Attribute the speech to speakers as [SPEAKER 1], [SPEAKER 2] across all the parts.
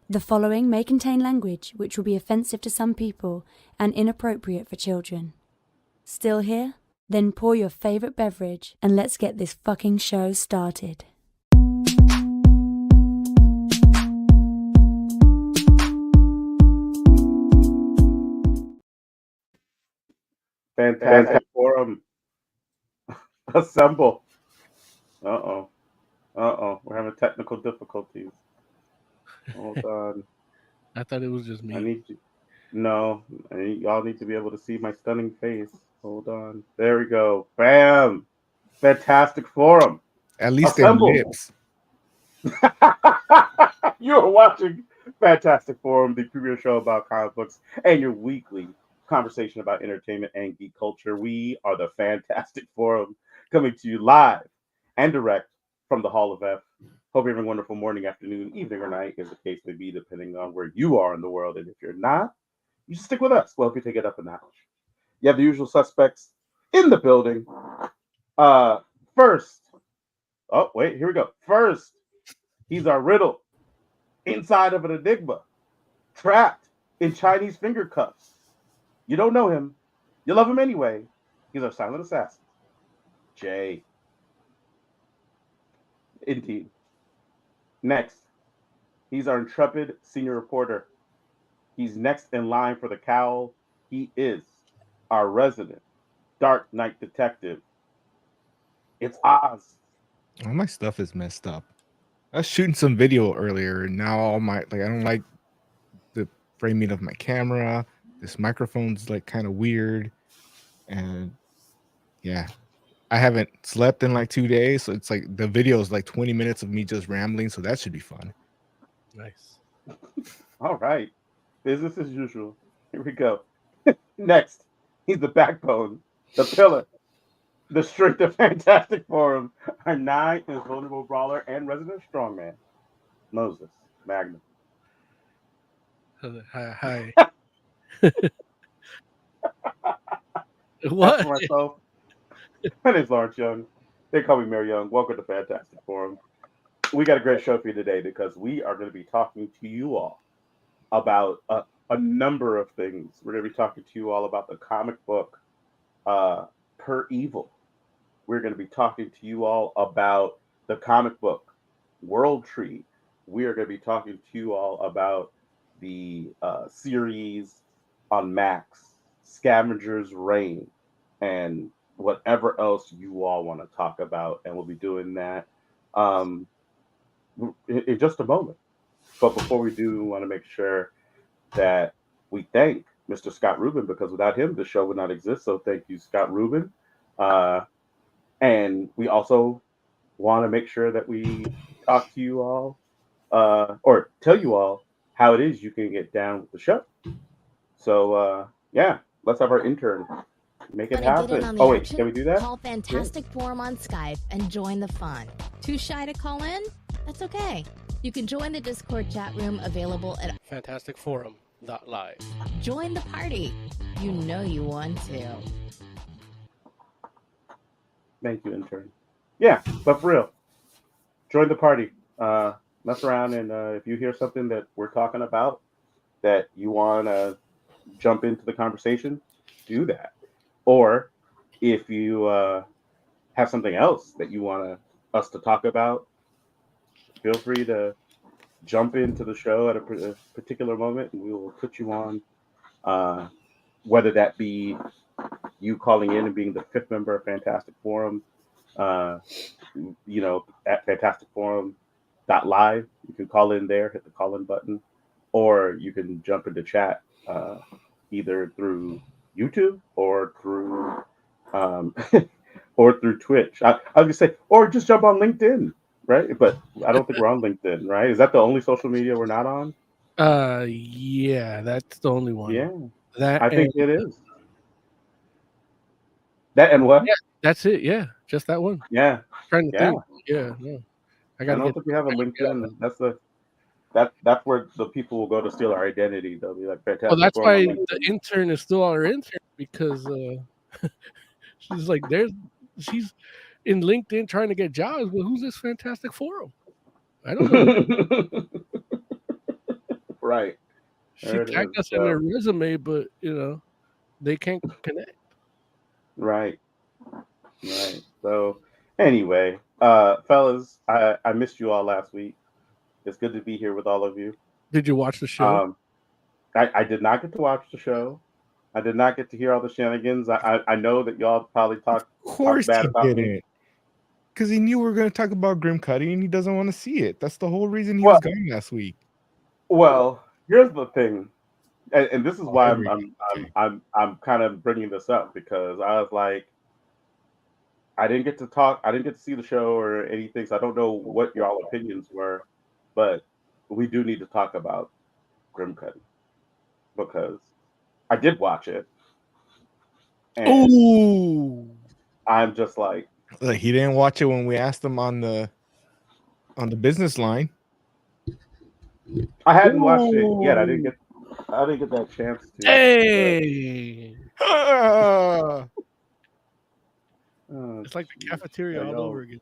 [SPEAKER 1] The following may contain language which will be offensive to some people and inappropriate for children. Still here? Then pour your favorite beverage and let's get this fucking show started.
[SPEAKER 2] Fantastic forum. Assemble. Uh-oh. We're having technical difficulties. Hold on.
[SPEAKER 3] I thought it was just me.
[SPEAKER 2] Y'all need to be able to see my stunning face. Hold on. There we go. Bam. Fantastic forum.
[SPEAKER 4] At least
[SPEAKER 2] Assemble.
[SPEAKER 4] their lips.
[SPEAKER 2] You are watching Fantastic Forum, the premier show about comic books, and your weekly conversation about entertainment and geek culture. We are the Fantastic Forum, coming to you live and direct from the Hall of F. Hope you're having a wonderful morning, afternoon, evening, or night, as the case may be, depending on where you are in the world. And if you're not, you should stick with us. We'll help you take it up a notch. You have the usual suspects in the building. First, oh, wait, here we go. First, he's our riddle inside of an enigma, trapped in Chinese finger cuffs. You don't know him. You love him anyway. He's our silent assassin, Jay. Indeed. Next, he's our intrepid senior reporter. He's next in line for the cowl. He is our resident Dark Knight detective. It's Oz.
[SPEAKER 4] All my stuff is messed up. I was shooting some video earlier, and now all my I don't like the framing of my camera. This microphone's kind of weird, and yeah, I haven't slept in 2 days, so it's the video is 20 minutes of me just rambling, so that should be fun.
[SPEAKER 3] Nice.
[SPEAKER 2] All right, business as usual. Here we go. Next, he's the backbone, the pillar, the strength of Fantastic Forum, our nigh invulnerable brawler and resident strongman, Moses Magnum.
[SPEAKER 3] Hi. What?
[SPEAKER 2] That's for myself. My name's Lawrence Young. They call me Mary Young. Welcome to Fantastic Forum. We got a great show for you today because we are going to be talking to you all about a number of things. We're going to be talking to you all about the comic book Purr Evil. We're going to be talking to you all about the comic book World Tree. We are going to be talking to you all about the series on Max, Scavengers Reign, and whatever else you all want to talk about. And we'll be doing that in just a moment. But before we do, we want to make sure that we thank Mr. Scott Rubin, because without him, the show would not exist. So thank you, Scott Rubin. And we also want to make sure that we talk to you all or tell you all how it is you can get down with the show. So, yeah, let's have our intern make it happen. Oh, wait, can we do that?
[SPEAKER 5] Call Fantastic Forum on Skype and join the fun. Too shy to call in? That's okay. You can join the Discord chat room available at
[SPEAKER 3] fantasticforum.live.
[SPEAKER 5] Join the party. You know you want to.
[SPEAKER 2] Thank you, intern. Yeah, but for real, join the party. Mess around, and if you hear something that we're talking about that you want to jump into the conversation, do that. Or if you have something else that you want us to talk about, feel free to jump into the show at a particular moment, and we will put you on. Whether that be you calling in and being the fifth member of Fantastic Forum, at fantasticforum.live. You can call in there, hit the call in button, or you can jump into chat either through YouTube or through or through Twitch. I was gonna say, or just jump on LinkedIn, right? But I don't think we're on LinkedIn, right? Is that the only social media we're not on?
[SPEAKER 3] Yeah, that's the only one.
[SPEAKER 2] Yeah,
[SPEAKER 3] that
[SPEAKER 2] I think it is. That and what?
[SPEAKER 3] Yeah, that's it. Yeah, just that one.
[SPEAKER 2] Yeah,
[SPEAKER 3] Trying to think. Yeah, no.
[SPEAKER 2] I don't think we have a LinkedIn. That's where the people will go to steal our identity. They'll be like, fantastic.
[SPEAKER 3] Well, that's why the intern is still our intern, because she's in LinkedIn trying to get jobs. Well, who's this Fantastic Forum? I don't know.
[SPEAKER 2] Right.
[SPEAKER 3] She
[SPEAKER 2] There it
[SPEAKER 3] tagged
[SPEAKER 2] is.
[SPEAKER 3] us in their resume, but they can't connect.
[SPEAKER 2] Right. Right. So anyway, fellas, I missed you all last week. It's good to be here with all of you.
[SPEAKER 3] Did you watch the show?
[SPEAKER 2] I did not get to watch the show. I did not get to hear all the shenanigans. I know that y'all probably talk bad
[SPEAKER 4] he
[SPEAKER 2] about me.
[SPEAKER 4] didn't. Because he knew we were going to talk about Grim Cuddy and he doesn't want to see it. That's the whole reason he was gone last week.
[SPEAKER 2] Well, here's the thing, and this is why
[SPEAKER 4] Okay.
[SPEAKER 2] I'm kind of bringing this up, because I was like, I didn't get to talk, I didn't get to see the show or anything, so I don't know what y'all opinions were, but we do need to talk about Grim Cuddy, because I did watch it, and
[SPEAKER 3] Ooh.
[SPEAKER 2] I'm just like
[SPEAKER 4] He didn't watch it when we asked him on the business line.
[SPEAKER 2] I hadn't watched it yet. I didn't get that chance to.
[SPEAKER 3] Hey.
[SPEAKER 2] Oh,
[SPEAKER 3] It's like the cafeteria all over again.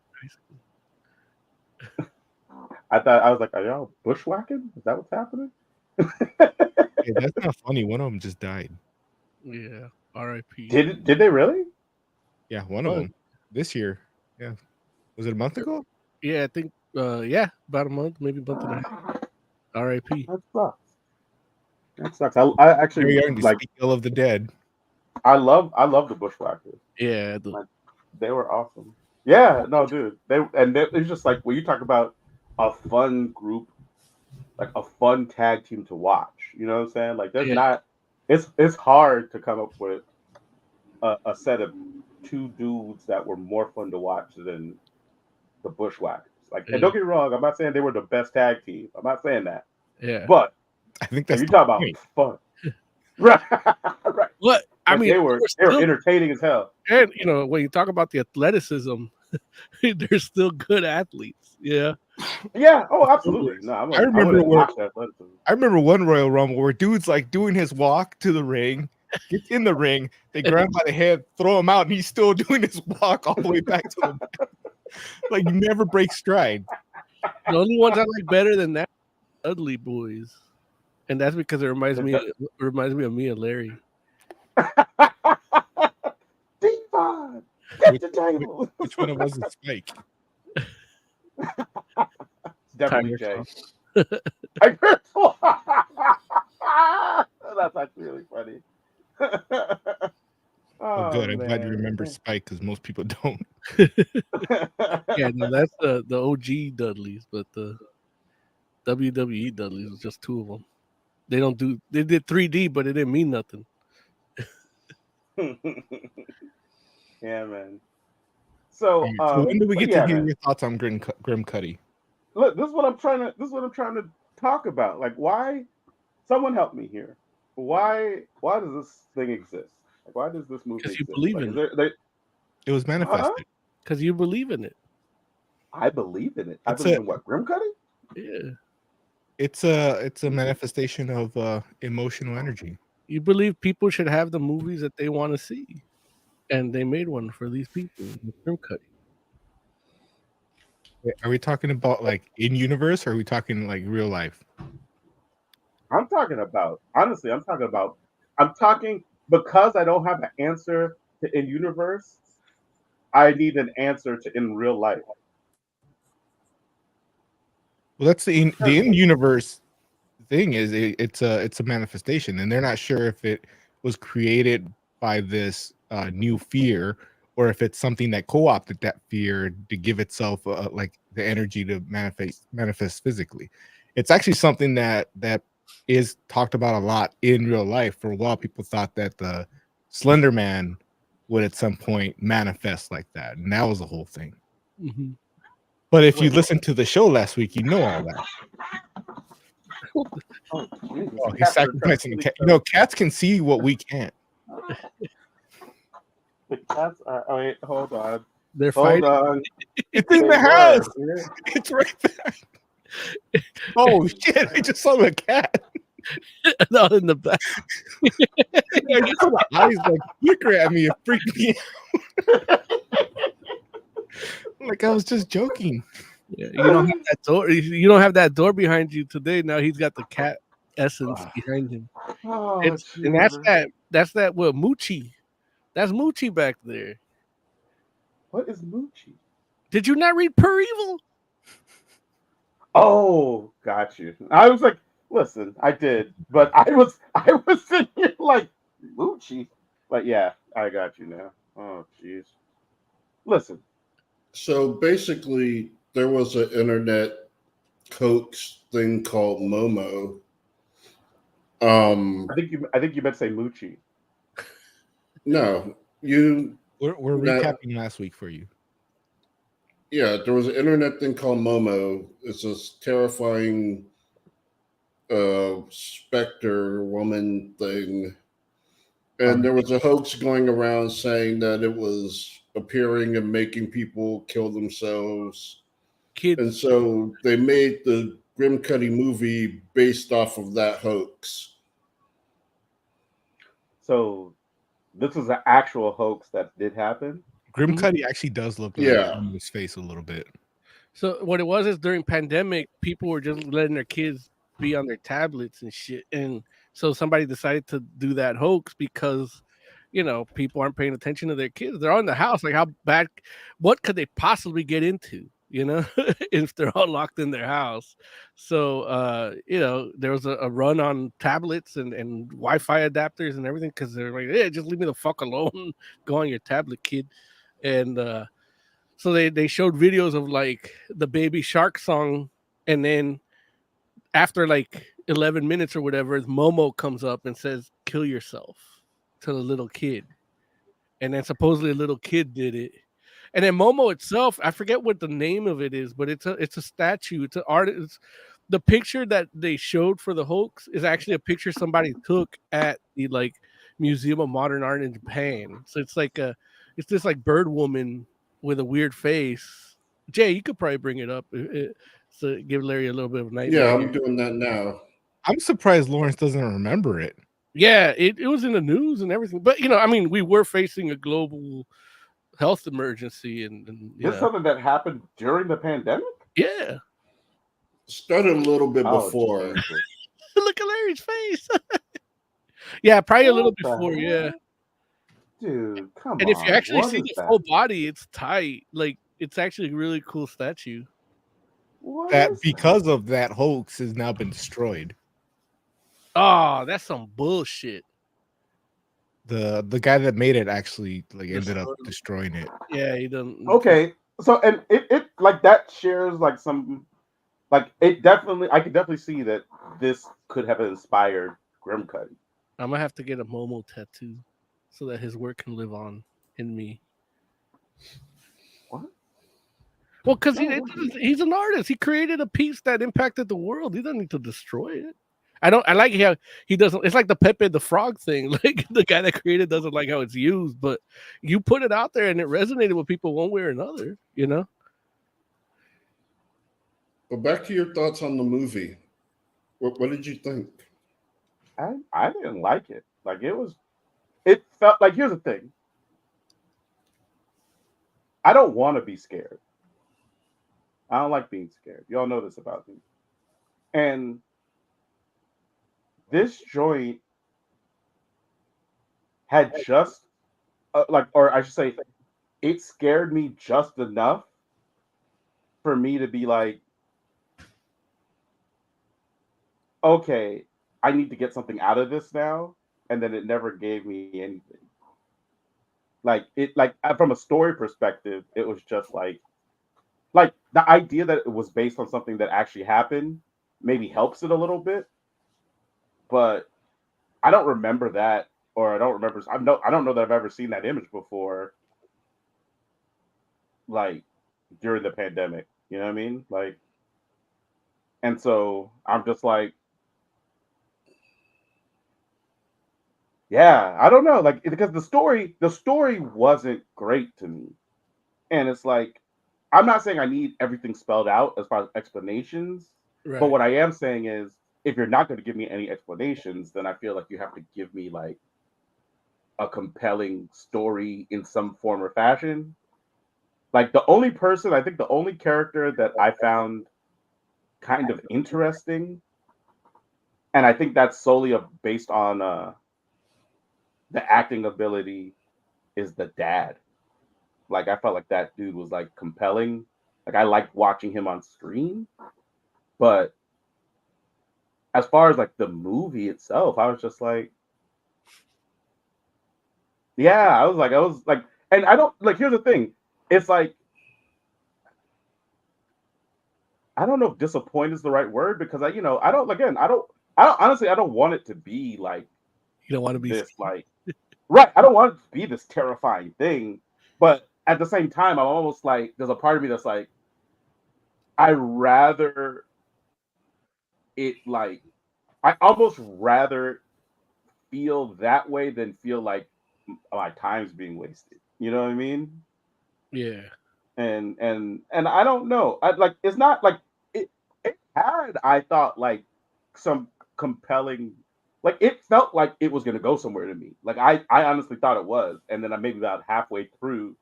[SPEAKER 2] I was like, are y'all bushwhacking? Is that what's happening?
[SPEAKER 4] Hey, that's not funny. One of them just died.
[SPEAKER 3] Yeah. R.I.P.
[SPEAKER 2] Did they really?
[SPEAKER 4] Yeah, one of them this year. Yeah, was it a month ago?
[SPEAKER 3] Yeah, I think. Yeah, about a month, maybe a month and a half. R.I.P.
[SPEAKER 2] That sucks. That sucks. I actually
[SPEAKER 4] like Ill of the Dead.
[SPEAKER 2] I love the bushwhackers.
[SPEAKER 3] Yeah,
[SPEAKER 2] they were awesome. Yeah, no, dude. It's just like when you talk about a fun group, like a fun tag team to watch. You know what I'm saying? Like there's not. It's hard to come up with a set of two dudes that were more fun to watch than the Bushwhackers. Like, and don't get me wrong, I'm not saying they were the best tag team. I'm not saying that.
[SPEAKER 3] Yeah.
[SPEAKER 2] But
[SPEAKER 4] I think that's
[SPEAKER 2] if you talk about fun. Right. Right.
[SPEAKER 3] What? I mean,
[SPEAKER 2] they were entertaining as hell.
[SPEAKER 3] And when you talk about the athleticism, they're still good athletes. Yeah.
[SPEAKER 2] Yeah. Oh, absolutely. No,
[SPEAKER 4] I remember one Royal Rumble where dude's like doing his walk to the ring, gets in the ring, they grab him by the head, throw him out, and he's still doing his walk all the way back to the back. Like, you never break stride.
[SPEAKER 3] The only ones I like better than that, Dudley Boys, and that's because it reminds me of me and Larry.
[SPEAKER 2] Devon, get the table.
[SPEAKER 4] Which one of us is Spike?
[SPEAKER 2] Definitely Jay. That's actually really funny.
[SPEAKER 4] Oh, good. I'm glad you remember Spike because most people don't.
[SPEAKER 3] Yeah, no, that's the OG Dudleys, but the WWE Dudleys was just two of them. They did 3D, but it didn't mean nothing.
[SPEAKER 2] Yeah, man. So,
[SPEAKER 4] when do we get to hear your thoughts on Grim Cuddy?
[SPEAKER 2] Look, this is what I'm trying to talk about. Like, why? Someone help me here. Why does this thing exist? Like, why does this movie exist?
[SPEAKER 3] Because you believe in it.
[SPEAKER 4] It was manifested.
[SPEAKER 3] Because you believe in it.
[SPEAKER 2] I believe in it. I believe in what? Grim Cuddy?
[SPEAKER 3] Yeah.
[SPEAKER 4] It's a manifestation of emotional energy.
[SPEAKER 3] You believe people should have the movies that they want to see, and they made one for these people. Grim Cuddy.
[SPEAKER 4] Are we talking about like in universe, or are we talking like real life?
[SPEAKER 2] I'm talking because I don't have an answer to in universe. I need an answer to in real life.
[SPEAKER 4] Well, that's the in universe thing. Is it's a manifestation, and they're not sure if it was created by this new fear, or if it's something that co-opted that fear to give itself like the energy to manifest physically. It's actually something that is talked about a lot in real life. For a while, people thought that the Slender Man would at some point manifest like that, and that was the whole thing.
[SPEAKER 3] Mm-hmm.
[SPEAKER 4] But if you listened to the show last week, you know all that. He's sacrificing the cat. Cats can see what we can't.
[SPEAKER 2] The cats are. Oh, wait, hold on.
[SPEAKER 3] They're fighting.
[SPEAKER 2] On.
[SPEAKER 4] It's in the house. It's right there. Oh shit! I just saw the cat.
[SPEAKER 3] No, in the back.
[SPEAKER 4] I just saw the eyes like flicker at me. It freaked me out. Like I was just joking.
[SPEAKER 3] Yeah, you don't have that door. You don't have that door behind you today. Now he's got the cat essence behind him.
[SPEAKER 2] Oh,
[SPEAKER 3] And
[SPEAKER 2] Jesus.
[SPEAKER 3] that's that what Moochie. That's Moochie back there.
[SPEAKER 2] What is Moochie?
[SPEAKER 3] Did you not read Purr Evil?
[SPEAKER 2] Oh, got you. I was like, listen, I did, but I was sitting here like Moochie. But yeah, I got you now. Oh, jeez. Listen,
[SPEAKER 6] So basically, there was an internet hoax thing called Momo.
[SPEAKER 2] I think you meant to say Moochie.
[SPEAKER 6] No, you.
[SPEAKER 4] We're
[SPEAKER 6] That,
[SPEAKER 4] recapping last week for you.
[SPEAKER 6] yeah, there was an internet thing called Momo. It's this terrifying specter woman thing. And there was a hoax going around saying that it was appearing and making people kill themselves.
[SPEAKER 3] Kids.
[SPEAKER 6] And so they made the Grim Cuddy movie based off of that hoax.
[SPEAKER 2] So this was an actual hoax that did happen.
[SPEAKER 4] Grim Cuddy actually does look like
[SPEAKER 6] Yeah.
[SPEAKER 4] his face a little bit.
[SPEAKER 3] So what it was is during pandemic, people were just letting their kids be on their tablets and shit, and so somebody decided to do that hoax because, you know, people aren't paying attention to their kids. They're on the house. Like, how bad? What could they possibly get into? You know, if they're all locked in their house. So, you know, there was a run on tablets and Wi-Fi adapters and everything because they're like, yeah, just leave me the fuck alone. Go on your tablet, kid. And so they showed videos of like the Baby Shark song, and then after like 11 minutes or whatever, Momo comes up and says, "Kill yourself," to the little kid, and then supposedly a little kid did it. And then Momo itself, I forget what the name of it is, but it's a statue. It's an art. It's, the picture that they showed for the hoax is actually a picture somebody took at the like Museum of Modern Art in Japan. So it's this like bird woman with a weird face. Jay, you could probably bring it up so give Larry a little bit of a nightmare.
[SPEAKER 6] Yeah, I'm doing that now.
[SPEAKER 4] I'm surprised Lawrence doesn't remember it.
[SPEAKER 3] Yeah, it was in the news and everything. But you know, I mean, we were facing a global health emergency, and
[SPEAKER 2] This is something that happened during the pandemic.
[SPEAKER 3] yeah.
[SPEAKER 6] Started a little bit
[SPEAKER 2] Oh,
[SPEAKER 6] before.
[SPEAKER 2] Jesus.
[SPEAKER 3] Look at Larry's face. Yeah, probably a little
[SPEAKER 2] What the
[SPEAKER 3] before. Yeah,
[SPEAKER 2] heck? Dude, come
[SPEAKER 3] and
[SPEAKER 2] on.
[SPEAKER 3] if you actually
[SPEAKER 2] What
[SPEAKER 3] see
[SPEAKER 2] is
[SPEAKER 3] the
[SPEAKER 2] that?
[SPEAKER 3] full body, it's tight. Like, it's actually a really cool statue.
[SPEAKER 2] What
[SPEAKER 4] That
[SPEAKER 2] is
[SPEAKER 4] because of that hoax has now been destroyed.
[SPEAKER 3] Oh, that's some bullshit.
[SPEAKER 4] The guy that made it actually like ended up destroying it.
[SPEAKER 3] Yeah, he doesn't.
[SPEAKER 2] Okay, so and it like that shares like some like it definitely I could definitely see that this could have inspired Grim Cuddy.
[SPEAKER 3] I'm gonna have to get a Momo tattoo so that his work can live on in me.
[SPEAKER 2] What?
[SPEAKER 3] Well, because he's an artist. He created a piece that impacted the world. He doesn't need to destroy it. I like how he doesn't. It's like the Pepe the Frog thing. Like, the guy that created doesn't like how it's used, but you put it out there and it resonated with people one way or another. You know.
[SPEAKER 6] But back to your thoughts on the movie. What did you think?
[SPEAKER 2] I didn't like it. Like it felt like here's the thing. I don't want to be scared. I don't like being scared. Y'all know this about me. And this joint had just or I should say, it scared me just enough for me to be like, okay, I need to get something out of this now. And then it never gave me anything. Like from a story perspective, it was just like the idea that it was based on something that actually happened maybe helps it a little bit, but I don't remember that, or I don't know that I've ever seen that image before, like during the pandemic. You know what I mean? Like, and so I'm just like, yeah, I don't know, like because the story wasn't great to me, and it's like I'm not saying I need everything spelled out as far as explanations, but what I am saying is if you're not going to give me any explanations, then I feel like you have to give me like a compelling story in some form or fashion. Like the only character that I found kind of interesting And I think that's solely based on the acting ability is the dad. Like I felt like that dude was like compelling. Like I liked watching him on screen, but as far as like the movie itself, I was just like, yeah, I was like, and I don't like. Here's the thing, it's like I don't know if disappointed is the right word because I don't honestly I don't want it to be like
[SPEAKER 3] You don't want to be
[SPEAKER 2] this like right. I don't want it to be this terrifying thing, but at the same time, I'm almost like there's a part of me that's like I rather it like I almost rather feel that way than feel like my time's being wasted. You know what I mean?
[SPEAKER 3] yeah.
[SPEAKER 2] And I don't know. I like it's not like it had I thought like some compelling like it felt like it was gonna go somewhere to me. Like I honestly thought it was. And then I maybe about halfway through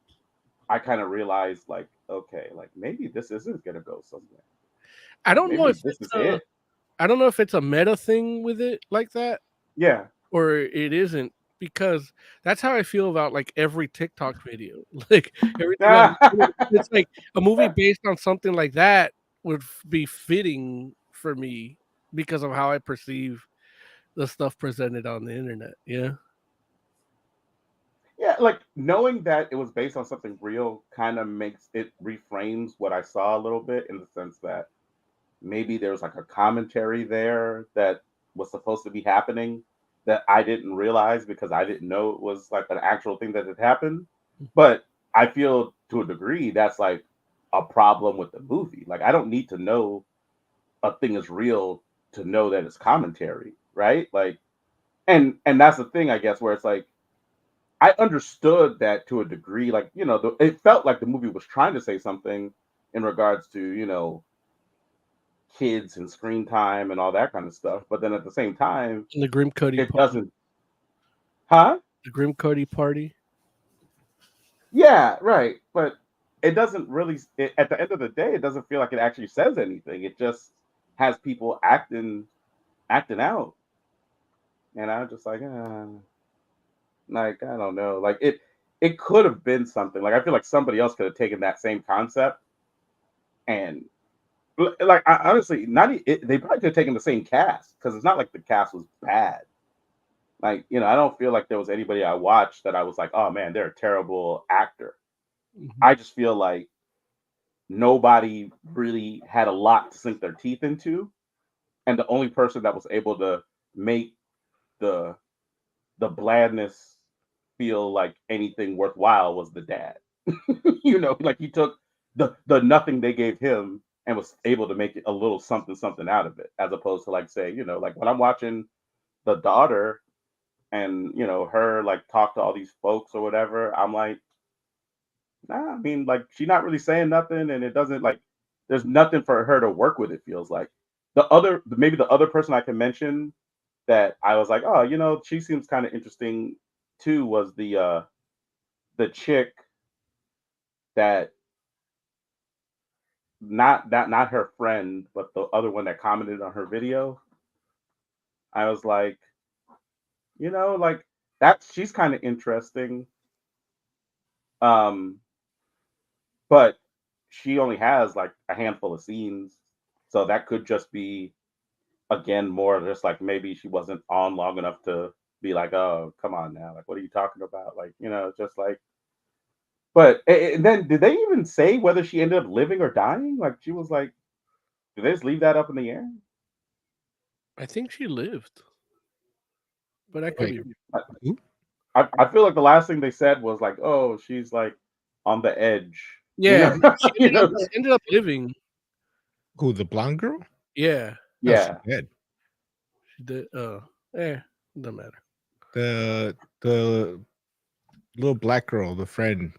[SPEAKER 2] I kind of realized like, okay, like maybe this isn't gonna go somewhere.
[SPEAKER 3] I don't know
[SPEAKER 2] Maybe
[SPEAKER 3] if
[SPEAKER 2] this
[SPEAKER 3] it's
[SPEAKER 2] is it.
[SPEAKER 3] I don't know if it's a meta thing with it like that
[SPEAKER 2] Yeah.
[SPEAKER 3] or it isn't because that's how I feel about like every TikTok video. Like everything it's like a movie based on something like that would be fitting for me because of how I perceive the stuff presented on the internet. Yeah.
[SPEAKER 2] Yeah, like knowing that it was based on something real kind of makes it reframes what I saw a little bit in the sense that maybe there was like a commentary there that was supposed to be happening that I didn't realize because I didn't know it was like an actual thing that had happened. But I feel to a degree that's like a problem with the movie. Like I don't need to know a thing is real to know that it's commentary, right? Like and that's the thing I guess where it's like I understood that to a degree. Like, it felt like the movie was trying to say something in regards to, kids and screen time and all that kind of stuff. But then at the same time,
[SPEAKER 3] And the Grim Cody
[SPEAKER 2] it
[SPEAKER 3] party.
[SPEAKER 2] doesn't, huh?
[SPEAKER 3] The Grim Cody party.
[SPEAKER 2] Yeah, right. But it doesn't really, at the end of the day, it doesn't feel like it actually says anything. It just has people acting out. And I'm just like, I don't know. Like it could have been something. Like I feel like somebody else could have taken that same concept and like honestly, they probably could have taken the same cast because it's not like the cast was bad. Like I don't feel like there was anybody I watched that I was like, oh man, they're a terrible actor.
[SPEAKER 3] Mm-hmm.
[SPEAKER 2] I just feel like nobody really had a lot to sink their teeth into, and the only person that was able to make the blandness feel like anything worthwhile was the dad. Like he took the nothing they gave him and was able to make it a little something something out of it, as opposed to like say, like when I'm watching the daughter and her like talk to all these folks or whatever, I'm like, nah, I mean, like she's not really saying nothing, and it doesn't like there's nothing for her to work with. It feels like maybe the other person I can mention that I was like, oh, she seems kind of interesting too was the chick that not her friend, but the other one that commented on her video. I was like, like that she's kind of interesting. Um, but she only has like a handful of scenes, so that could just be again more just like maybe she wasn't on long enough to be like, oh, come on now, like what are you talking about? Like, just like. But and then did they even say whether she ended up living or dying? Like she was like, did they just leave that up in the air?
[SPEAKER 3] I think she lived, but I could
[SPEAKER 4] Wait,
[SPEAKER 3] be.
[SPEAKER 2] I feel like the last thing they said was like, oh, she's like on the edge.
[SPEAKER 3] Yeah, she
[SPEAKER 2] You know?
[SPEAKER 3] ended up living.
[SPEAKER 4] who, the blonde girl?
[SPEAKER 3] Yeah,
[SPEAKER 4] No,
[SPEAKER 2] Yeah.
[SPEAKER 4] she's dead.
[SPEAKER 3] she did. Doesn't matter.
[SPEAKER 4] The little black girl, the friend,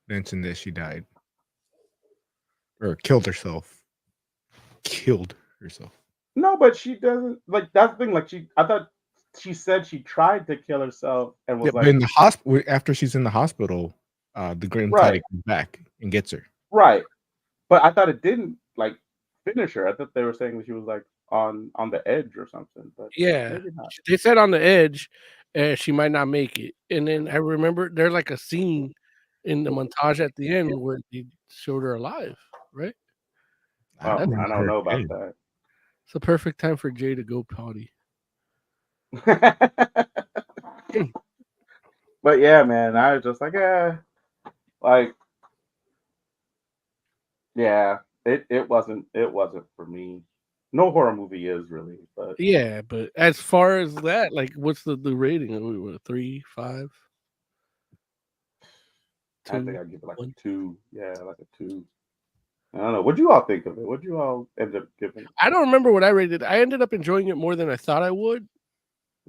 [SPEAKER 4] mentioned that she died or killed herself. Killed herself.
[SPEAKER 2] No, but she doesn't like that's the thing. Like I thought she said she tried to kill herself and was
[SPEAKER 4] Yeah, but
[SPEAKER 2] like
[SPEAKER 4] in the hospital, after she's in the hospital, the Grim
[SPEAKER 2] right,
[SPEAKER 4] comes back and gets her.
[SPEAKER 2] right. But I thought it didn't like finish her. I thought they were saying that she was like on the edge or something, but
[SPEAKER 3] Yeah,
[SPEAKER 2] maybe not.
[SPEAKER 3] they said on the edge, she might not make it. And then I remember there's like a scene in the montage at the end where they showed her alive, right?
[SPEAKER 2] Oh,
[SPEAKER 4] remember
[SPEAKER 2] I don't
[SPEAKER 4] her
[SPEAKER 2] know about
[SPEAKER 4] dead.
[SPEAKER 3] It's the perfect time for Jay to go potty.
[SPEAKER 2] that. But yeah, man, I was just like, like, yeah, it wasn't for me. No horror movie is really, but
[SPEAKER 3] Yeah, but as far as that, like, what's the rating? Are we what, 3, 5,
[SPEAKER 2] I think
[SPEAKER 3] 2,
[SPEAKER 2] I'd give it like
[SPEAKER 3] 1?
[SPEAKER 2] a 2. Yeah, like a 2. I don't know. What'd you all think of it? What'd you all end up giving?
[SPEAKER 3] I don't remember what I rated. I ended up enjoying it more than I thought I would.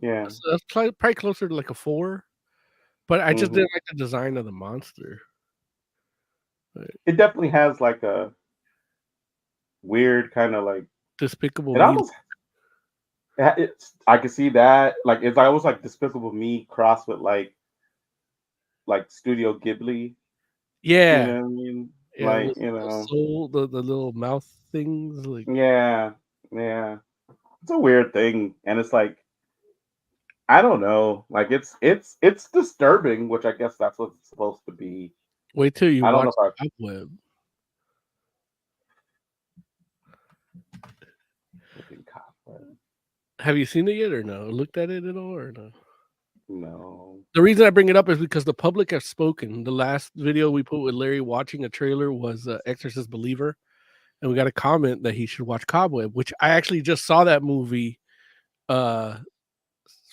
[SPEAKER 2] Yeah.
[SPEAKER 3] So that's probably closer to like a 4. But I just
[SPEAKER 2] Mhm.
[SPEAKER 3] didn't like the design of the monster.
[SPEAKER 2] It definitely has like a weird kind of like
[SPEAKER 3] Despicable
[SPEAKER 2] it
[SPEAKER 3] Me.
[SPEAKER 2] almost it's I can see that like it's almost like Despicable Me crossed with like Studio Ghibli. You
[SPEAKER 3] Yeah.
[SPEAKER 2] know what I mean?
[SPEAKER 3] Yeah,
[SPEAKER 2] Like
[SPEAKER 3] with the soul, the little mouth things, like
[SPEAKER 2] yeah, yeah. It's a weird thing, and it's like I don't know. Like it's disturbing, which I guess that's what it's supposed to be.
[SPEAKER 3] wait till you
[SPEAKER 2] I don't know
[SPEAKER 3] watch
[SPEAKER 2] if I
[SPEAKER 3] Cobweb.
[SPEAKER 2] freaking cobweb.
[SPEAKER 3] Have you seen it yet or no? Looked at it at all or no?
[SPEAKER 2] No.
[SPEAKER 3] The reason I bring it up is because the public have spoken. The last video we put with Larry watching a trailer was Exorcist Believer, and we got a comment that he should watch Cobweb, which I actually just saw that movie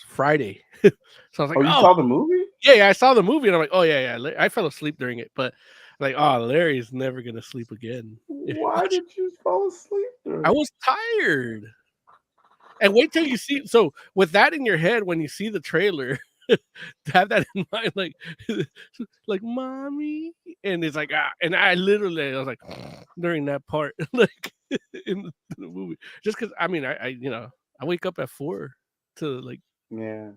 [SPEAKER 3] Friday. So I was like,
[SPEAKER 2] Oh, you
[SPEAKER 3] oh,
[SPEAKER 2] saw the movie?
[SPEAKER 3] yeah, I saw the movie, and I'm like, oh, yeah. I fell asleep during it, but like, oh, Larry's never going to sleep again.
[SPEAKER 2] Why did you fall asleep during
[SPEAKER 3] I
[SPEAKER 2] it?
[SPEAKER 3] was tired. And wait till you see. So with that in your head, when you see the trailer, have that in mind, like mommy, and it's like and I literally, I was like during that part, like in the movie, just because I mean, I I wake up at 4 to like
[SPEAKER 2] Yeah.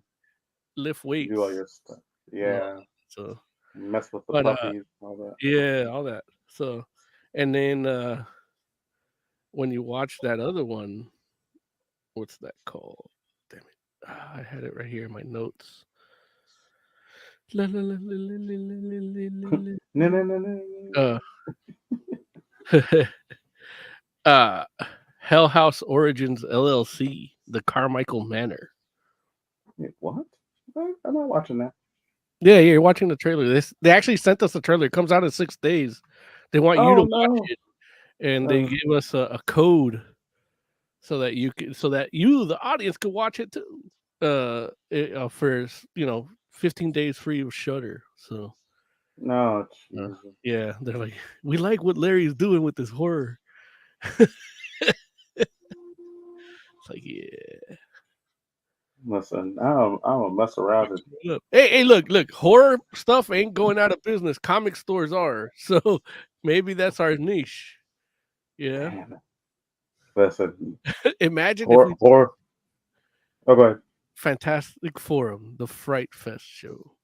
[SPEAKER 3] lift
[SPEAKER 2] Do all
[SPEAKER 3] weights,
[SPEAKER 2] your stuff.
[SPEAKER 3] and all
[SPEAKER 2] Yeah.
[SPEAKER 3] that. So,
[SPEAKER 2] Mess with the
[SPEAKER 3] but
[SPEAKER 2] puppies, all that.
[SPEAKER 3] yeah, all that. So, and then when you watch that other one, what's that called? Damn it. I had it right here in my notes. La, la, la, la, la, la, la, la, la,
[SPEAKER 2] No,
[SPEAKER 3] la.
[SPEAKER 2] no, no, no.
[SPEAKER 3] uh Hell House Origins LLC, the Carmichael Manor.
[SPEAKER 2] Wait, what? I'm not watching that.
[SPEAKER 3] Yeah, you're watching the trailer. They actually sent us the trailer. It comes out in 6 days. They want you to
[SPEAKER 2] Oh
[SPEAKER 3] watch
[SPEAKER 2] no.
[SPEAKER 3] it, and they gave us a code so that you, the audience, could watch it too. For 15 days free of Shudder. So
[SPEAKER 2] No, Jesus.
[SPEAKER 3] yeah, they're like, we like what Larry's doing with this horror. It's like, yeah.
[SPEAKER 2] Listen, I'm gonna mess around and
[SPEAKER 3] Look. Hey, look, horror stuff ain't going out of business. Comic stores are. So maybe that's our niche. Yeah.
[SPEAKER 2] man. Listen,
[SPEAKER 3] Imagine if we
[SPEAKER 2] horror. Oh, go ahead.
[SPEAKER 3] Fantastic Forum, the Fright Fest show.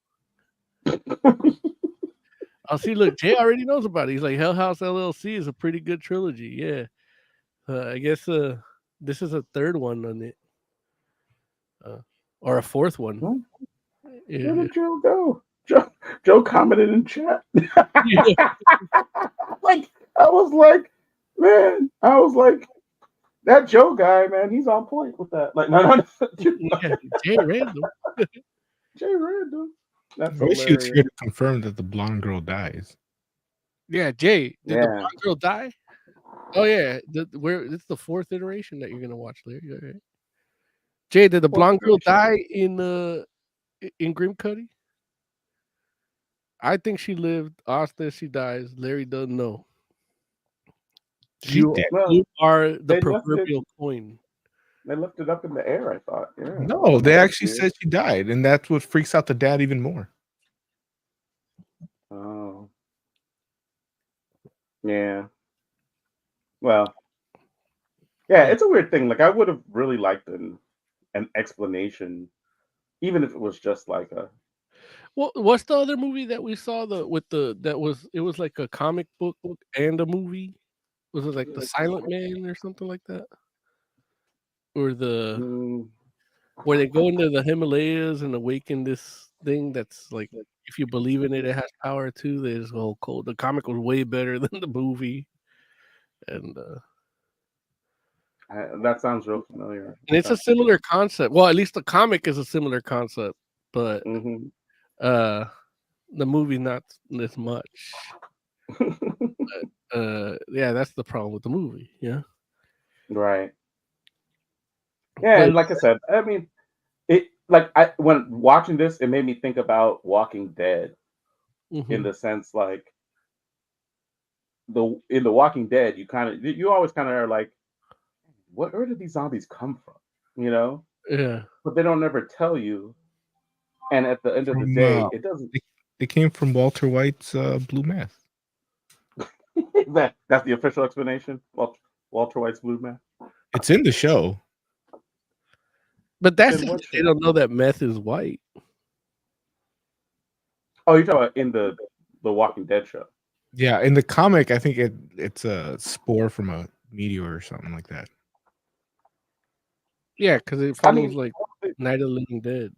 [SPEAKER 3] I'll see. Look, Jay already knows about it. He's like, Hell House LLC is a pretty good trilogy. Yeah. I guess this is a third one on it. Or a fourth one.
[SPEAKER 2] Where
[SPEAKER 3] Yeah.
[SPEAKER 2] did Joe go? Joe commented in chat.
[SPEAKER 3] Yeah.
[SPEAKER 2] Like I was like, man, I was like, that Joe guy, man, he's on point with that. Like, no.
[SPEAKER 3] Yeah, Jay Random.
[SPEAKER 2] Jay Random. That's
[SPEAKER 4] I wish he was
[SPEAKER 2] hilarious.
[SPEAKER 4] here to confirm that the blonde girl dies.
[SPEAKER 3] Yeah, Jay. Did the
[SPEAKER 2] Yeah.
[SPEAKER 3] blonde girl die? Oh yeah, it's the 4th iteration that you're gonna watch, Larry. All right. Jay, did the blonde girl die in Grimcuddy? I think she lived. Austin, she dies. Larry doesn't know.
[SPEAKER 4] She
[SPEAKER 3] You
[SPEAKER 4] did.
[SPEAKER 3] are the
[SPEAKER 2] They left
[SPEAKER 3] proverbial coin.
[SPEAKER 2] They left it up in the air, I thought. Yeah.
[SPEAKER 4] No, they actually said she died, and that's what freaks out the dad even more.
[SPEAKER 2] Oh. Yeah. Well. Yeah, it's a weird thing. Like I would have really liked an explanation, even if it was just like a
[SPEAKER 3] Well, what's the other movie that we saw it was like a comic book and a movie? Was it like The Silent Man or something like that? or where they go into the Himalayas and awaken this thing that's like, if you believe in it, it has power too. There's whole cold. The comic was way better than the movie, and
[SPEAKER 2] that sounds real familiar.
[SPEAKER 3] it's a similar concept. Well, at least the comic is a similar concept, but the movie not as much. Yeah, that's the problem with the movie. Yeah,
[SPEAKER 2] right. Yeah, and like I said, I mean, it when watching this, it made me think about Walking Dead in the sense like in the Walking Dead, you always kind of are like, where did these zombies come from? You know?
[SPEAKER 3] Yeah.
[SPEAKER 2] But they don't ever tell you. And at the end of the day, it doesn't.
[SPEAKER 4] They came from Walter White's blue meth.
[SPEAKER 2] That's the official explanation. Walter White's blue meth.
[SPEAKER 4] It's in the show.
[SPEAKER 3] But that's they don't know that meth is white.
[SPEAKER 2] Oh, you're talking about in the Walking Dead show.
[SPEAKER 4] Yeah, in the comic, I think it's a spore from a meteor or something like that.
[SPEAKER 3] Yeah, because it follows like Night of the Living Dead.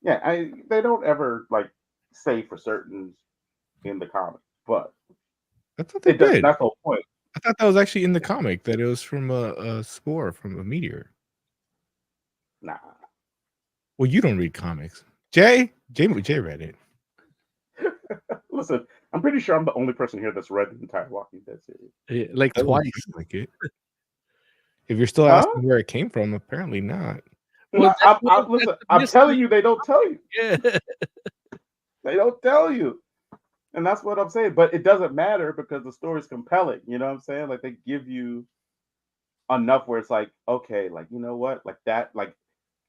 [SPEAKER 2] Yeah, they don't ever like say for certain in the comic, but
[SPEAKER 4] I thought they did.
[SPEAKER 2] That's the whole point.
[SPEAKER 4] I thought that was actually in the comic that it was from a spore from a meteor.
[SPEAKER 2] Nah.
[SPEAKER 4] Well, you don't read comics, Jay read it.
[SPEAKER 2] Listen, I'm pretty sure I'm the only person here that's read the entire Walking Dead series.
[SPEAKER 3] Yeah, like twice.
[SPEAKER 4] Like it. If you're still asking where it came from, apparently not.
[SPEAKER 2] Well, listen, I'm telling you, they don't tell you.
[SPEAKER 3] Yeah.
[SPEAKER 2] They don't tell you. And that's what I'm saying. But it doesn't matter because the story's compelling. You know what I'm saying? Like, they give you enough where it's like, okay, like, you know what? Like that, like,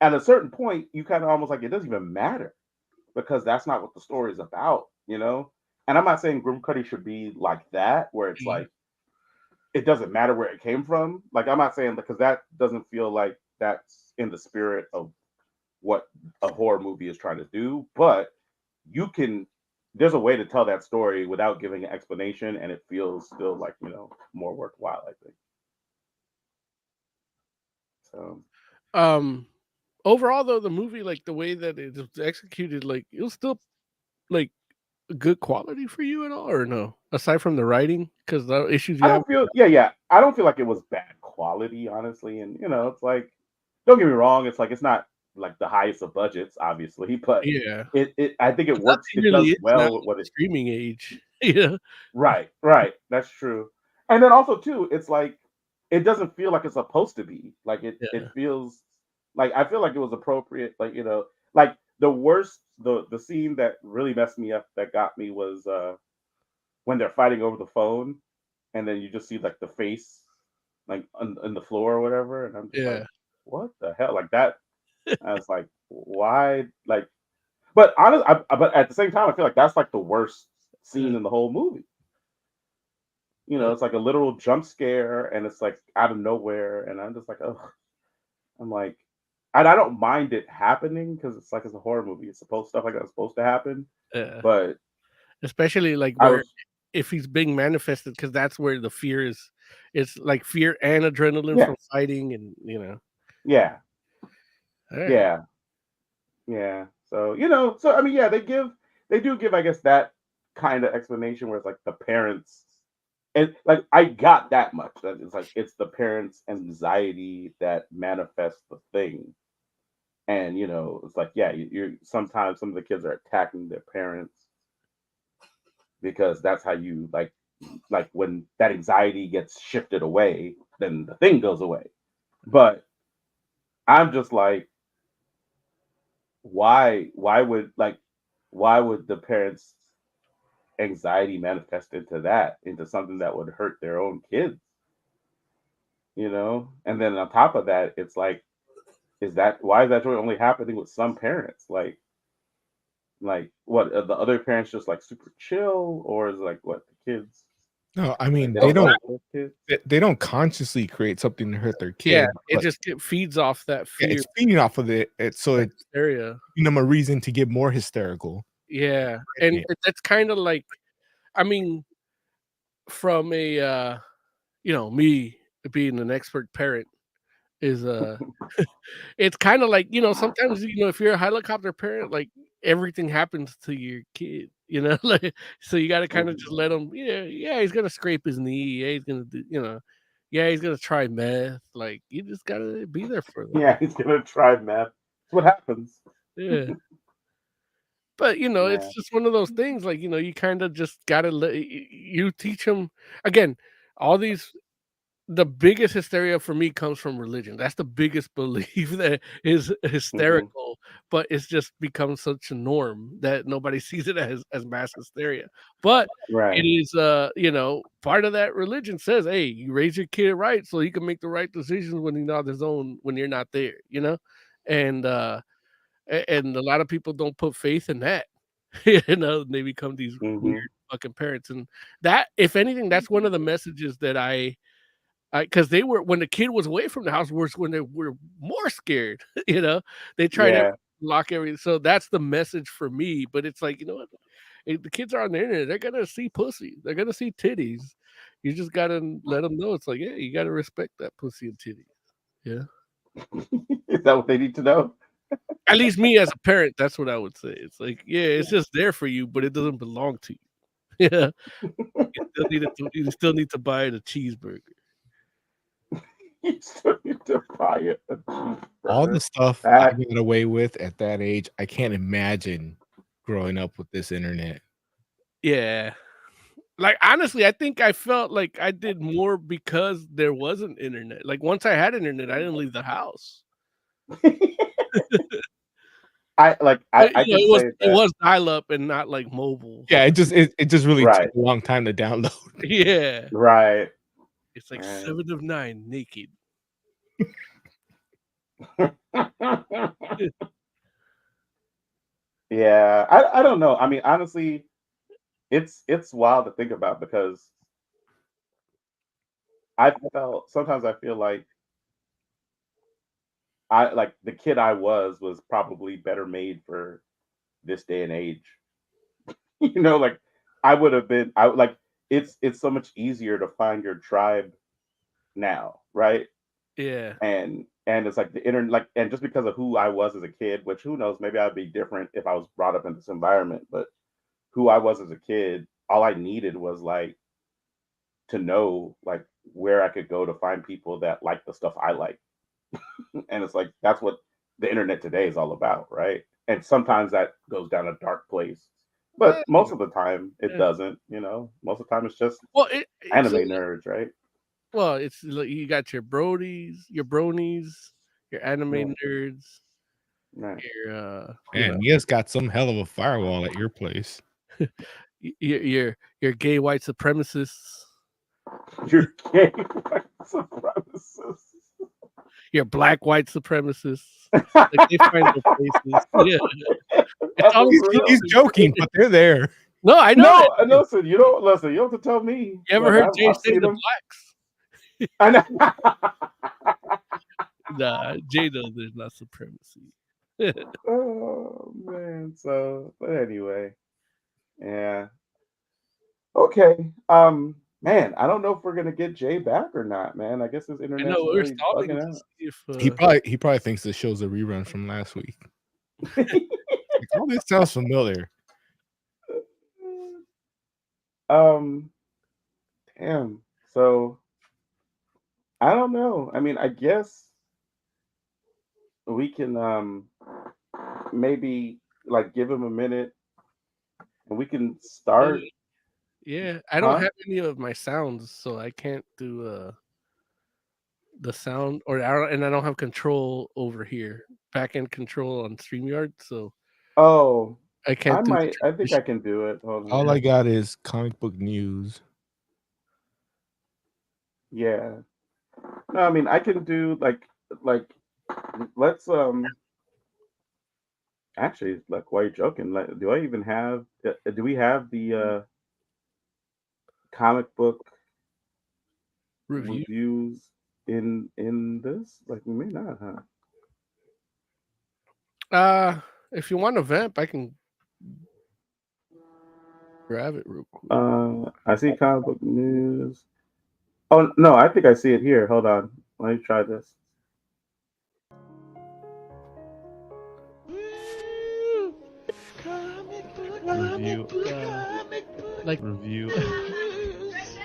[SPEAKER 2] at a certain point, you kind of almost like, it doesn't even matter because that's not what the story is about, you know? And I'm not saying Grim Cuddy should be like that, where it's like, it doesn't matter where it came from. Like, I'm not saying because that doesn't feel like that's in the spirit of what a horror movie is trying to do. But there's a way to tell that story without giving an explanation, and it feels still like, you know, more worthwhile, I think. So,
[SPEAKER 3] overall though, the movie, like the way that it was executed, like it was still like good quality for you at all, or no? Aside from the writing, because the issues
[SPEAKER 2] I don't feel like it was bad quality, honestly. And you know, it's like, don't get me wrong, it's like it's not like the highest of budgets, obviously, but
[SPEAKER 3] yeah,
[SPEAKER 2] I think it works. It does well with what it's
[SPEAKER 3] streaming age. Yeah,
[SPEAKER 2] right. That's true. And then also too, it's like it doesn't feel like it's supposed to be. Like it feels like I feel like it was appropriate. Like, you know, like the scene that really messed me up, that got me, was when they're fighting over the phone, and then you just see like the face like on the floor or whatever, and I'm just like, what the hell, like that. I was like, why? Like, but honestly, but at the same time, I feel like that's like the worst scene in the whole movie. You know, it's like a literal jump scare, and it's like out of nowhere, and I'm just like, oh, I'm like, and I don't mind it happening because it's like, it's a horror movie. It's stuff like that's supposed to happen. But
[SPEAKER 3] especially like where if he's being manifested, because that's where the fear is. It's like fear and adrenaline from fighting, and you know.
[SPEAKER 2] Yeah.
[SPEAKER 3] Right.
[SPEAKER 2] Yeah. So, you know, I mean, yeah, they do give, I guess, that kind of explanation where it's like the parents, and like I got that much. That it's like it's the parents' anxiety that manifests the thing. And you know, it's like, yeah, you're sometimes some of the kids are attacking their parents because that's how you like when that anxiety gets shifted away, then the thing goes away. But I'm just like, why would the parents' anxiety manifest into something that would hurt their own kids? You know? And then on top of that, it's like, why is that joy only happening with some parents? Like what, are the other parents just like super chill, or is it like what, the kids?
[SPEAKER 4] No, I mean, they don't consciously create something to hurt their kid.
[SPEAKER 3] Yeah, it just feeds off that fear.
[SPEAKER 4] It's feeding off of it. So it's
[SPEAKER 3] hysteria.
[SPEAKER 4] Giving them a reason to get more hysterical.
[SPEAKER 3] Yeah, and that's kind of like, I mean, from a you know, me being an expert parent is it's kind of like, sometimes, if you're a helicopter parent, like everything happens to your kid, like, so you got to kind of just let him, yeah, he's gonna scrape his knee, yeah, he's gonna do, yeah, he's gonna try meth, like you just gotta be there for them.
[SPEAKER 2] Yeah, he's gonna try meth. That's what happens.
[SPEAKER 3] Yeah. But it's just one of those things, like, you kind of just gotta let you teach them again. All these The biggest hysteria for me comes from religion. That's the biggest belief that is hysterical, but it's just become such a norm that nobody sees it as mass hysteria. But it
[SPEAKER 2] Right.
[SPEAKER 3] is, part of that religion says, hey, you raise your kid right so he can make the right decisions when he's on his own, when you're not there, and and a lot of people don't put faith in that. They become these weird fucking parents, and that, if anything, that's one of the messages that because they were, when the kid was away from the house, was when they were more scared. They tried to
[SPEAKER 2] Yeah.
[SPEAKER 3] lock everything. So that's the message for me. But it's like, what? If the kids are on the internet, they're gonna see pussy. They're gonna see titties. You just gotta let them know. It's like, yeah, you gotta respect that pussy and titties. Yeah.
[SPEAKER 2] Is that what they need to know?
[SPEAKER 3] At least me as a parent, that's what I would say. It's like, yeah, it's just there for you, but it doesn't belong to you. Yeah. You still need to buy it a cheeseburger.
[SPEAKER 2] You still need to buy it.
[SPEAKER 4] All the stuff I got away with at that age, I can't imagine growing up with this internet.
[SPEAKER 3] Yeah. Like, honestly, I think I felt like I did more because there wasn't internet. Like, once I had internet, I didn't leave the house.
[SPEAKER 2] It
[SPEAKER 3] was dial up and not like mobile.
[SPEAKER 4] Yeah, it just really took a long time to download.
[SPEAKER 3] Yeah.
[SPEAKER 2] Right.
[SPEAKER 3] It's like 7 of 9 naked.
[SPEAKER 2] Yeah, I don't know. I mean, honestly, it's wild to think about, because sometimes I feel like the kid I was probably better made for this day and age. Like I would have been. It's so much easier to find your tribe now, right?
[SPEAKER 3] Yeah.
[SPEAKER 2] And it's like the internet, like, and just because of who I was as a kid, which who knows, maybe I'd be different if I was brought up in this environment, but who I was as a kid, all I needed was like to know like where I could go to find people that like the stuff I like. And it's like that's what the internet today is all about, right? And sometimes that goes down a dark place, but most of the time it doesn't. Most of the time it's just anime nerds, right?
[SPEAKER 3] Well, it's like you got your bronies, your anime nerds.
[SPEAKER 2] Right.
[SPEAKER 4] Man, you guys got some hell of a firewall at your place.
[SPEAKER 3] your gay white supremacists.
[SPEAKER 2] Your gay white supremacists.
[SPEAKER 3] Your black white supremacists. Like, they find their places. Yeah.
[SPEAKER 4] He's joking, but they're there.
[SPEAKER 3] No, I know.
[SPEAKER 2] No, listen, you don't have to tell me.
[SPEAKER 3] You ever heard Jay say the blacks?
[SPEAKER 2] I know.
[SPEAKER 3] Nah, Jay knows there's not supremacy.
[SPEAKER 2] Oh man. So, but anyway, yeah. Okay. Man, I don't know if we're gonna get Jay back or not, man. I guess his internet.
[SPEAKER 3] We're stalling to see
[SPEAKER 4] if he probably thinks the show's a rerun from last week. All this sounds familiar.
[SPEAKER 2] Damn. So I don't know. I mean, I guess we can maybe like give him a minute and we can start.
[SPEAKER 3] Yeah, I don't have any of my sounds, so I can't do the sound, and I don't have control over here, back end control on StreamYard, so I can't.
[SPEAKER 2] I think I can do it.
[SPEAKER 4] All I got is comic book news.
[SPEAKER 2] Yeah. No, I mean I can do like let's actually, like, why are you joking? Like, do I even have? Do we have the comic book reviews in this? Like, we may not,
[SPEAKER 3] huh? If you want a vamp, I can grab it real quick.
[SPEAKER 2] I see comic book news. Oh no, I think I see it here. Hold on. Let me try this.
[SPEAKER 7] Review.
[SPEAKER 8] Like
[SPEAKER 7] Review.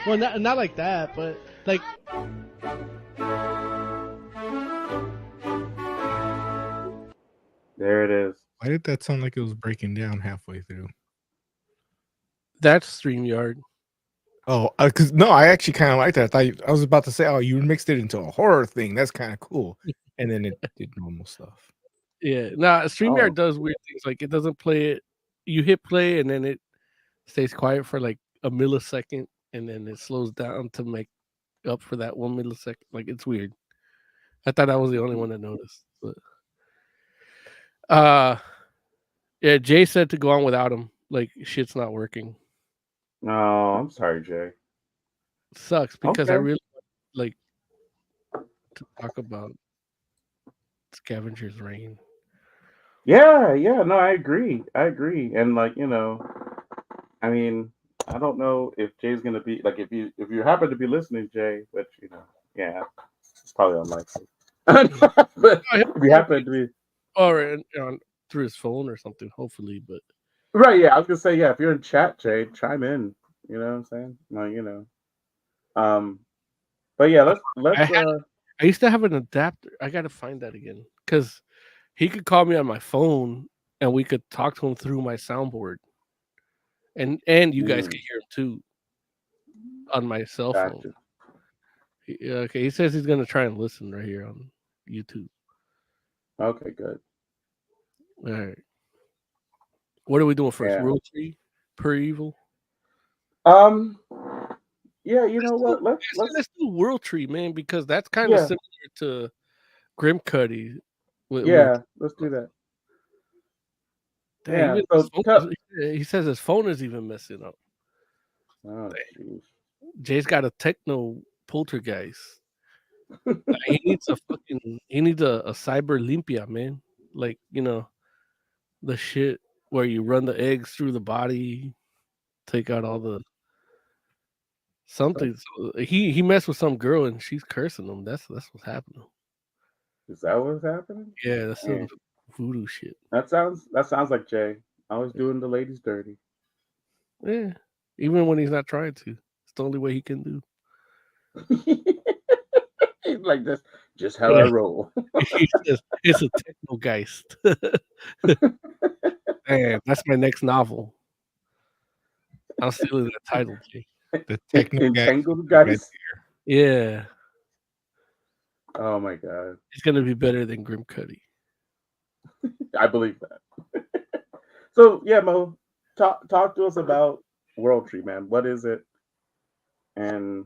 [SPEAKER 8] well, not like that, but like
[SPEAKER 2] There it is.
[SPEAKER 4] Why did that sound like it was breaking down halfway through?
[SPEAKER 3] That's StreamYard.
[SPEAKER 4] Oh, because no, I actually kind of like that. I was about to say, oh, you mixed it into a horror thing. That's kind of cool. And then it did normal stuff.
[SPEAKER 3] Yeah, nah, StreamYard
[SPEAKER 2] Oh.
[SPEAKER 3] does weird things. Like it doesn't play it. You hit play and then it stays quiet for like a millisecond, and then it slows down to make up for that 1 millisecond. Like it's weird. I thought I was the only one that noticed. But yeah, Jay said to go on without him. Like shit's not working.
[SPEAKER 2] No, I'm sorry, Jay.
[SPEAKER 3] Sucks because I
[SPEAKER 2] Okay.
[SPEAKER 3] really like to talk about Scavengers Reign.
[SPEAKER 2] Yeah, no, I agree. And like, I mean, I don't know if Jay's gonna be like if you happen to be listening, Jay, but yeah, it's probably unlikely. But if you happen to be
[SPEAKER 3] Or through his phone or something, hopefully. But
[SPEAKER 2] right, yeah, I was gonna say, yeah, if you're in chat, Jay, chime in. You know what I'm saying? Like, but yeah, let's
[SPEAKER 3] I used to have an adapter. I gotta find that again because he could call me on my phone and we could talk to him through my soundboard, and you guys could hear him too on my cell phone.
[SPEAKER 2] gotcha.
[SPEAKER 3] Okay, he says he's gonna try and listen right here on YouTube.
[SPEAKER 2] Okay, good.
[SPEAKER 3] All right, what are we doing first?
[SPEAKER 2] Yeah.
[SPEAKER 3] World Tree, Purr Evil.
[SPEAKER 2] Yeah, you know what?
[SPEAKER 3] Let's do World Tree, man, because that's kind of
[SPEAKER 2] Yeah.
[SPEAKER 3] similar to Grim Cuddy.
[SPEAKER 2] Yeah, let's do that.
[SPEAKER 3] Dang,
[SPEAKER 2] Yeah,
[SPEAKER 3] even
[SPEAKER 2] so
[SPEAKER 3] his phone he says his phone is even messing up.
[SPEAKER 2] oh, jeez.
[SPEAKER 3] Jay's got a techno poltergeist. He needs a cyber limpia, man. Like, the shit where you run the eggs through the body, take out all the something. So he messed with some girl and she's cursing him. That's what's happening.
[SPEAKER 2] Is that what's happening?
[SPEAKER 3] Yeah, that's some
[SPEAKER 2] Yeah.
[SPEAKER 3] voodoo shit.
[SPEAKER 2] That sounds like Jay. Always doing the ladies dirty.
[SPEAKER 3] Yeah. Even when he's not trying to. It's the only way he can do.
[SPEAKER 2] Like this, just how I roll.
[SPEAKER 3] He says it's a techno geist. Man, that's my next novel. I'm stealing that title, Jay.
[SPEAKER 4] The techno guy.
[SPEAKER 2] Entangled guys.
[SPEAKER 3] Yeah.
[SPEAKER 2] Oh my god.
[SPEAKER 3] It's gonna be better than Grim Cuddy.
[SPEAKER 2] I believe that. So yeah, Mo, talk to us about World Tree, man. What is it? And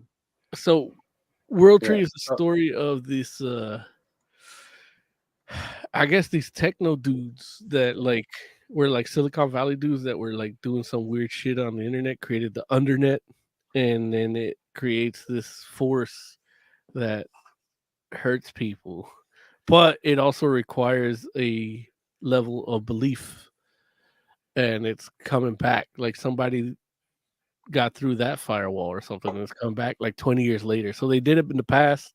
[SPEAKER 3] so World Tree
[SPEAKER 2] Yeah.
[SPEAKER 3] is the story of this I guess these techno dudes that were like Silicon Valley dudes that were like doing some weird shit on the internet, created the undernet, and then it creates this force that hurts people. But it also requires a level of belief. And it's coming back. Like somebody got through that firewall or something and it's come back like 20 years later. So they did it in the past.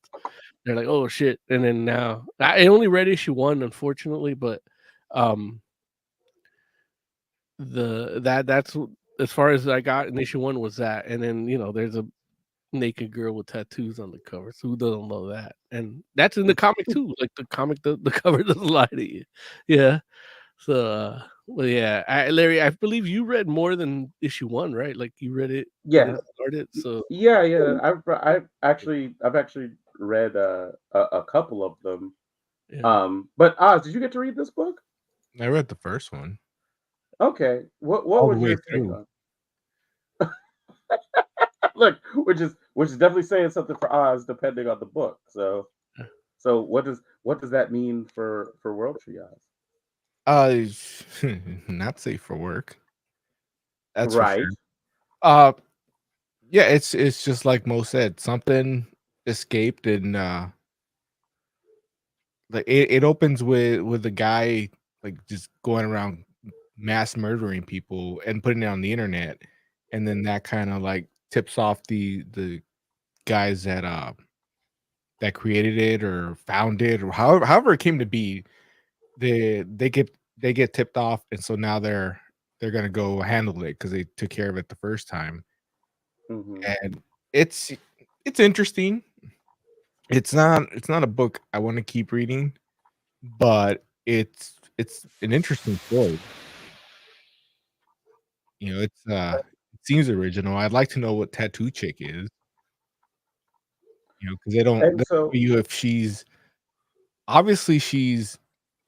[SPEAKER 3] They're like, oh shit. And then now I only read issue 1, unfortunately, but that's as far as I got in issue 1 was that. And then there's a naked girl with tattoos on the cover. So who doesn't love that? And that's in the comic too. Like the comic, the cover doesn't lie to you. Yeah. So well, yeah, Larry, I believe you read more than issue 1, right? Like you read it,
[SPEAKER 2] Yeah.
[SPEAKER 3] started. So
[SPEAKER 2] Yeah. I've actually read a couple of them.
[SPEAKER 3] yeah.
[SPEAKER 2] But Oz, did you get to read this book?
[SPEAKER 4] I read the first one.
[SPEAKER 2] Okay. What
[SPEAKER 4] All the
[SPEAKER 2] was
[SPEAKER 4] way
[SPEAKER 2] your take
[SPEAKER 4] through.
[SPEAKER 2] on? Look, which is definitely saying something for Oz, depending on the book. So what does that mean for World Tree, Oz?
[SPEAKER 4] Not safe for work. That's
[SPEAKER 2] Right.
[SPEAKER 4] for sure. Yeah, it's just like Mo said, something escaped and like it opens with a guy like just going around mass murdering people and putting it on the internet, and then that kind of like tips off the guys that created it or found it or however it came to be, they get tipped off, and so now they're gonna go handle it because they took care of it the first time.
[SPEAKER 2] Mhm.
[SPEAKER 4] And it's interesting. It's not a book I want to keep reading, but it's an interesting story. You know, it seems original. I'd like to know what Tattoo Chick is. You know, because
[SPEAKER 2] And
[SPEAKER 4] they don't
[SPEAKER 2] so,
[SPEAKER 4] tell you if she's obviously she's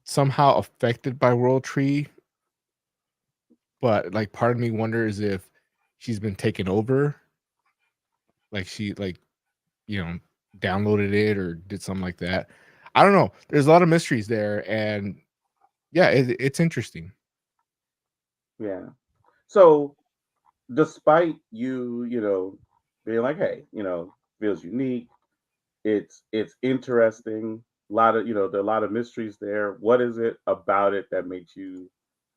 [SPEAKER 4] somehow affected by World Tree, but like part of me wonders if she's been taken over, like she you know downloaded it or did something like that. I don't know. There's a lot of mysteries there, and yeah, it's interesting.
[SPEAKER 2] yeah. So, despite being like, hey, feels unique. It's interesting. A lot of there are a lot of mysteries there. What is it about it that makes you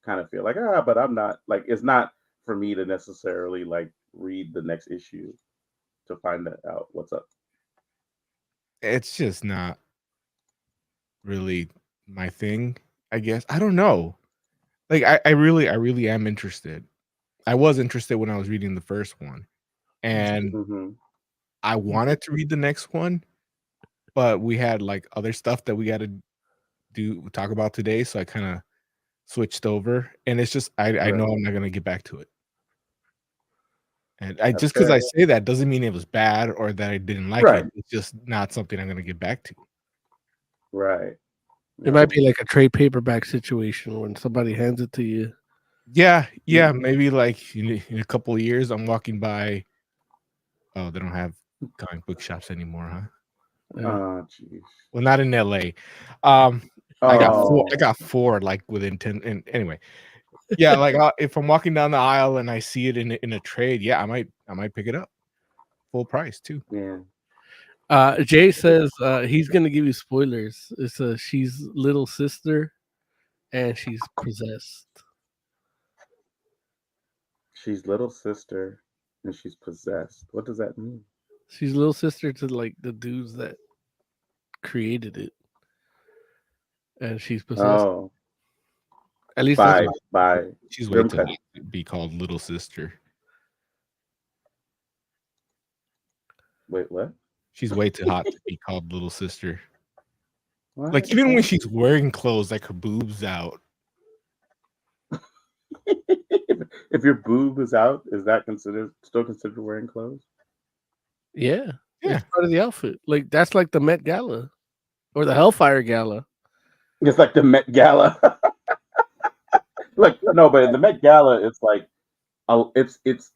[SPEAKER 2] kind of feel like but I'm not like it's not for me to necessarily like read the next issue to find that out what's up.
[SPEAKER 4] It's just not really my thing, I guess. I don't know. Like I really am interested. I was interested when I was reading the first one, and
[SPEAKER 2] Hmm.
[SPEAKER 4] I wanted to read the next one, but we had like other stuff that we got to talk about today, so I kind of switched over, and it's just I know
[SPEAKER 2] Right.
[SPEAKER 4] I'm not gonna get back to it. And I
[SPEAKER 2] That's
[SPEAKER 4] just because
[SPEAKER 2] fair.
[SPEAKER 4] I say that doesn't mean it was bad or that I didn't like
[SPEAKER 2] Right.
[SPEAKER 4] it. It's just not something I'm gonna get back to.
[SPEAKER 2] Right.
[SPEAKER 3] It might be like a trade paperback situation when somebody hands it to you.
[SPEAKER 4] Yeah, maybe like in a couple of years, I'm walking by. Oh, they don't have comic book shops anymore, huh?
[SPEAKER 2] Oh, jeez.
[SPEAKER 4] Well, not in LA. I got four.
[SPEAKER 2] Oh,
[SPEAKER 4] I got four like within 10. And anyway, yeah, like if I'm walking down the aisle and I see it in a trade, yeah, I might pick it up full price too.
[SPEAKER 2] yeah.
[SPEAKER 3] Jay says he's gonna give you spoilers. It's she's little sister, and she's possessed.
[SPEAKER 2] She's little sister and she's possessed. What does that mean?
[SPEAKER 3] She's little sister to like the dudes that created it, and she's possessed.
[SPEAKER 2] Oh,
[SPEAKER 3] At least that's
[SPEAKER 2] by
[SPEAKER 4] She's way
[SPEAKER 2] them
[SPEAKER 4] too
[SPEAKER 2] type.
[SPEAKER 4] hot to be called little sister.
[SPEAKER 2] Wait, what?
[SPEAKER 4] She's way too hot to be called little sister.
[SPEAKER 2] What?
[SPEAKER 4] Like even when she's wearing clothes, like her boobs out.
[SPEAKER 2] If your boob is out, is that still considered wearing clothes?
[SPEAKER 3] yeah,
[SPEAKER 4] Yeah.
[SPEAKER 3] it's part of the outfit. Like that's like the Met Gala or the Hellfire Gala.
[SPEAKER 2] It's like the Met Gala. Like no, but in the Met Gala, it's like it's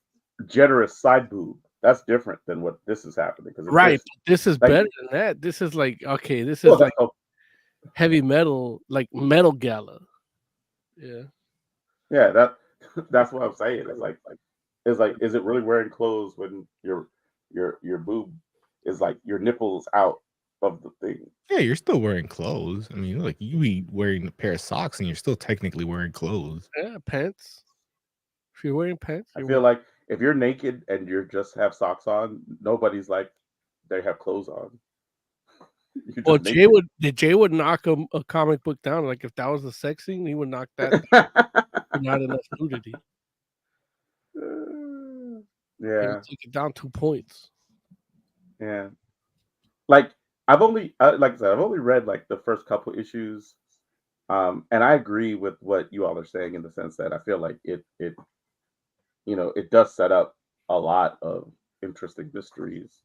[SPEAKER 2] generous side boob. That's different than what this is happening because
[SPEAKER 3] Right. This is
[SPEAKER 2] like,
[SPEAKER 3] better than that. This is like okay. This is
[SPEAKER 2] well,
[SPEAKER 3] like heavy metal, like metal gala. Yeah.
[SPEAKER 2] yeah, that's what I'm saying. It's like is it really wearing clothes when your boob is like your nipples out of the thing?
[SPEAKER 4] Yeah, you're still wearing clothes. I mean, like you be wearing a pair of socks and you're still technically wearing clothes.
[SPEAKER 3] Yeah, pants. If you're wearing pants,
[SPEAKER 2] I feel like if you're naked and you just have socks on, nobody's like they have clothes on. You're
[SPEAKER 3] well,
[SPEAKER 2] just
[SPEAKER 3] Jay would knock a comic book down. Like if that was a sex scene, he would knock that
[SPEAKER 2] naked.
[SPEAKER 3] not enough nudity. He
[SPEAKER 2] Yeah,
[SPEAKER 3] would take it down 2 points.
[SPEAKER 2] yeah. Like like I said, I've only read like the first couple issues, and I agree with what you all are saying in the sense that I feel like it it does set up a lot of interesting mysteries,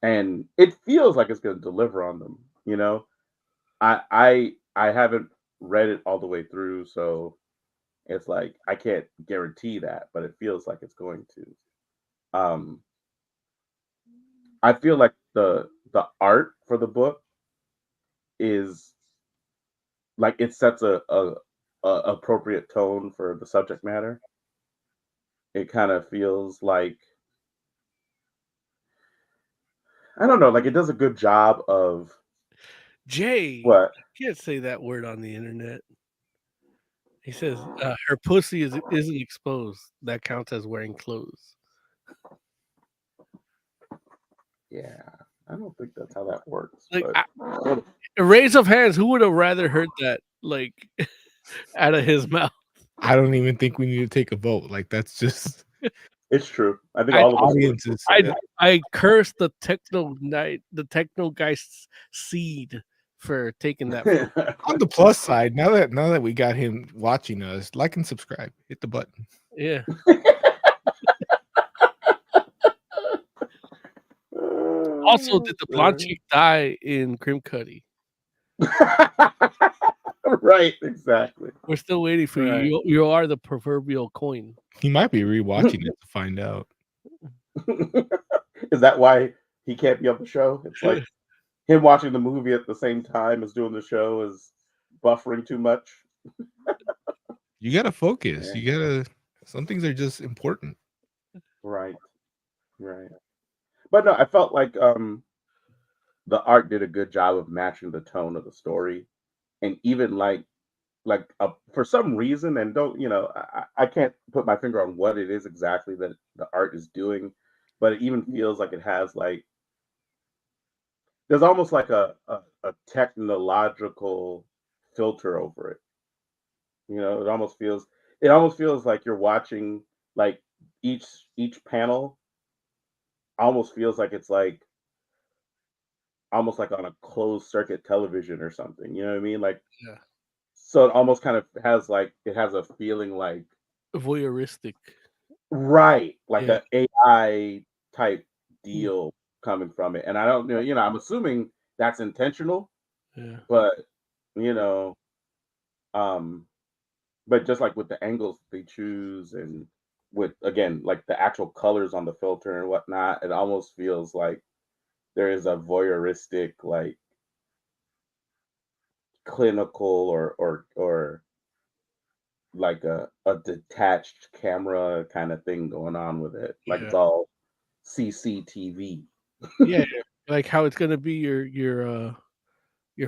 [SPEAKER 2] and it feels like it's going to deliver on them. I haven't read it all the way through, so it's like I can't guarantee that, but it feels like it's going to. Um, I feel like the art for the book is like it sets a appropriate tone for the subject matter. It kind of feels like I don't know, like it does a good job of
[SPEAKER 3] Jay,
[SPEAKER 2] what?
[SPEAKER 3] you can't say that word on the internet. He says her pussy isn't exposed. That counts as wearing clothes.
[SPEAKER 2] Yeah, I don't think that's how that works.
[SPEAKER 3] Like,
[SPEAKER 2] But
[SPEAKER 3] a raise of hands, who would have rather heard that like out of his mouth?
[SPEAKER 4] I don't even think we need to take a vote. Like that's just
[SPEAKER 2] it's true. I think
[SPEAKER 3] I-
[SPEAKER 2] all of us.
[SPEAKER 4] audiences.
[SPEAKER 3] I cursed the techno guy's seed for taking that. Vote.
[SPEAKER 4] On the plus side, now that we got him watching us, like and subscribe, hit the button.
[SPEAKER 3] Yeah. Also, did the blonde chick die in Grim Cuddy?
[SPEAKER 2] Right, exactly.
[SPEAKER 3] We're still waiting for
[SPEAKER 2] Right.
[SPEAKER 3] you. You are the proverbial coin.
[SPEAKER 4] He might be rewatching it to find out.
[SPEAKER 2] Is that why he can't be on the show? It's like him watching the movie at the same time as doing the show is buffering too much.
[SPEAKER 4] You gotta focus.
[SPEAKER 2] Yeah.
[SPEAKER 4] You gotta. Some things are just important.
[SPEAKER 2] Right. But no, I felt like the art did a good job of matching the tone of the story, and even for some reason, and don't I can't put my finger on what it is exactly that the art is doing, but it even feels like it has like there's almost like a technological filter over it. It almost feels like you're watching like each panel almost feels like it's like almost like on a closed circuit television or something. You know what I mean? Like
[SPEAKER 3] Yeah.
[SPEAKER 2] so it almost kind of has like it has a feeling like
[SPEAKER 3] Voyeuristic.
[SPEAKER 2] right, like
[SPEAKER 3] Yeah.
[SPEAKER 2] an AI type deal coming from it. And I don't know, I'm assuming that's intentional,
[SPEAKER 3] Yeah.
[SPEAKER 2] but but just like with the angles they choose and with again like the actual colors on the filter and whatnot, it almost feels like there is a voyeuristic like clinical or like a detached camera kind of thing going on with it. Like it's
[SPEAKER 3] Yeah.
[SPEAKER 2] all CCTV.
[SPEAKER 3] Yeah. Like how it's gonna be your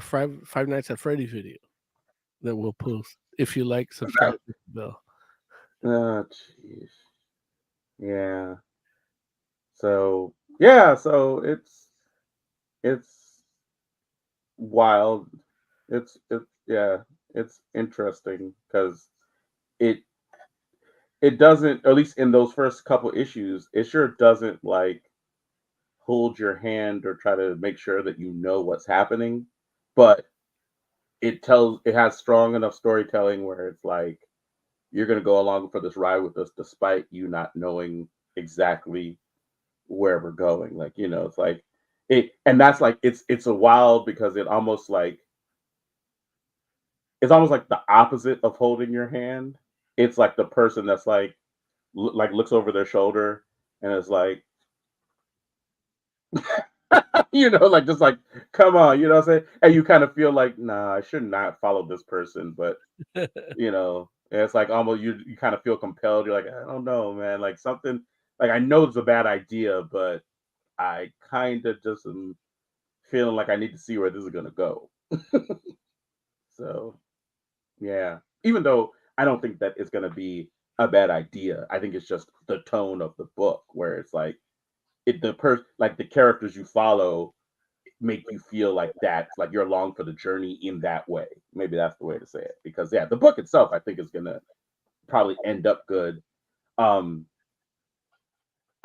[SPEAKER 3] Five Nights at Freddy video that we'll post. If you like, subscribe to the bell.
[SPEAKER 2] Oh jeez. Yeah. So so it's wild. It's interesting because it it doesn't, at least in those first couple issues, it sure doesn't like hold your hand or try to make sure that you know what's happening, but it has strong enough storytelling where it's like you're going to go along for this ride with us despite you not knowing exactly where we're going. Like, it's like and that's like it's a wild because it's almost like the opposite of holding your hand. It's like the person that's like looks over their shoulder and is like like just like, come on, what I'm saying? And you kind of feel like, nah, I should not follow this person, but and it's like almost you kind of feel compelled. You're like, I don't know, man. Like something like I know it's a bad idea, but I kind of just am feeling like I need to see where this is gonna go. So yeah. Even though I don't think that it's gonna be a bad idea. I think it's just the tone of the book where it's like like the characters you follow make you feel like that's like you're along for the journey in that way. Maybe that's the way to say it. Because yeah, the book itself I think is gonna probably end up good. Um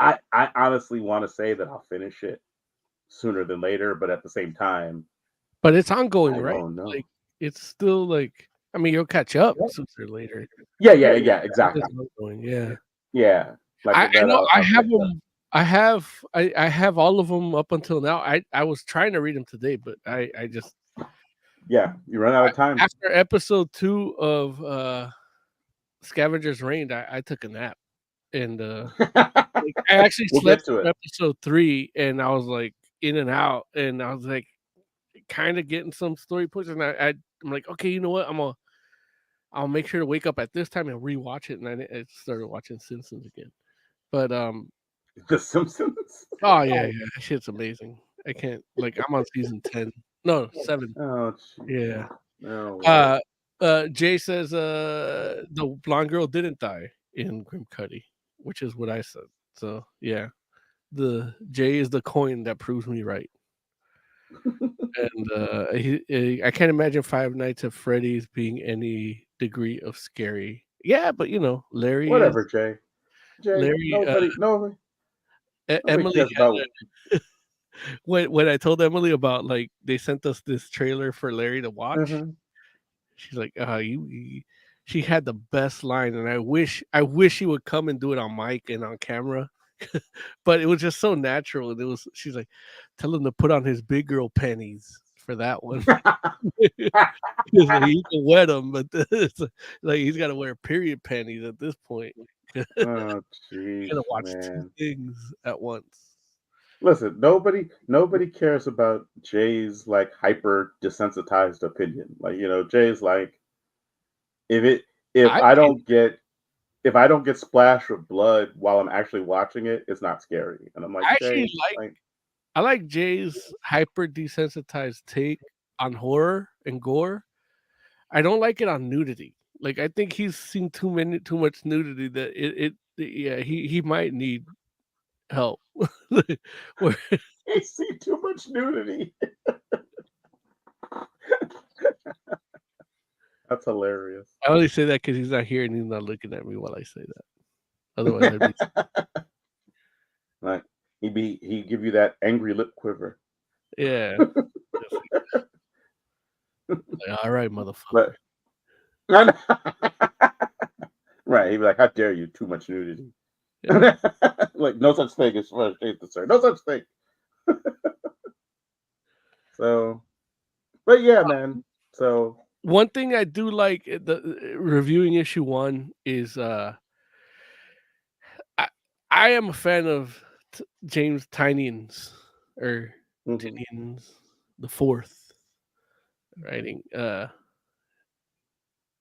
[SPEAKER 2] I honestly want to say that I'll finish it sooner than later, but at the same time,
[SPEAKER 3] But it's ongoing,
[SPEAKER 2] I
[SPEAKER 3] right?
[SPEAKER 2] don't know.
[SPEAKER 3] Like it's still like I mean you'll catch up sooner or later.
[SPEAKER 2] Yeah, exactly.
[SPEAKER 3] It's ongoing, yeah.
[SPEAKER 2] Yeah. Like
[SPEAKER 3] I know I have
[SPEAKER 2] catch up.
[SPEAKER 3] them. I have all of them up until now. I was trying to read them today, but I just
[SPEAKER 2] Yeah, you run out of time.
[SPEAKER 3] after episode 2 of Scavengers Reigned, I took a nap and like, I actually
[SPEAKER 2] We'll
[SPEAKER 3] slept
[SPEAKER 2] get to
[SPEAKER 3] through
[SPEAKER 2] it.
[SPEAKER 3] episode 3 and I was like in and out and I was like kind of getting some story pushes and I'm like, okay, you know what? I'll make sure to wake up at this time and rewatch it, and I started watching Simpsons again. But
[SPEAKER 2] The Simpsons.
[SPEAKER 3] oh yeah, that shit's amazing. I can't like I'm on season 10. No, 7.
[SPEAKER 2] Oh, geez.
[SPEAKER 3] Yeah.
[SPEAKER 2] Oh,
[SPEAKER 3] Jay says the blonde girl didn't die in Grim Cuddy, which is what I said. So yeah, the J is the coin that proves me right. And I can't imagine Five Nights at Freddy's being any degree of scary. Yeah, but Larry is
[SPEAKER 2] Whatever, Jay. Jay,
[SPEAKER 3] Larry.
[SPEAKER 2] nobody
[SPEAKER 3] Emily
[SPEAKER 2] cares about.
[SPEAKER 3] when I told Emily about like they sent us this trailer for Larry to watch.
[SPEAKER 2] Mhm.
[SPEAKER 3] She's like, she had the best line, and I wish she would come and do it on mic and on camera, but it was just so natural. And she's like, tell him to put on his big girl panties for that one. He's like, you can wet him, but it's like he's got to wear period panties at this point.
[SPEAKER 2] Oh,
[SPEAKER 3] You
[SPEAKER 2] jeez,
[SPEAKER 3] gotta watch two
[SPEAKER 2] man.
[SPEAKER 3] things at once.
[SPEAKER 2] Listen, nobody cares about Jay's like hyper desensitized opinion. Like, Jay's like, if it if
[SPEAKER 3] I
[SPEAKER 2] I don't get if I don't get splashed with blood while I'm actually watching it, it's not scary. And I'm like,
[SPEAKER 3] I
[SPEAKER 2] Jay,
[SPEAKER 3] actually
[SPEAKER 2] like,
[SPEAKER 3] I like Jay's hyper desensitized take on horror and gore. I don't like it on nudity. Like I think he's seen too much nudity that yeah, he might need help. Where
[SPEAKER 2] I see too much nudity. That's hilarious.
[SPEAKER 3] I only say that because he's not here and he's not looking at me while I say that. Otherwise, I'd be
[SPEAKER 2] Like he'd give you that angry lip quiver.
[SPEAKER 3] yeah. Like, all right, motherfucker.
[SPEAKER 2] But right, he'd be like, "How dare you? Too much nudity."
[SPEAKER 3] Yeah.
[SPEAKER 2] Like no such thing as far as James concerned. No such thing. So, but yeah, man. So
[SPEAKER 3] One thing I do like the reviewing issue 1 is I am a fan of James Tynions or
[SPEAKER 2] mhm.
[SPEAKER 3] Tynions the fourth writing.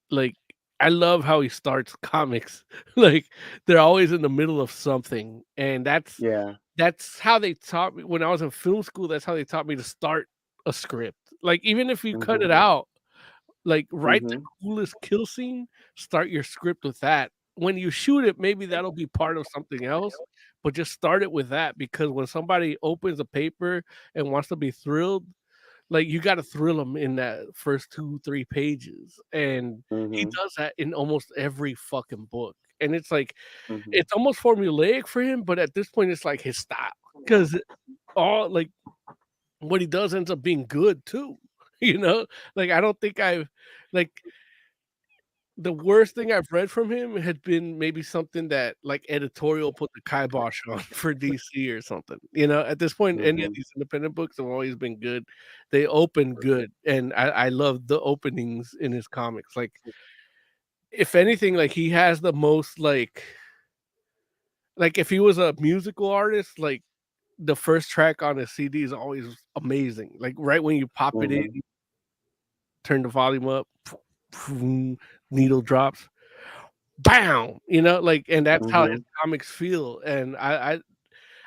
[SPEAKER 3] Like I love how he starts comics. Like they're always in the middle of something, and
[SPEAKER 2] Yeah.
[SPEAKER 3] that's how they taught me when I was in film school. That's how they taught me to start a script. Like even if you cut
[SPEAKER 2] Mhm.
[SPEAKER 3] it out, like write the
[SPEAKER 2] Mhm.
[SPEAKER 3] coolest kill scene, start your script with that. When you shoot it, maybe that'll be part of something else, but just start it with that because when somebody opens a paper and wants to be thrilled, like you got to thrill them in that first 2-3 pages, and he
[SPEAKER 2] Mhm.
[SPEAKER 3] does that in almost every fucking book. And it's like
[SPEAKER 2] Mhm.
[SPEAKER 3] it's almost formulaic for him, but at this point, it's like his style because all like what he does ends up being good too. Like I don't think I've like the worst thing I've read from him had been maybe something that like editorial put the kibosh on for DC or something. At this point, any of
[SPEAKER 2] Mhm.
[SPEAKER 3] these independent books have always been good. They open good, and I love the openings in his comics. Like, if anything, like he has the most like if he was a musical artist, like the first track on his CD is always amazing. Like right when you pop it in,
[SPEAKER 2] Mhm.
[SPEAKER 3] turn the volume up, needle drops. Bam, like, and that's how his
[SPEAKER 2] Mhm.
[SPEAKER 3] comics feel. And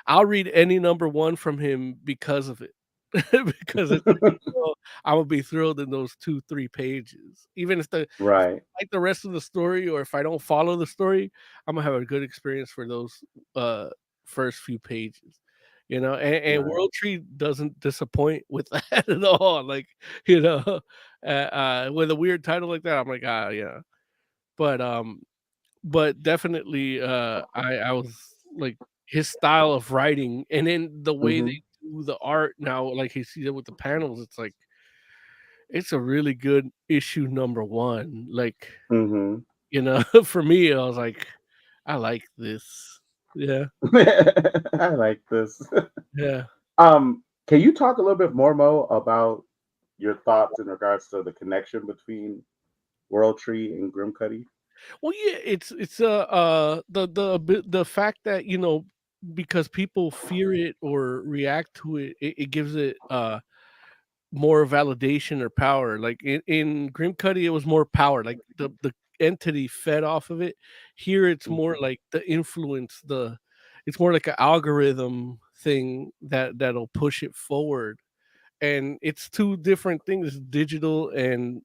[SPEAKER 3] I'll read any number 1 from him because of it. Because it's like, I will be thrilled in those 2-3 pages. Even if if I
[SPEAKER 2] Right.
[SPEAKER 3] like the rest of the story, or if I don't follow the story, I'm gonna have a good experience for those uh first few pages. And
[SPEAKER 2] Right.
[SPEAKER 3] World Tree doesn't disappoint with that at all. Like, with a weird title like that, I'm like, yeah. But definitely I was like his style of writing, and then the way they
[SPEAKER 2] Mhm.
[SPEAKER 3] do the art now, like he sees it with the panels, it's like it's a really good issue number 1. Like,
[SPEAKER 2] Mhm.
[SPEAKER 3] for me, I was like, I like this. Yeah.
[SPEAKER 2] I like this.
[SPEAKER 3] Yeah.
[SPEAKER 2] Can you talk a little bit more, Mo, about your thoughts in regards to the connection between World Tree and Grim Cuddy?
[SPEAKER 3] Well, yeah, it's the fact that because people fear it or react to it, it gives it more validation or power. Like in Grim Cuddy, it was more power. Like the entity fed off of it. Here, it's more
[SPEAKER 2] Mhm.
[SPEAKER 3] like the influence. It's more like an algorithm thing that'll push it forward. And it's two different things: digital and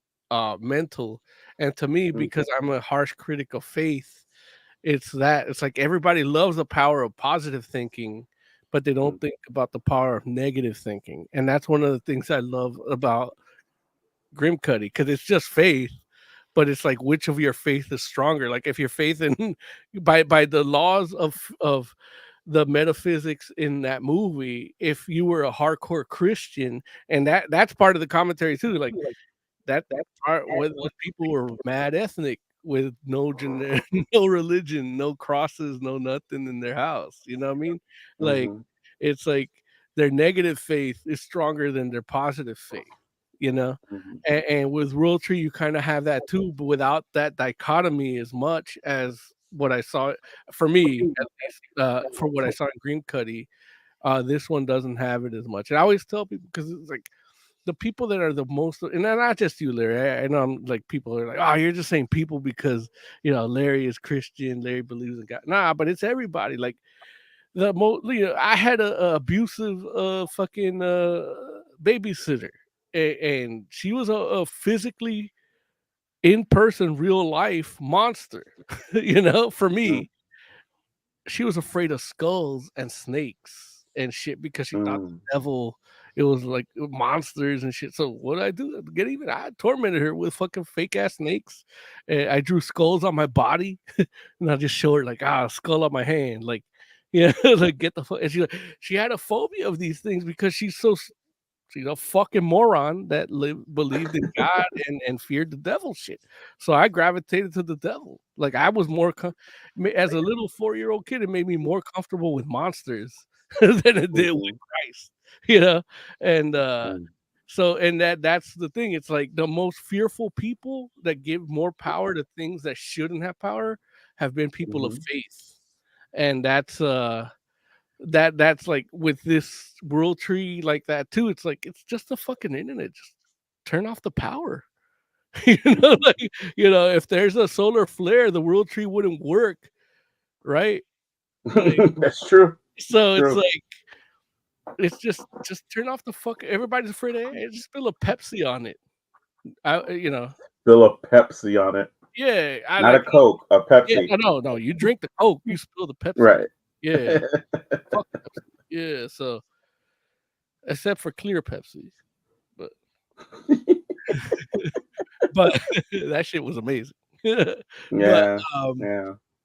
[SPEAKER 3] mental. And to me,
[SPEAKER 2] Mhm.
[SPEAKER 3] because I'm a harsh critic of faith, it's like everybody loves the power of positive thinking, but they don't think about the power of negative thinking. And that's one of the things I love about Grimcutty, because it's just faith, but it's like which of your faith is stronger. Like if your faith in by the laws of the metaphysics in that movie, if you were a hardcore Christian, and that's part of the commentary too, like that part with people were mad ethnic with no no religion, no crosses, no nothing in their house. You know what I mean? Like it's like their negative faith is stronger than their positive faith. You know, and with WorldTree, you kind of have that too, but without that dichotomy as much as what I saw for me, at least, for what I saw in Grimcutty. This one doesn't have it as much. And I always tell people, because it's like the people that are the most, and not just you, Larry. I know I'm like, people are like, oh, you're just saying people because Larry is Christian, Larry believes in God. Nah, but it's everybody. Like the most, I had a abusive fucking babysitter, and she was a physically in person, real life monster. For me, she was afraid of skulls and snakes and shit because she thought the devil, it was like monsters and shit. So what did I do? Get even? I tormented her with fucking fake ass snakes. And I drew skulls on my body, and I just showed her like, skull on my hand, like, like get the fuck. And she had a phobia of these things because she's a fucking moron that believed in God and feared the devil shit. So I gravitated to the devil. Like I was more as a little 4-year-old kid, it made me more comfortable with monsters than it did with Christ, and so, and that's the thing. It's like the most fearful people that give more power to things that shouldn't have power have been people of faith. And that's that's like with this WorldTree like that too. It's like it's just the fucking internet. Just turn off the power. If there's a solar flare, the WorldTree wouldn't work, right? Like,
[SPEAKER 2] that's true.
[SPEAKER 3] So it's like it's just turn off the fuck. Everybody's afraid of it. Just spill a Pepsi on it.
[SPEAKER 2] Spill a Pepsi on it.
[SPEAKER 3] Yeah,
[SPEAKER 2] not a Coke, a Pepsi.
[SPEAKER 3] Yeah, no. You drink the Coke, you spill the Pepsi.
[SPEAKER 2] Right.
[SPEAKER 3] Yeah. Fuck Pepsi. Yeah. So, except for clear Pepsi, but but that shit was amazing.
[SPEAKER 2] Yeah.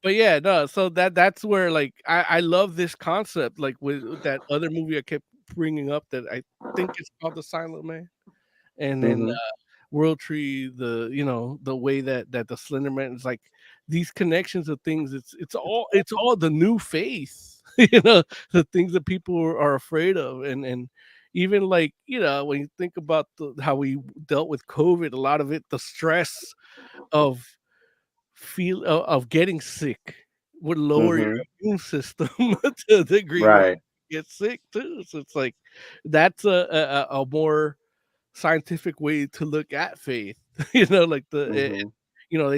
[SPEAKER 3] But yeah, no. So that's where like I love this concept. Like with that other movie I kept bringing up that I think it's called The Silent Man, and then WorldTree, the way that the Slender Man is like these connections of things. It's all the new faith, the things that people are afraid of, and even like when you think about how we dealt with COVID, a lot of it, the stress of getting sick would lower your immune system to a degree where you get sick too. So it's like that's a more scientific way to look at faith. Like they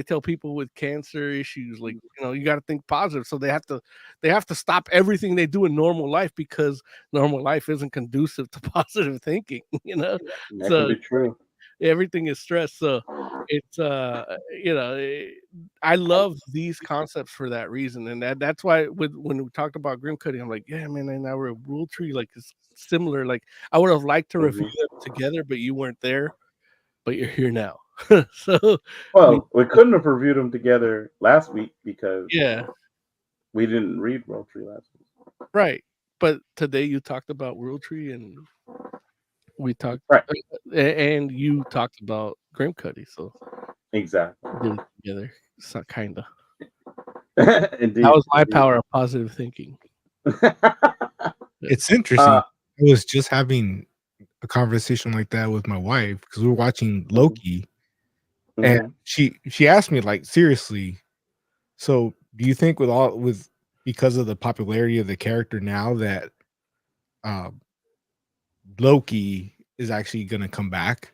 [SPEAKER 3] tell people with cancer issues, like you got to think positive. So they have to stop everything they do in normal life because normal life isn't conducive to positive thinking.
[SPEAKER 2] That
[SPEAKER 3] so
[SPEAKER 2] can be true.
[SPEAKER 3] Everything is stress. So it's I love these concepts for that reason, and that's why when we talked about Grimcutty, I'm like, yeah, man, and our WorldTree like is similar. Like I would have liked to review them together, but you weren't there. But you're here now. So
[SPEAKER 2] we couldn't have reviewed them together last week because we didn't read WorldTree last week.
[SPEAKER 3] Right. But today you talked about WorldTree and we talked and you talked about Grimcutty, so
[SPEAKER 2] exactly
[SPEAKER 3] did it together. So kinda.
[SPEAKER 2] Indeed.
[SPEAKER 3] That was my power of positive thinking.
[SPEAKER 4] It's interesting. I was just having a conversation like that with my wife because we were watching Loki, and she asked me like, seriously, so do you think because of the popularity of the character now that Loki is actually going to come back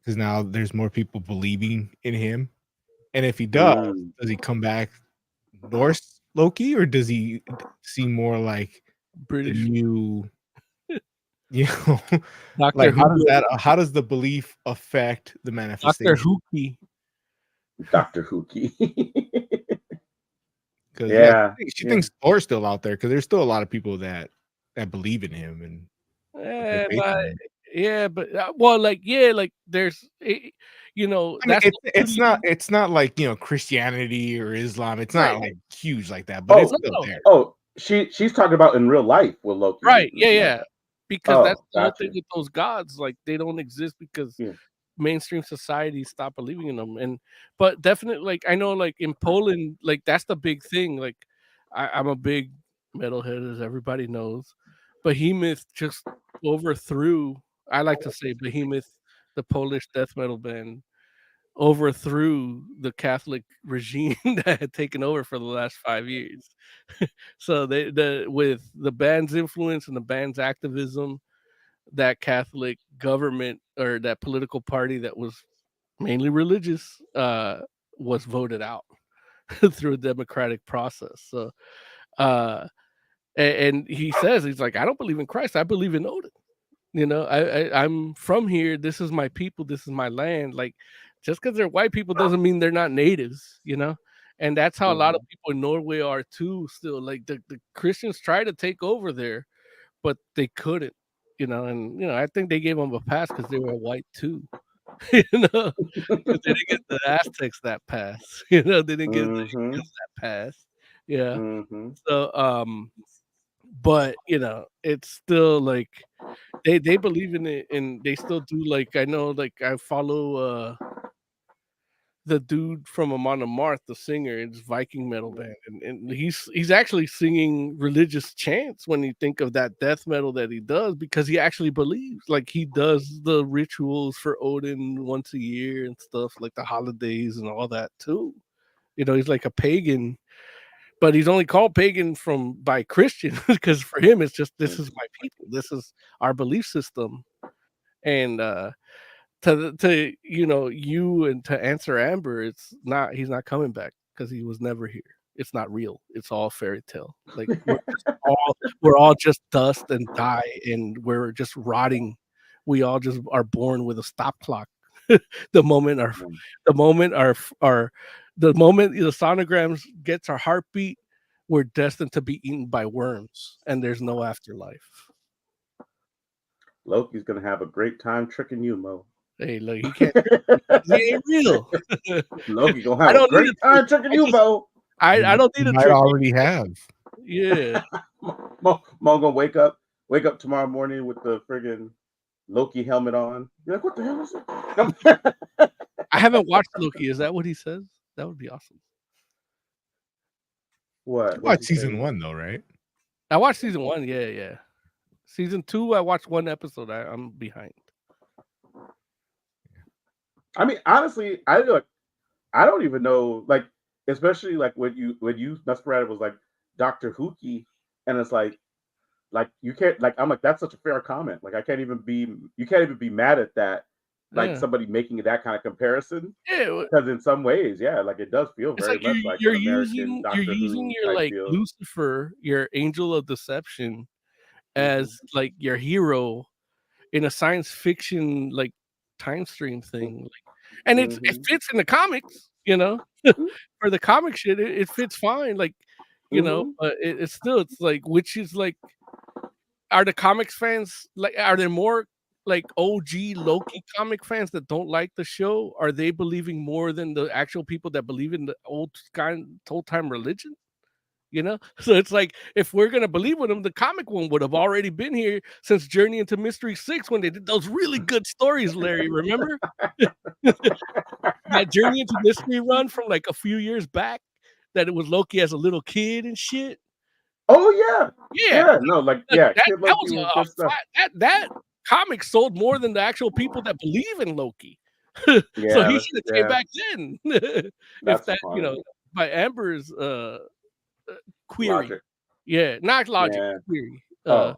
[SPEAKER 4] because now there's more people believing in him, and if he does he come back Norse Loki, or does he seem more like
[SPEAKER 3] British
[SPEAKER 4] new?
[SPEAKER 3] Dr.
[SPEAKER 4] Like how does the belief affect the manifestation?
[SPEAKER 3] Dr. Hookie.
[SPEAKER 2] Dr. Hookie.
[SPEAKER 4] Because
[SPEAKER 2] Yeah,
[SPEAKER 4] she thinks Thor's still out there because there's still a lot of people that believe in him and put their
[SPEAKER 3] Eh,
[SPEAKER 4] faith
[SPEAKER 3] but
[SPEAKER 4] in him.
[SPEAKER 3] yeah, but well, like yeah, like there's you know
[SPEAKER 4] I mean,
[SPEAKER 3] that's the beauty-
[SPEAKER 4] it's not like Christianity or Islam. It's
[SPEAKER 3] right.
[SPEAKER 4] not like huge like that, but it's
[SPEAKER 2] Oh,
[SPEAKER 4] still
[SPEAKER 3] No,
[SPEAKER 4] there.
[SPEAKER 2] oh, she's talking about in real life with Loki.
[SPEAKER 3] right. Yeah, yeah. Because that's
[SPEAKER 2] Oh,
[SPEAKER 3] the whole
[SPEAKER 2] gotcha.
[SPEAKER 3] thing with those gods. Like they don't exist because
[SPEAKER 2] Yeah.
[SPEAKER 3] mainstream society stopped believing in them. And but definitely, like I know, like in Poland, like that's the big thing. Like I'm a big metalhead, as everybody knows. Behemoth just overthrew. I like to say Behemoth, the Polish death metal band, overthrew the Catholic regime that had taken over for the last 5 years. So with the band's influence and the band's activism, that Catholic government or that political party that was mainly religious was voted out through a democratic process. So and he says he's like, I don't believe in Christ, I believe in Odin. You know, I'm from here. This is my people. This is my land. Like, just because they're white people doesn't mean they're not natives. You know, and that's how a lot of people in Norway are too. Still, like the Christians try to take over there, but they couldn't. You know, and I think they gave them a pass because they were white too. You know, because they didn't get the Aztecs that pass. You know, they didn't get the Incas that pass. Yeah. So, but it's still like they believe in it, and they still do. Like I know, like I follow the dude from Amon Amarth, the singer. It's Viking metal band, and he's actually singing religious chants when you think of that death metal that he does, because he actually believes. Like he does the rituals for Odin once a year and stuff, like the holidays and all that too. He's like a pagan, but he's only called pagan by Christian because for him it's just, this is my people, this is our belief system. And to you and to answer Amber, he's not coming back because he was never here. It's not real. It's all fairy tale. Like we're all just dust and die, and we're just rotting. We all just are born with a stop clock. the moment our the moment our the moment the sonograms gets our heartbeat, we're destined to be eaten by worms, and there's no afterlife.
[SPEAKER 2] Loki's gonna have a great time tricking you, Mo.
[SPEAKER 3] Hey, look, he can't. He ain't real.
[SPEAKER 2] Loki gonna have a great time tricking you, Mo.
[SPEAKER 3] I don't need a trick.
[SPEAKER 4] Might already have.
[SPEAKER 3] Yeah.
[SPEAKER 2] Mo gonna wake up tomorrow morning with the friggin' Loki helmet on. You're like, what the hell is it?
[SPEAKER 3] I haven't watched Loki. Is that what he says? That would be awesome.
[SPEAKER 2] What?
[SPEAKER 4] You watched season 1 though, right?
[SPEAKER 3] I watched season 1. Yeah. Season 2, I watched 1 episode. I'm behind.
[SPEAKER 2] I mean, honestly, I don't even know, like, especially like when you Nosferatu was like Dr. Hookie, and it's like you can't, like, I'm like, that's such a fair comment. Like, you can't even be mad at that, like somebody making that kind of comparison.
[SPEAKER 3] Yeah,
[SPEAKER 2] because in some ways, yeah, like it does feel very much like an American Doctor
[SPEAKER 3] using
[SPEAKER 2] Who
[SPEAKER 3] your
[SPEAKER 2] type
[SPEAKER 3] like
[SPEAKER 2] feel.
[SPEAKER 3] Lucifer, your angel of deception, as like your hero in a science fiction like time stream thing. Like, and it fits in the comics, for the comic shit, it fits fine. Like, but it's still, it's like, which is like, are the comics fans like, are there more like OG Loki comic fans that don't like the show? Are they believing more than the actual people that believe in the old time religion? So it's like, if we're gonna believe with them, the comic one would have already been here since Journey into Mystery 6, when they did those really good stories, Larry. Remember that Journey into Mystery run from like a few years back, that it was Loki as a little kid and shit?
[SPEAKER 2] Oh yeah. No, like, yeah,
[SPEAKER 3] that
[SPEAKER 2] Kid Loki
[SPEAKER 3] was
[SPEAKER 2] was good stuff.
[SPEAKER 3] that comic sold more than the actual people that believe in Loki. So
[SPEAKER 2] Yeah,
[SPEAKER 3] he should have came back then. If that,
[SPEAKER 2] funny.
[SPEAKER 3] by Amber's query.
[SPEAKER 2] Logic.
[SPEAKER 3] Yeah, not logic,
[SPEAKER 2] Yeah.
[SPEAKER 3] query.
[SPEAKER 2] Oh.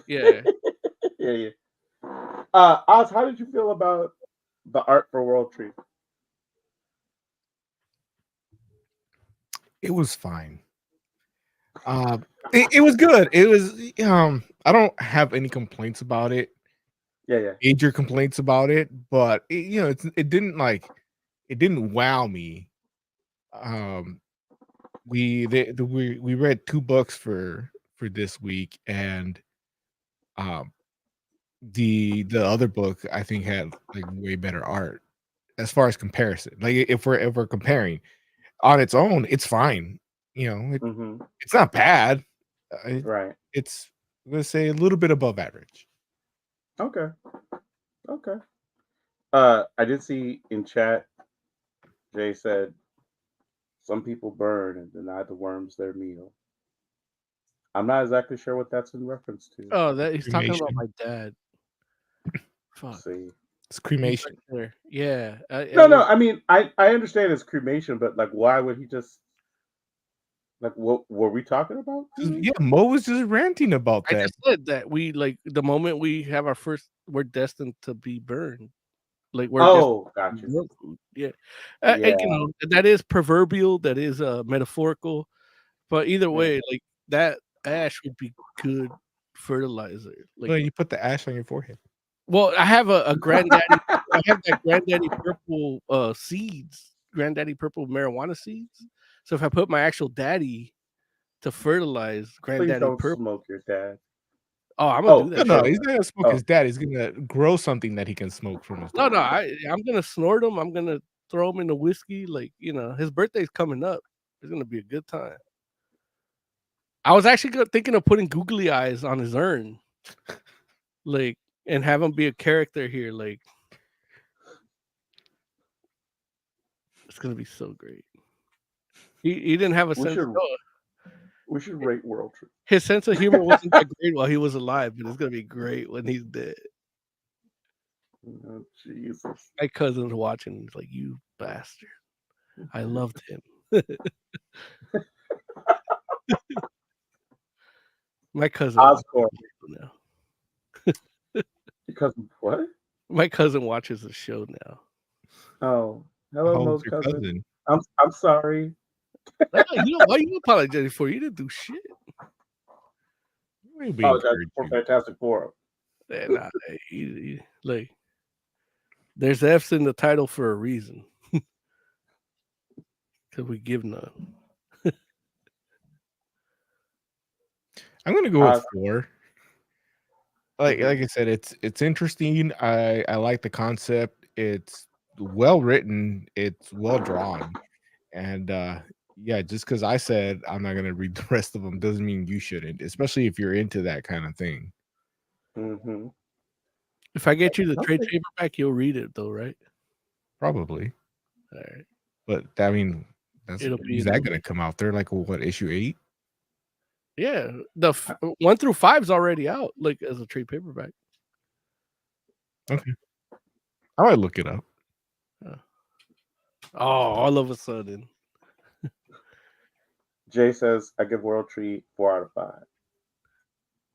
[SPEAKER 3] Yeah.
[SPEAKER 2] Yeah. Oz, how did you feel about the art for World Tree?
[SPEAKER 4] It was fine. It was good. It was I don't have any complaints about it.
[SPEAKER 2] Yeah.
[SPEAKER 4] Major complaints about it, but it didn't wow me. we read 2 books for this week, and the other book I think had like way better art as far as comparison. Like if we're comparing on its own, it's fine. You know,
[SPEAKER 2] Mm-hmm.
[SPEAKER 4] it's not bad.
[SPEAKER 2] Right.
[SPEAKER 4] It's, let's say, a little bit above average.
[SPEAKER 2] Okay. Okay. I did see in chat, Jay said, some people burn and deny the worms their meal. I'm not exactly sure what that's in reference to.
[SPEAKER 3] Oh, that he's talking about
[SPEAKER 4] Cremation.
[SPEAKER 3] my dad. Fuck.
[SPEAKER 2] See.
[SPEAKER 4] It's
[SPEAKER 3] He's
[SPEAKER 4] cremation.
[SPEAKER 3] right there. Yeah.
[SPEAKER 2] No. I mean, I understand it's cremation, but like, why would he just like? What were we talking about?
[SPEAKER 4] Yeah, Mo was just ranting about
[SPEAKER 3] I
[SPEAKER 4] that.
[SPEAKER 3] just said that we like the moment we have our first, we're destined to be burned. Like we're
[SPEAKER 2] Oh, gotcha.
[SPEAKER 3] destined. Yeah.
[SPEAKER 2] Yeah.
[SPEAKER 3] You know, that is proverbial. That is metaphorical. But either way, like that ash would be good fertilizer. Like,
[SPEAKER 4] Well, you put the ash on your forehead.
[SPEAKER 3] well, I have a granddaddy. I have that granddaddy purple seeds, granddaddy purple marijuana seeds. So if I put my actual daddy to fertilize
[SPEAKER 2] Please
[SPEAKER 3] granddaddy
[SPEAKER 2] don't
[SPEAKER 3] purple,
[SPEAKER 2] smoke your dad.
[SPEAKER 3] oh, I'm gonna do that.
[SPEAKER 4] No,
[SPEAKER 3] shit.
[SPEAKER 4] he's not gonna smoke his dad. He's gonna grow something that he can smoke from his dad.
[SPEAKER 3] No, I'm gonna snort him. I'm gonna throw him in the whiskey. Like, you know, his birthday's coming up. It's gonna be a good time. I was actually thinking of putting googly eyes on his urn, like, and have him be a character here. Like, it's gonna be so great. He didn't have a sense.
[SPEAKER 2] We should rate World Tree.
[SPEAKER 3] His sense of humor wasn't that great while he was alive, but it's gonna be great when he's dead.
[SPEAKER 2] Oh, Jesus.
[SPEAKER 3] My cousin's watching. He's like, "You bastard! I loved him." My cousin.
[SPEAKER 2] Oscorp.
[SPEAKER 3] Now.
[SPEAKER 2] Your cousin what?
[SPEAKER 3] My cousin watches the show now.
[SPEAKER 2] Oh, hello, Mo's cousin. I'm sorry.
[SPEAKER 3] You know why you apologizing for? You didn't do shit.
[SPEAKER 2] Oh, that's for Fantastic Four.
[SPEAKER 3] Yeah, nah, like, there's F's in the title for a reason. Because we give none.
[SPEAKER 4] I'm gonna go with 4. Like I said, it's interesting. I like the concept. It's well written. It's well drawn, and yeah, just because I said I'm not gonna read the rest of them doesn't mean you shouldn't, especially if you're into that kind of thing.
[SPEAKER 2] Mm-hmm.
[SPEAKER 3] If I get you the trade paperback, you'll read it though, right?
[SPEAKER 4] Probably.
[SPEAKER 3] All right.
[SPEAKER 4] But I mean, is that gonna come out? They're like, what, issue 8?
[SPEAKER 3] Yeah, the 1 through 5 is already out, like, as a trade paperback.
[SPEAKER 4] Okay, I might look it up.
[SPEAKER 3] Oh, all of a sudden.
[SPEAKER 2] Jay says I give World Tree 4 out of 5.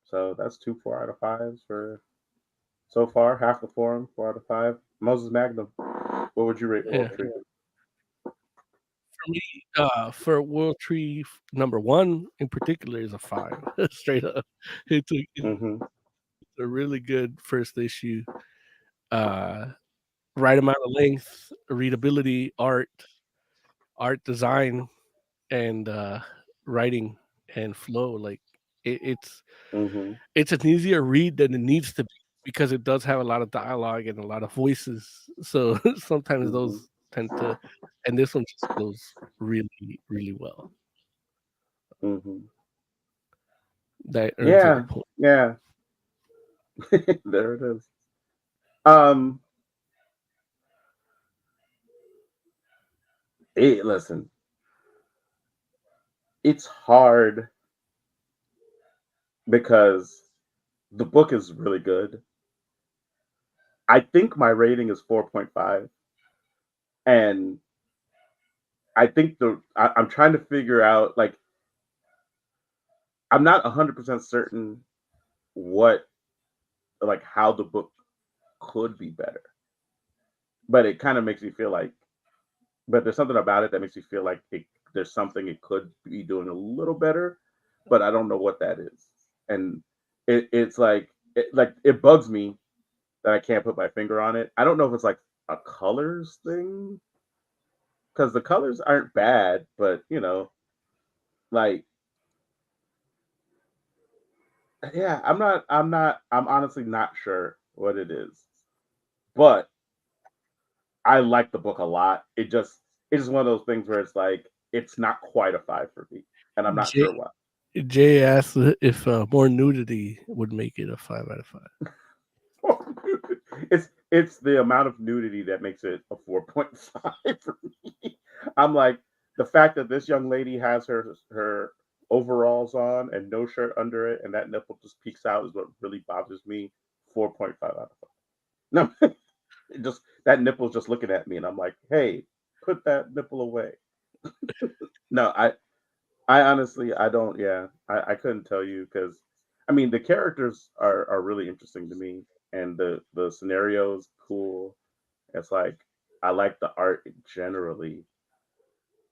[SPEAKER 2] So that's 2 4 out of 5s for so far. Half the forum, 4 out of 5. Moses Magnum, what would you rate World Tree?
[SPEAKER 3] For me, for World Tree number 1 in particular is a 5. Straight up. It's a really good first issue. Right amount of length, readability, art design, and writing and flow. Like, it's an easier read than it needs to be, because it does have a lot of dialogue and a lot of voices. So sometimes those tend to, and this one just goes really, really well. That earns a point.
[SPEAKER 2] Yeah. There it is. Listen, it's hard because the book is really good. I think my rating is 4.5, and I think I'm trying to figure out, like, I'm not 100% certain how the book could be better, but it kind of makes me feel like, but there's something about it that makes me feel like there's something it could be doing a little better, but I don't know what that is. And it's like, it bugs me that I can't put my finger on it. I don't know if it's like a colors thing, because the colors aren't bad, but Like, yeah, I'm honestly not sure what it is, but I like the book a lot. It's just one of those things where it's like it's not quite a 5 for me, and I'm not
[SPEAKER 3] Jay,
[SPEAKER 2] sure why.
[SPEAKER 3] Jay asked if more nudity would make it a 5 out of 5.
[SPEAKER 2] It's the amount of nudity that makes it a 4.5 for me. I'm like, the fact that this young lady has her overalls on and no shirt under it, and that nipple just peeks out is what really bothers me. 4.5 out of 5. No, just that nipple's just looking at me, and I'm like, hey, put that nipple away. No, I honestly, I don't. Yeah, I couldn't tell you because, I mean, the characters are really interesting to me, and the scenarios cool. It's like I like the art generally.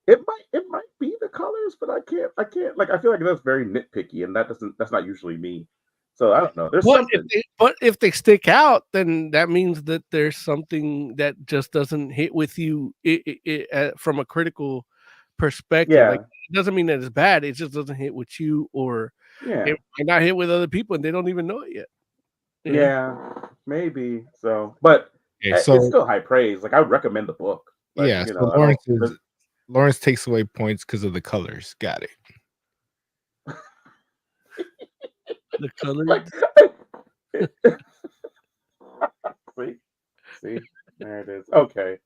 [SPEAKER 2] It might be the colors, but I can't like I feel like that's very nitpicky, and that's not usually me. So I don't know. There's something.
[SPEAKER 3] But if they stick out, then that means that there's something that just doesn't hit with you from a critical perspective. Like,
[SPEAKER 2] Yeah,
[SPEAKER 3] it doesn't mean that it's bad. It just doesn't hit with you, or
[SPEAKER 2] yeah,
[SPEAKER 3] it might not hit with other people, and they don't even know it yet. Yeah.
[SPEAKER 2] yeah, maybe. So, but
[SPEAKER 4] Okay,
[SPEAKER 2] it's
[SPEAKER 4] so
[SPEAKER 2] still high praise. Like I would recommend the book, but
[SPEAKER 4] yeah, so
[SPEAKER 2] I don't.
[SPEAKER 4] Lawrence takes away points because of the colors. Got it.
[SPEAKER 3] The color.
[SPEAKER 2] Like, see, there it is. Okay,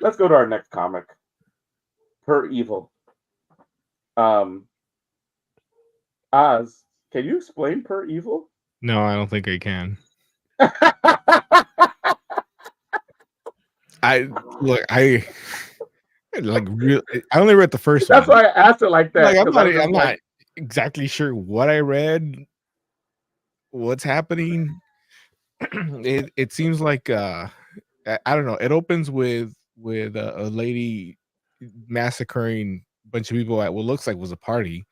[SPEAKER 2] let's go to our next comic. Purr Evil. Um, Oz, can you explain Purr Evil?
[SPEAKER 4] No, I don't think I can. I like real. I only read the first
[SPEAKER 2] That's
[SPEAKER 4] one.
[SPEAKER 2] why I asked it like that.
[SPEAKER 4] Like I'm
[SPEAKER 2] 'Cause
[SPEAKER 4] not.
[SPEAKER 2] I was
[SPEAKER 4] I'm
[SPEAKER 2] just
[SPEAKER 4] not
[SPEAKER 2] like,
[SPEAKER 4] exactly sure what I read. What's happening? It seems like I don't know. It opens with a lady massacring a bunch of people at what looks like was a party,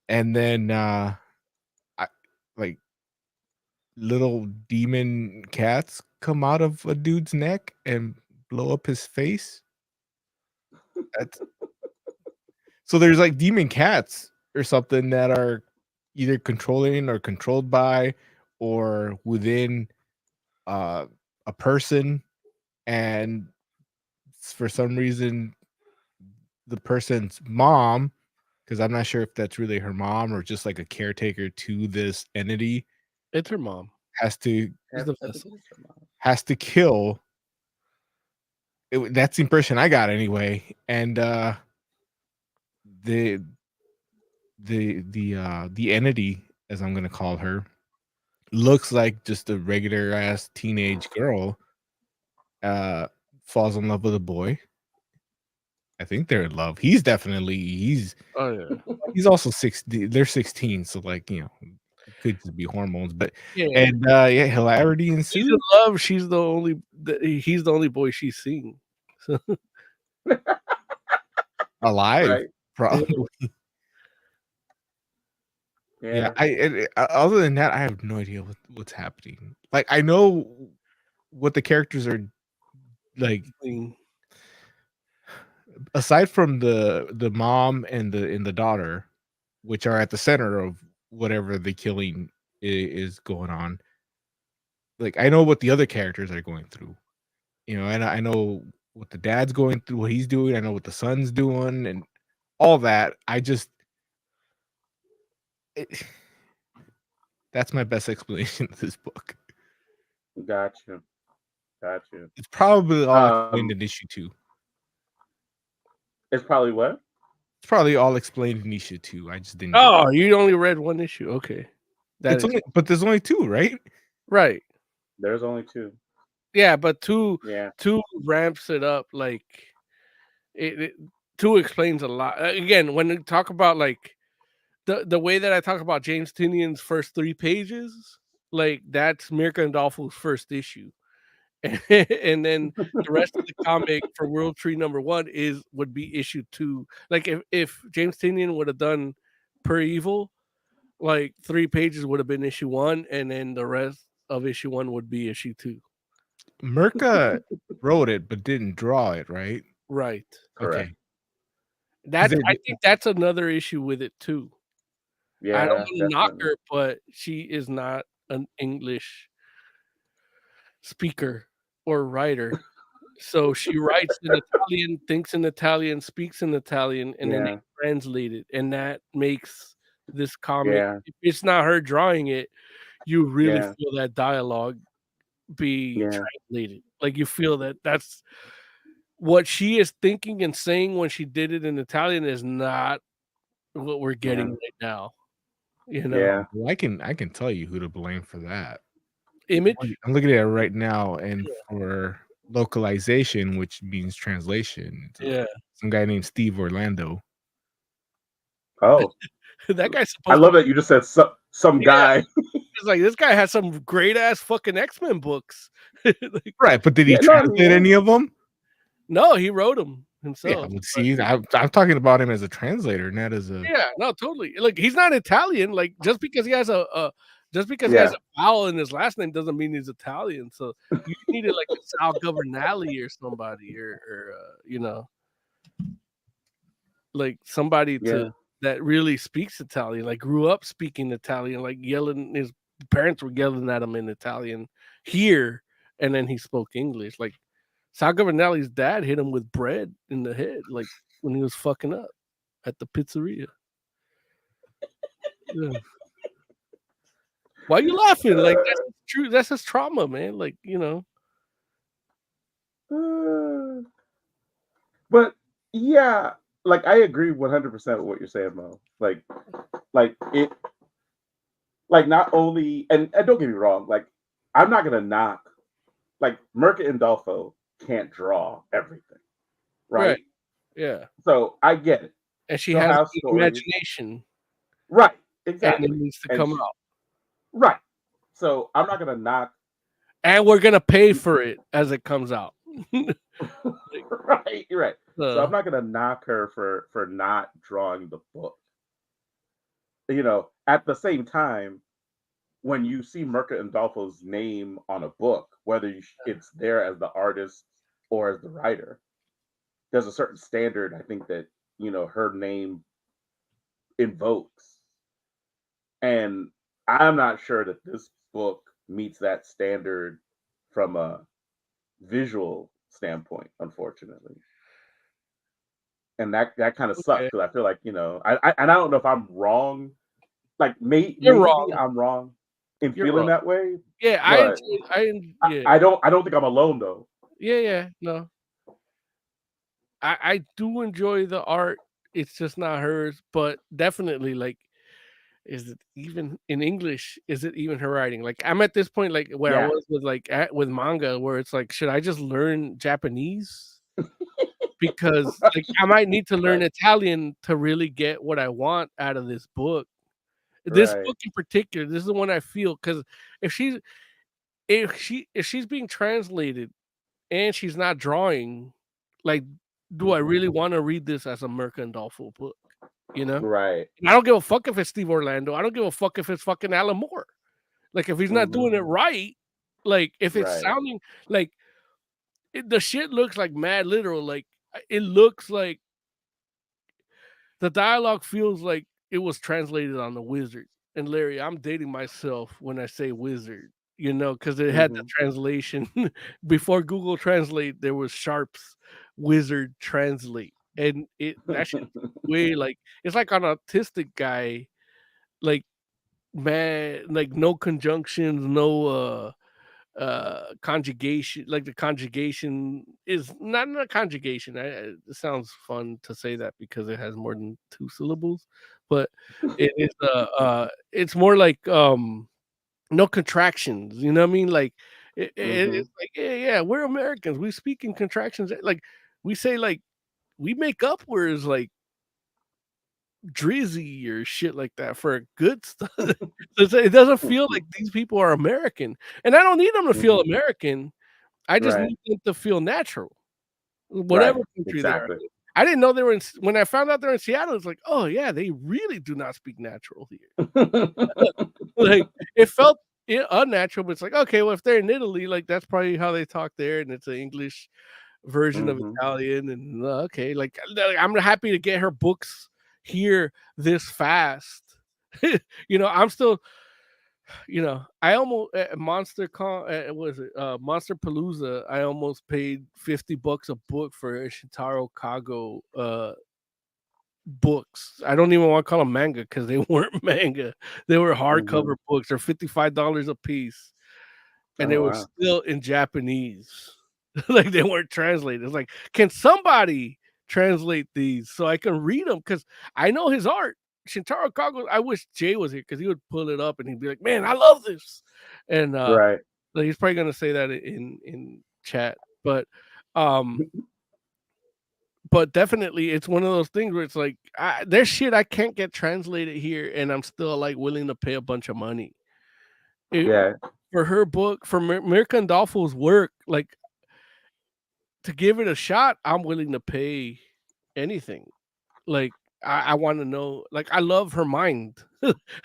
[SPEAKER 4] and then I, like little demon cats come out of a dude's neck and blow up his face. That's, so there's like demon cats or something that are either controlling or controlled by or within uh, a person, and for some reason the person's mom, because I'm not sure if that's really her mom or just like a caretaker to this entity,
[SPEAKER 3] It's her mom.
[SPEAKER 4] has to
[SPEAKER 3] She's the
[SPEAKER 2] I think
[SPEAKER 3] vessel.
[SPEAKER 2] it is her mom.
[SPEAKER 4] kill. That's the impression I got anyway. And the the entity, as I'm gonna call her, looks like just a regular ass teenage girl. Falls in love with a boy. I think they're in love. He's
[SPEAKER 3] Oh yeah.
[SPEAKER 4] also 16. They're 16, so like, it could just be hormones, but
[SPEAKER 3] Yeah.
[SPEAKER 4] and yeah, hilarity
[SPEAKER 3] He's in
[SPEAKER 4] ensues.
[SPEAKER 3] love. He's the only boy she's seen. So
[SPEAKER 4] Alive,
[SPEAKER 2] Right?
[SPEAKER 4] probably. Yeah,
[SPEAKER 2] Yeah.
[SPEAKER 4] other than that, I have no idea what's happening. Like, I know what the characters are like, aside from the mom and the daughter, which are at the center of whatever the killing is going on. Like, I know what the other characters are going through, and I know what the dad's going through, what he's doing. I know what the son's doing, and all that. That's my best explanation of this book.
[SPEAKER 2] Gotcha.
[SPEAKER 4] It's probably all explained in issue 2.
[SPEAKER 2] It's probably what?
[SPEAKER 4] It's probably all explained in issue 2. I just didn't.
[SPEAKER 3] Oh, you only read one issue. Okay.
[SPEAKER 4] But there's only 2, right?
[SPEAKER 3] Right.
[SPEAKER 2] There's only 2.
[SPEAKER 3] Yeah, but two
[SPEAKER 2] Yeah.
[SPEAKER 3] ramps it up. Like it 2 explains a lot. Again, when we talk about like the way that I talk about James Tynion's first 3 pages, like that's Mirka and Dolfo's first issue. And then the rest of the comic for World Tree #1 would be issue 2. Like if James Tynion would have done Purr Evil, like 3 pages would have been issue 1, and then the rest of issue 1 would be issue 2.
[SPEAKER 4] Mirka wrote it but didn't draw it, right?
[SPEAKER 3] Right.
[SPEAKER 2] Correct.
[SPEAKER 4] Okay.
[SPEAKER 3] That
[SPEAKER 4] They-
[SPEAKER 3] I think that's another issue with it too.
[SPEAKER 2] Yeah,
[SPEAKER 3] I don't want to knock
[SPEAKER 2] definitely.
[SPEAKER 3] her, but she is not an English speaker or writer. So she writes in Italian, thinks in Italian, speaks in Italian, and then they
[SPEAKER 2] Yeah,
[SPEAKER 3] translate it, and that makes this comic.
[SPEAKER 2] yeah,
[SPEAKER 3] If it's not her drawing it, you really
[SPEAKER 2] yeah,
[SPEAKER 3] feel that dialogue be
[SPEAKER 2] yeah,
[SPEAKER 3] translated. Like you feel that that's what she is thinking and saying when she did it in Italian is not what we're getting
[SPEAKER 2] yeah,
[SPEAKER 3] right now. You know,
[SPEAKER 2] yeah.
[SPEAKER 4] Well, I can tell you who to blame for that.
[SPEAKER 3] image.
[SPEAKER 4] I'm looking at it right now, and for localization, which means translation, it's
[SPEAKER 3] Yeah,
[SPEAKER 4] some guy named Steve Orlando.
[SPEAKER 2] Oh,
[SPEAKER 3] that guy's
[SPEAKER 2] I
[SPEAKER 3] supposed to.
[SPEAKER 2] love that you just said some
[SPEAKER 3] Yeah,
[SPEAKER 2] guy.
[SPEAKER 3] it's like this guy has some great ass fucking X-Men books. Like,
[SPEAKER 4] Right, but did he
[SPEAKER 2] Yeah, no, I mean,
[SPEAKER 4] translate any of them?
[SPEAKER 3] no, he wrote them
[SPEAKER 4] Yeah,
[SPEAKER 3] himself.
[SPEAKER 4] but
[SPEAKER 3] But
[SPEAKER 4] see, I'm talking about him as a translator, not as a.
[SPEAKER 3] yeah, no, totally. Like he's not Italian. Like just because he has just because he has
[SPEAKER 2] yeah,
[SPEAKER 3] a vowel in his last name doesn't mean he's Italian. So you needed like a Sal Governale or somebody, or you know, like somebody
[SPEAKER 2] yeah,
[SPEAKER 3] that really speaks Italian, like grew up speaking Italian, like yelling. His parents were yelling at him in Italian here, and then he spoke English. Like Sal Governale's dad hit him with bread in the head, like when he was fucking up at the pizzeria. Yeah. Why you laughing? Like that's true. That's his trauma, man. Like you know.
[SPEAKER 2] but yeah, like I agree 100% with what you're saying, Mo. Like it, like not only, and don't get me wrong, like I'm not gonna knock, like Merca and Dolfo can't draw everything, right?
[SPEAKER 3] Right. Yeah.
[SPEAKER 2] So I get it.
[SPEAKER 3] And she
[SPEAKER 2] They'll
[SPEAKER 3] has
[SPEAKER 2] have
[SPEAKER 3] the
[SPEAKER 2] stories,
[SPEAKER 3] imagination,
[SPEAKER 2] right?
[SPEAKER 3] and
[SPEAKER 2] Exactly,
[SPEAKER 3] it needs to
[SPEAKER 2] and
[SPEAKER 3] come out.
[SPEAKER 2] right. So I'm not gonna knock.
[SPEAKER 3] And we're gonna pay for it as it comes out.
[SPEAKER 2] Right, you're right. So
[SPEAKER 3] Uh,
[SPEAKER 2] I'm not gonna knock her for not drawing the book. You know, at the same time, when you see Merca and Dolfo's name on a book, whether it's there as the artist or as the writer, there's a certain standard I think that her name invokes, and I'm not sure that this book meets that standard from a visual standpoint, unfortunately. And that kind of sucks
[SPEAKER 3] okay.
[SPEAKER 2] because I feel like and I don't know if I'm wrong. Like
[SPEAKER 3] You're
[SPEAKER 2] maybe
[SPEAKER 3] wrong.
[SPEAKER 2] I'm wrong in
[SPEAKER 3] You're
[SPEAKER 2] feeling
[SPEAKER 3] wrong.
[SPEAKER 2] that way,
[SPEAKER 3] Yeah,
[SPEAKER 2] but
[SPEAKER 3] yeah.
[SPEAKER 2] I don't think I'm alone though.
[SPEAKER 3] Yeah. No. I do enjoy the art. It's just not hers, but definitely like is it even in English? Is it even her writing? Like I'm at this point, like where I
[SPEAKER 2] Yeah,
[SPEAKER 3] was with with manga, where it's like, should I just learn Japanese? Because like I might need to learn
[SPEAKER 2] right,
[SPEAKER 3] Italian to really get what I want out of this book. This
[SPEAKER 2] right.
[SPEAKER 3] book in particular, this is the one I feel because if she's if she's being translated and she's not drawing, like, do I really want to read this as a Mercandolfo book? You know?
[SPEAKER 2] Right.
[SPEAKER 3] And I don't give a fuck if it's Steve Orlando. I don't give a fuck if it's fucking Alan Moore. Like if he's not
[SPEAKER 2] Hmm.
[SPEAKER 3] doing it right, like if it's
[SPEAKER 2] Right.
[SPEAKER 3] sounding like the shit looks like mad literal, like it looks like the dialogue feels like it was translated on the wizard. And Larry, I'm dating myself when I say wizard, you know, because it had the
[SPEAKER 2] Hmm.
[SPEAKER 3] translation before Google Translate. There was Sharp's Wizard Translate, and that shit way like it's like an autistic guy, like man, like no conjunctions, no conjugation. Like the conjugation is not a conjugation. It sounds fun to say that because it has more than two syllables, but it is it's more like no contractions, you know what I mean? Like
[SPEAKER 2] Hmm.
[SPEAKER 3] it's like yeah, we're Americans, we speak in contractions, like we say, like we make up words like drizzy or shit like that for good stuff. It doesn't feel like these people are American, and I don't need them to feel
[SPEAKER 2] Hmm.
[SPEAKER 3] American. I just
[SPEAKER 2] Right.
[SPEAKER 3] need them to feel natural, whatever
[SPEAKER 2] Right.
[SPEAKER 3] country they are.
[SPEAKER 2] Exactly.
[SPEAKER 3] I didn't know they were in. When I found out they're in Seattle, it's like, oh yeah, they really do not speak natural here. Like it felt unnatural, but it's like, okay, well, if they're in Italy, like that's probably how they talk there, and it's an English version of Italian, and okay, like I'm happy to get her books here this fast. I'm still, I almost Monster Con was it Monster Palooza. I almost paid $50 a book for Shintaro Kago books. I don't even want to call them manga because they weren't manga. They were hardcover books. They're $55 a piece, and they were still in Japanese. Like they weren't translated. It's like, can somebody translate these so I can read them? Because I know his art. Shintaro Kago. I wish Jay was here because he would pull it up and he'd be like, "Man, I love this," and
[SPEAKER 2] Right.
[SPEAKER 3] like, he's probably gonna say that in chat, but but definitely it's one of those things where it's like there's shit I can't get translated here, and I'm still like willing to pay a bunch of money. For her book, for Mirka Andolfo's work, like to give it a shot, I'm willing to pay anything. Like I want to know, like I love her mind.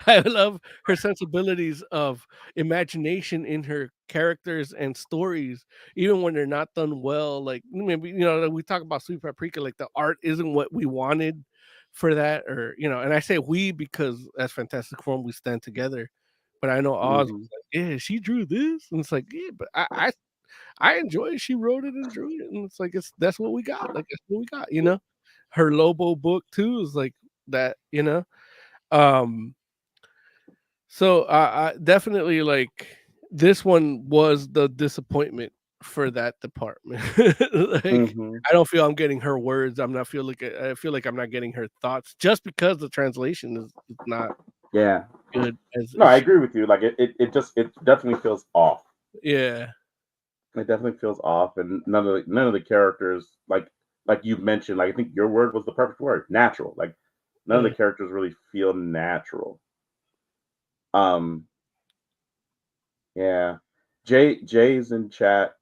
[SPEAKER 3] I love her sensibilities of imagination in her characters and stories, even when they're not done well. Like maybe we talk about Sweet Paprika, like the art isn't what we wanted for that, or and I say we because as Fantastic Forum we stand together. But I know Oz was like, yeah, she drew this, and it's like, yeah, but I enjoy it. She wrote it and drew it, and it's like that's what we got. Like that's what we got. Her Lobo book too is like that. So I definitely like this one was the disappointment for that department. Like I don't feel I'm getting her words. I feel like I'm not getting her thoughts just because the translation is not good.
[SPEAKER 2] No, I agree with you. Like it definitely feels off.
[SPEAKER 3] Yeah.
[SPEAKER 2] It definitely feels off, and none of the characters, like you mentioned, like I think your word was the perfect word, natural. Like none of the characters really feel natural. Yeah. Jay's in chat,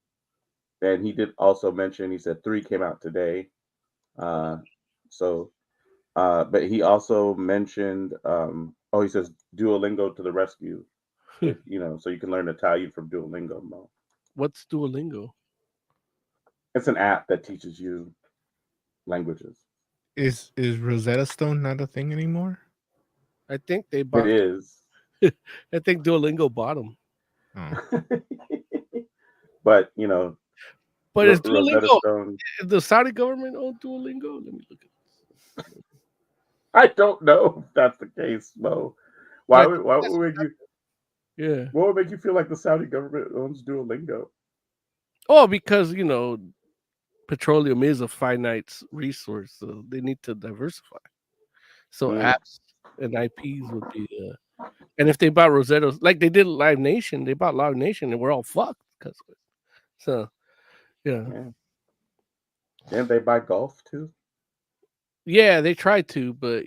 [SPEAKER 2] and he did also mention, he said 3 came out today. But he also mentioned, he says Duolingo to the rescue. So you can learn Italian from Duolingo, Mo.
[SPEAKER 3] What's Duolingo?
[SPEAKER 2] It's an app that teaches you languages.
[SPEAKER 4] Is Rosetta Stone not a thing anymore?
[SPEAKER 3] I think they bought.
[SPEAKER 2] It is.
[SPEAKER 3] I think Duolingo bought them.
[SPEAKER 2] Oh. But
[SPEAKER 3] but is Duolingo the Saudi government own Duolingo? Let me look at this.
[SPEAKER 2] I don't know if that's the case, Mo. Why would make you?
[SPEAKER 3] Yeah.
[SPEAKER 2] What would make you feel like the Saudi government owns Duolingo?
[SPEAKER 3] Oh, because petroleum is a finite resource, so they need to diversify. So apps and IPs would be, and if they bought Rosetta, like they did Live Nation, they bought Live Nation, and we're all fucked because of it. So,
[SPEAKER 2] yeah. Didn't they buy golf too?
[SPEAKER 3] Yeah, they tried to, but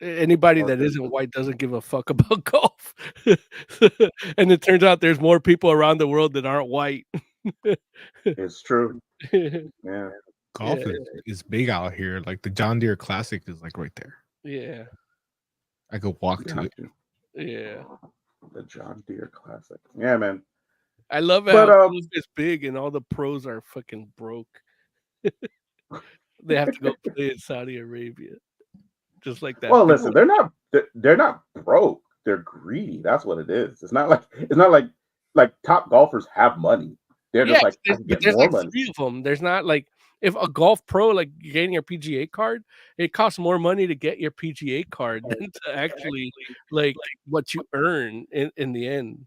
[SPEAKER 3] anybody that isn't white doesn't give a fuck about golf. And it turns out there's more people around the world that aren't white.
[SPEAKER 2] It's true. Yeah.
[SPEAKER 4] Golf is big out here. Like the John Deere Classic is like right there.
[SPEAKER 3] Yeah.
[SPEAKER 4] I could walk to it.
[SPEAKER 3] Yeah.
[SPEAKER 2] The John Deere Classic. Yeah, man.
[SPEAKER 3] I love how it's big and all the pros are fucking broke. They have to go play in Saudi Arabia. Just like that.
[SPEAKER 2] Well, listen, they're not broke. They're greedy. That's what it is. It's not like top golfers have money. They're just like,
[SPEAKER 3] there's like money. 3 of them. There's not like if a golf pro, like you're getting your PGA card, it costs more money to get your PGA card than to actually like what you earn in the end.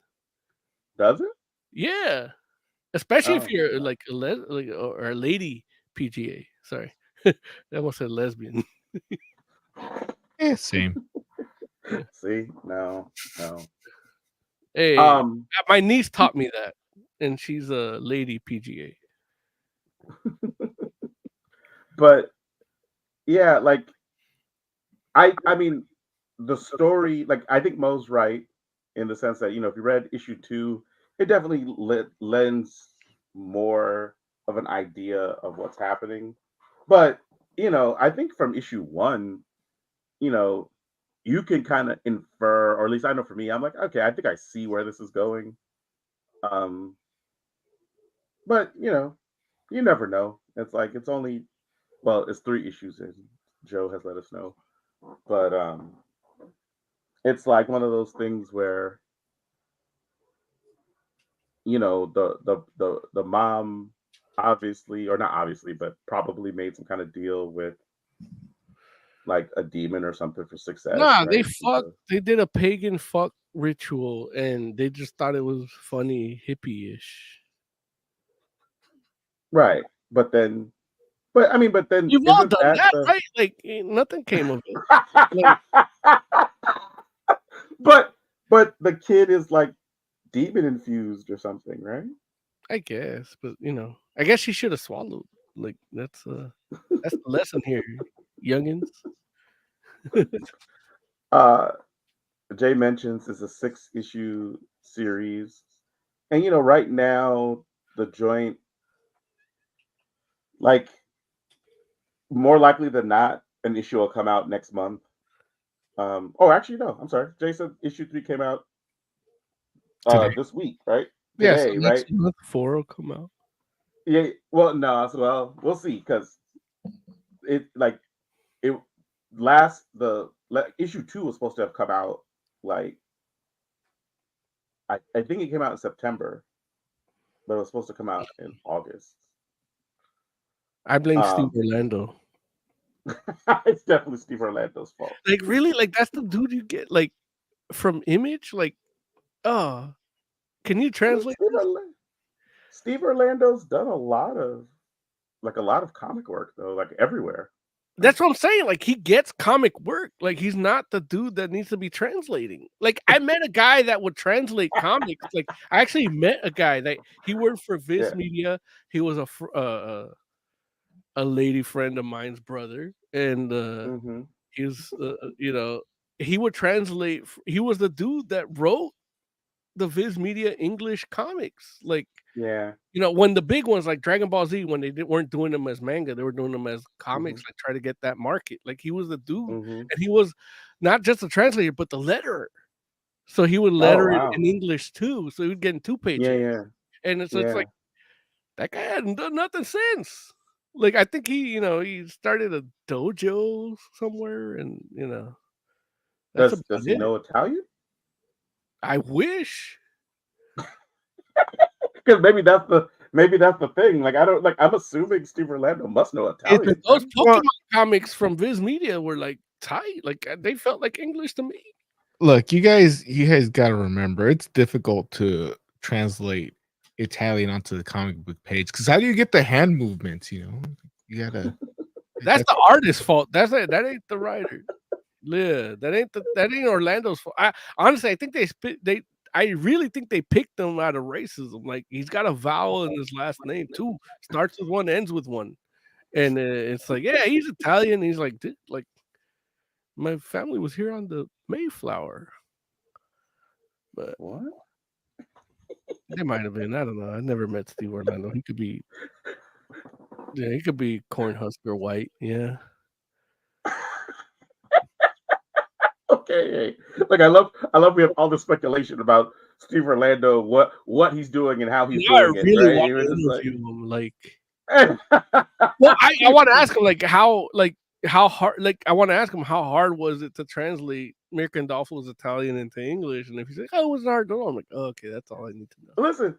[SPEAKER 2] Does it?
[SPEAKER 3] Yeah, especially if you're like or a lady PGA. Sorry, I almost said lesbian.
[SPEAKER 4] Yeah, same.
[SPEAKER 2] See, no.
[SPEAKER 3] Hey, my niece taught me that, and she's a lady PGA.
[SPEAKER 2] But yeah, like I mean, the story, like I think Mo's right in the sense that if you read issue 2, it definitely lends more of an idea of what's happening. But I think from issue 1, you can kind of infer, or at least I know for me, I'm like, okay, I think I see where this is going. But you never know. It's like it's only it's 3 issues, as Joe has let us know, but it's like one of those things where the mom obviously, or not obviously, but probably made some kind of deal with like a demon or something for success,
[SPEAKER 3] Nah,
[SPEAKER 2] right?
[SPEAKER 3] they did a pagan fuck ritual and they just thought it was funny hippie-ish.
[SPEAKER 2] Right. But then
[SPEAKER 3] You've all
[SPEAKER 2] isn't
[SPEAKER 3] done
[SPEAKER 2] that
[SPEAKER 3] that,
[SPEAKER 2] the
[SPEAKER 3] right? Like nothing came of it. Like,
[SPEAKER 2] but the kid is like demon infused or something, right?
[SPEAKER 3] I guess, but I guess she should have swallowed. Like that's the lesson here, youngins.
[SPEAKER 2] uh Jay mentions is a 6-issue series. And right now the joint, like, more likely than not, an issue will come out next month. Actually no, I'm sorry. Jay said issue 3 came out
[SPEAKER 4] Today.
[SPEAKER 2] this week, right?
[SPEAKER 3] Yeah, so
[SPEAKER 2] Today,
[SPEAKER 3] next
[SPEAKER 2] right?
[SPEAKER 3] month 4 will come out.
[SPEAKER 2] Yeah, well, no, we'll see, because it like it issue 2 was supposed to have come out, like, I think it came out in September, but it was supposed to come out in August.
[SPEAKER 3] I blame Steve Orlando.
[SPEAKER 2] It's definitely Steve Orlando's fault.
[SPEAKER 3] Like really, like that's the dude you get like from Image. Like, can you translate?
[SPEAKER 2] Steve Orlando's done a lot of comic work though, like everywhere.
[SPEAKER 3] That's what I'm saying. Like he gets comic work. Like he's not the dude that needs to be translating. Like I met a guy that would translate comics. Like I actually met a guy that he worked for Viz Media. He was a lady friend of mine's brother, and he was he would translate. He was the dude that wrote the Viz Media English comics. Like when the big ones like Dragon Ball Z, when they weren't doing them as manga, they were doing them as comics, like try to get that market. Like he was the dude, and he was not just a translator, but the letterer. So he would letter it in English too. So he would get in 2 pages. And it's like that guy hadn't done nothing since. Like I think he started a dojo somewhere, and
[SPEAKER 2] does he know Italian?
[SPEAKER 3] I wish.
[SPEAKER 2] Because maybe that's the thing. Like I'm assuming Steve Orlando must know Italian.
[SPEAKER 3] Those Pokemon comics from Viz Media were like tight. Like they felt like English to me.
[SPEAKER 4] Look, you guys got to remember it's difficult to translate Italian onto the comic book page, because how do you get the hand movements? You gotta.
[SPEAKER 3] That's the artist's fault. That ain't the writer. Yeah, that ain't Orlando's fault. Honestly, I think I really think they picked him out of racism. Like he's got a vowel in his last name too. Starts with one, ends with one, and it's like, yeah, he's Italian. He's like, dude, like my family was here on the Mayflower. But
[SPEAKER 2] what?
[SPEAKER 3] They might have been. I don't know. I never met Steve Orlando. He could be. Yeah, he could be Cornhusker white. Yeah.
[SPEAKER 2] Okay. Like I love we have all the speculation about Steve Orlando, what he's doing and how he's doing it.
[SPEAKER 3] Really
[SPEAKER 2] right?
[SPEAKER 3] want to interview him. Well, I want to ask him how hard. Like I want to ask him how hard was it to translate Mir Gandolfo's Italian into English, and if he's like, "Oh, it wasn't hard," no, I'm like, oh, "Okay, that's all I need to know."
[SPEAKER 2] Listen,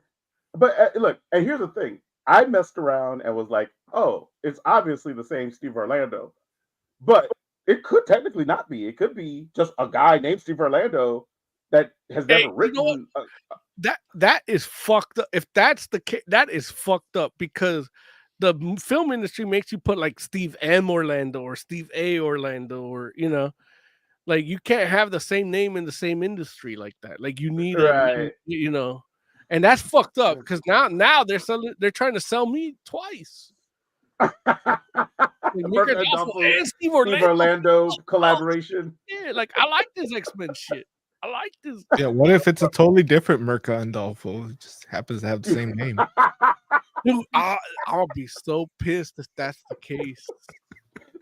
[SPEAKER 2] but look, and here's the thing: I messed around and was like, "Oh, it's obviously the same Steve Orlando," but it could technically not be. It could be just a guy named Steve Orlando that has never written.
[SPEAKER 3] You know that is fucked up. If that's the case, that is fucked up, because the film industry makes you put like Steve M. Orlando or Steve A. Orlando, or like you can't have the same name in the same industry like that. Like you need and that's fucked up, because now they're trying to sell me twice.
[SPEAKER 2] Steve Orlando collaboration.
[SPEAKER 3] Yeah, like I like this X-Men shit. I like this.
[SPEAKER 4] Yeah, what if it's a totally different Mirka Andolfo? It just happens to have the same name.
[SPEAKER 3] Dude, I'll be so pissed if that's the case.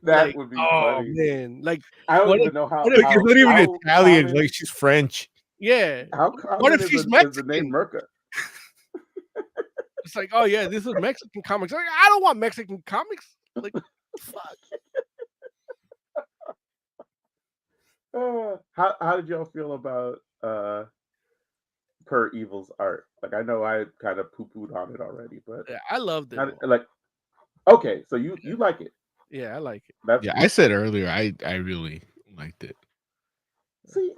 [SPEAKER 2] That would be funny.
[SPEAKER 3] Man, like
[SPEAKER 2] I don't even know how.
[SPEAKER 4] It's not even Italian. Like she's French.
[SPEAKER 3] Yeah.
[SPEAKER 2] How
[SPEAKER 3] what if she's Mexican?
[SPEAKER 2] Is the name Mirka?
[SPEAKER 3] it's like, oh yeah, this is Mexican comics. Like, I don't want Mexican comics. Like, fuck.
[SPEAKER 2] How did y'all feel about Per Evil's art? Like, I know I kind of poo-pooed on it already, but
[SPEAKER 3] Yeah, I loved it.
[SPEAKER 2] like, okay, so you like it?
[SPEAKER 3] Yeah, I like it.
[SPEAKER 2] That's
[SPEAKER 4] Yeah, I said earlier, I really liked it.
[SPEAKER 2] see,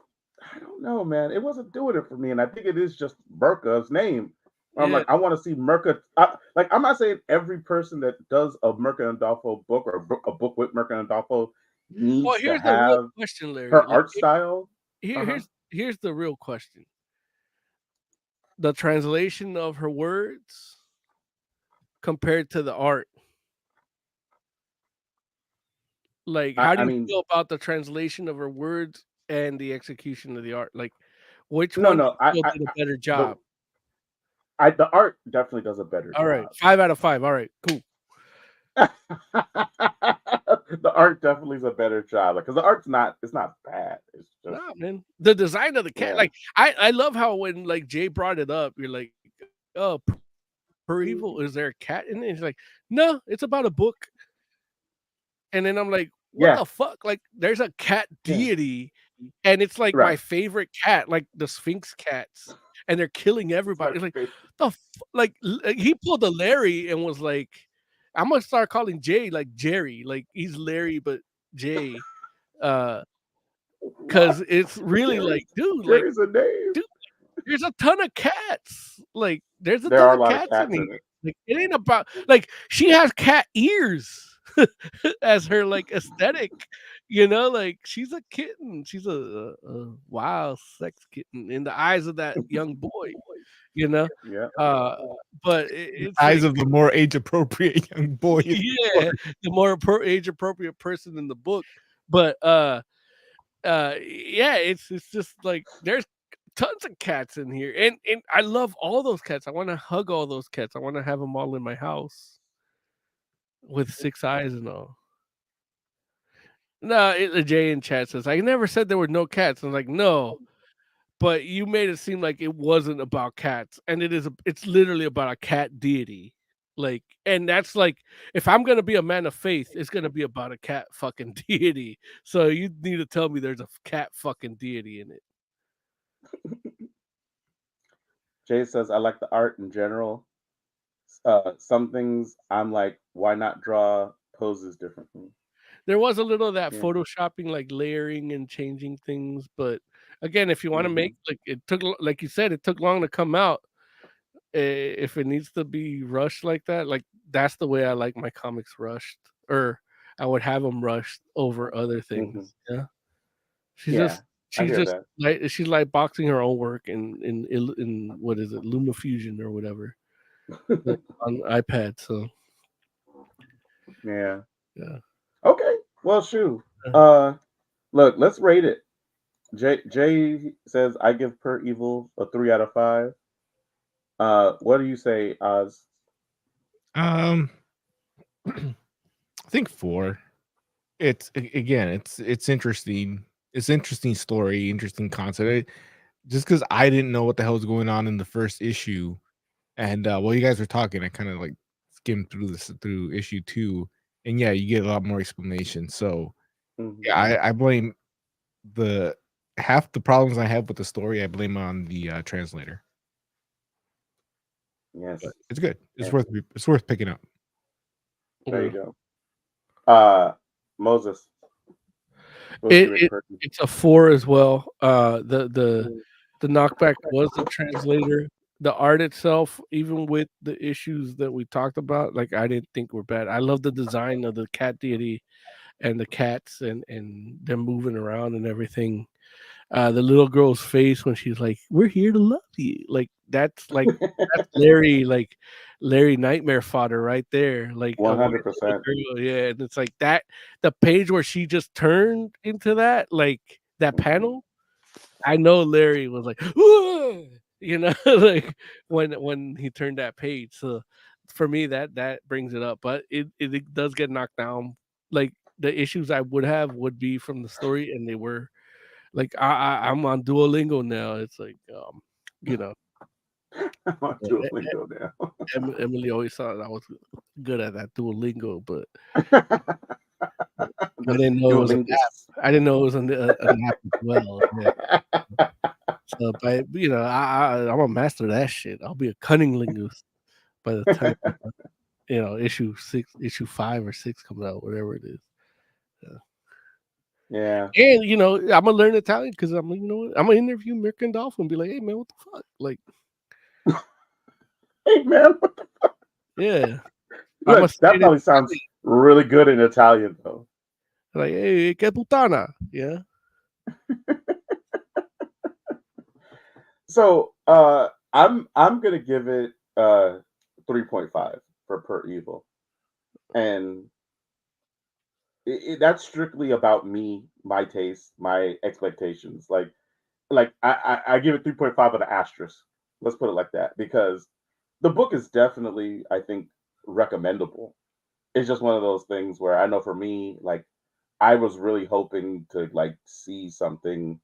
[SPEAKER 2] I don't know, man. It wasn't doing it for me, and I think it is just Merca's name. I'm
[SPEAKER 3] Yeah.
[SPEAKER 2] like, I want to see Merca. Like, I'm not saying every person that does a Merca and Dolfo book or a book with Merca and Dolfo needs
[SPEAKER 3] Well,
[SPEAKER 2] to
[SPEAKER 3] here's the real
[SPEAKER 2] have
[SPEAKER 3] question, Larry.
[SPEAKER 2] her
[SPEAKER 3] Like,
[SPEAKER 2] art style.
[SPEAKER 3] here's the real question. The translation of her words compared to the art. Like, how do
[SPEAKER 2] I
[SPEAKER 3] you
[SPEAKER 2] mean,
[SPEAKER 3] feel about the translation of her words and the execution of the art? Like, which
[SPEAKER 2] no,
[SPEAKER 3] one do
[SPEAKER 2] no,
[SPEAKER 3] you feel did a better job?
[SPEAKER 2] the art definitely does a better
[SPEAKER 3] All right,
[SPEAKER 2] job.
[SPEAKER 3] 5 out of 5. All right, cool.
[SPEAKER 2] The art definitely is a better job, because the art's not. It's not bad. It's just
[SPEAKER 3] Nah, man. The design of the cat,
[SPEAKER 2] Yeah.
[SPEAKER 3] like I love how when like Jay brought it up, you're like, oh, per evil, is there a cat in it? He's like, no, it's about a book. And then I'm like, what
[SPEAKER 2] Yeah.
[SPEAKER 3] the fuck? Like, there's a cat
[SPEAKER 2] Yeah.
[SPEAKER 3] deity, and it's like my
[SPEAKER 2] Right.
[SPEAKER 3] favorite cat, like the Sphinx cats, and they're killing everybody. It's like, like he pulled a Larry and was like, I'm gonna start calling Jay like Jerry, like he's Larry but Jay, because it's really like, dude, like,
[SPEAKER 2] Jerry's a name.
[SPEAKER 3] dude, there's a ton of cats. Like, there's a
[SPEAKER 2] There
[SPEAKER 3] ton
[SPEAKER 2] are a
[SPEAKER 3] of
[SPEAKER 2] lot of
[SPEAKER 3] cats
[SPEAKER 2] cats
[SPEAKER 3] in
[SPEAKER 2] in
[SPEAKER 3] here.
[SPEAKER 2] it.
[SPEAKER 3] Like, it ain't about like she has cat ears as her like aesthetic, you know. Like, she's a kitten. She's a wild sex kitten in the eyes of that young boy, you know.
[SPEAKER 2] Yeah.
[SPEAKER 3] But it's
[SPEAKER 4] Eyes
[SPEAKER 3] like,
[SPEAKER 4] of the more age appropriate young boy.
[SPEAKER 3] yeah, the more age appropriate person in the book. But yeah, it's just like there's tons of cats in here, and I love all those cats. I want to hug all those cats. I want to have them all in my house with 6 eyes and all. No, Jay in chat says I never said there were no cats. I'm like, no, but you made it seem like it wasn't about cats, and it's literally about a cat deity. Like, and that's like, if I'm gonna be a man of faith, it's gonna be about a cat fucking deity. So you need to tell me there's a cat fucking deity in it.
[SPEAKER 2] Jay says, I like the art in general. Some things I'm like, why not draw poses differently?
[SPEAKER 3] There was a little of that
[SPEAKER 2] Yeah.
[SPEAKER 3] photoshopping, like layering and changing things, but again, if you want to make like it took, like you said, it took long to come out. If it needs to be rushed like that, like that's the way I like my comics rushed, or I would have them rushed over other things. Yeah, she's
[SPEAKER 2] Yeah, I hear
[SPEAKER 3] just
[SPEAKER 2] that.
[SPEAKER 3] like she's like boxing her own work in what is it, LumaFusion or whatever, like, on iPad. So
[SPEAKER 2] Yeah.
[SPEAKER 3] yeah.
[SPEAKER 2] Okay. Well, shoot. Look, let's rate it. Jay says I give Per Evil a 3 out of 5. What do you say, Oz?
[SPEAKER 4] I think 4. It's again, it's interesting. It's interesting story, interesting concept. Just because I didn't know what the hell was going on in the first issue, and while you guys were talking, I kind of like skimmed through issue 2, and yeah, you get a lot more explanation. So yeah, I blame the half the problems I have with the story. I blame on the translator.
[SPEAKER 2] Yes,
[SPEAKER 4] but it's good. It's worth picking up.
[SPEAKER 2] There you go. Moses.
[SPEAKER 3] It's a 4 as well. The knockback was the translator. The art itself, even with the issues that we talked about, like I didn't think were bad. I love the design of the cat deity and the cats and them moving around and everything. The little girl's face when she's like, "We're here to love you." That's Larry, like Larry nightmare fodder right there. Like
[SPEAKER 2] 100%.
[SPEAKER 3] Yeah, and it's like that. The page where she just turned into that, like that panel. I know Larry was like, you know, like when he turned that page. So for me, that brings it up, but it does get knocked down. Like the issues I would have would be from the story, and they were like I'm on Duolingo now. It's like you know,
[SPEAKER 2] I'm on Duolingo now.
[SPEAKER 3] Emily always thought I was good at that Duolingo, but I
[SPEAKER 2] This
[SPEAKER 3] didn't know it was an app.
[SPEAKER 2] Duolingus.
[SPEAKER 3] I didn't know it was an app as well. Yeah. So, but I'm a master of that shit. I'll be a cunning linguist by the time issue 5 or 6 comes out, whatever it is.
[SPEAKER 2] Yeah.
[SPEAKER 3] And I'm gonna learn Italian because I'm gonna interview Mirka and Dolphin and be like, hey man, what the fuck? Like,
[SPEAKER 2] hey man, what the fuck?
[SPEAKER 3] Yeah.
[SPEAKER 2] Look, that probably sounds really good in Italian though.
[SPEAKER 3] Like, hey, che puttana. Yeah.
[SPEAKER 2] So I'm gonna give it 3.5 for Per Evil. And that's strictly about me, my taste, my expectations. Like I give it 3.5 with an asterisk. Let's put it like that. Because the book is definitely, I think, recommendable. It's just one of those things where I know for me, like I was really hoping to like see something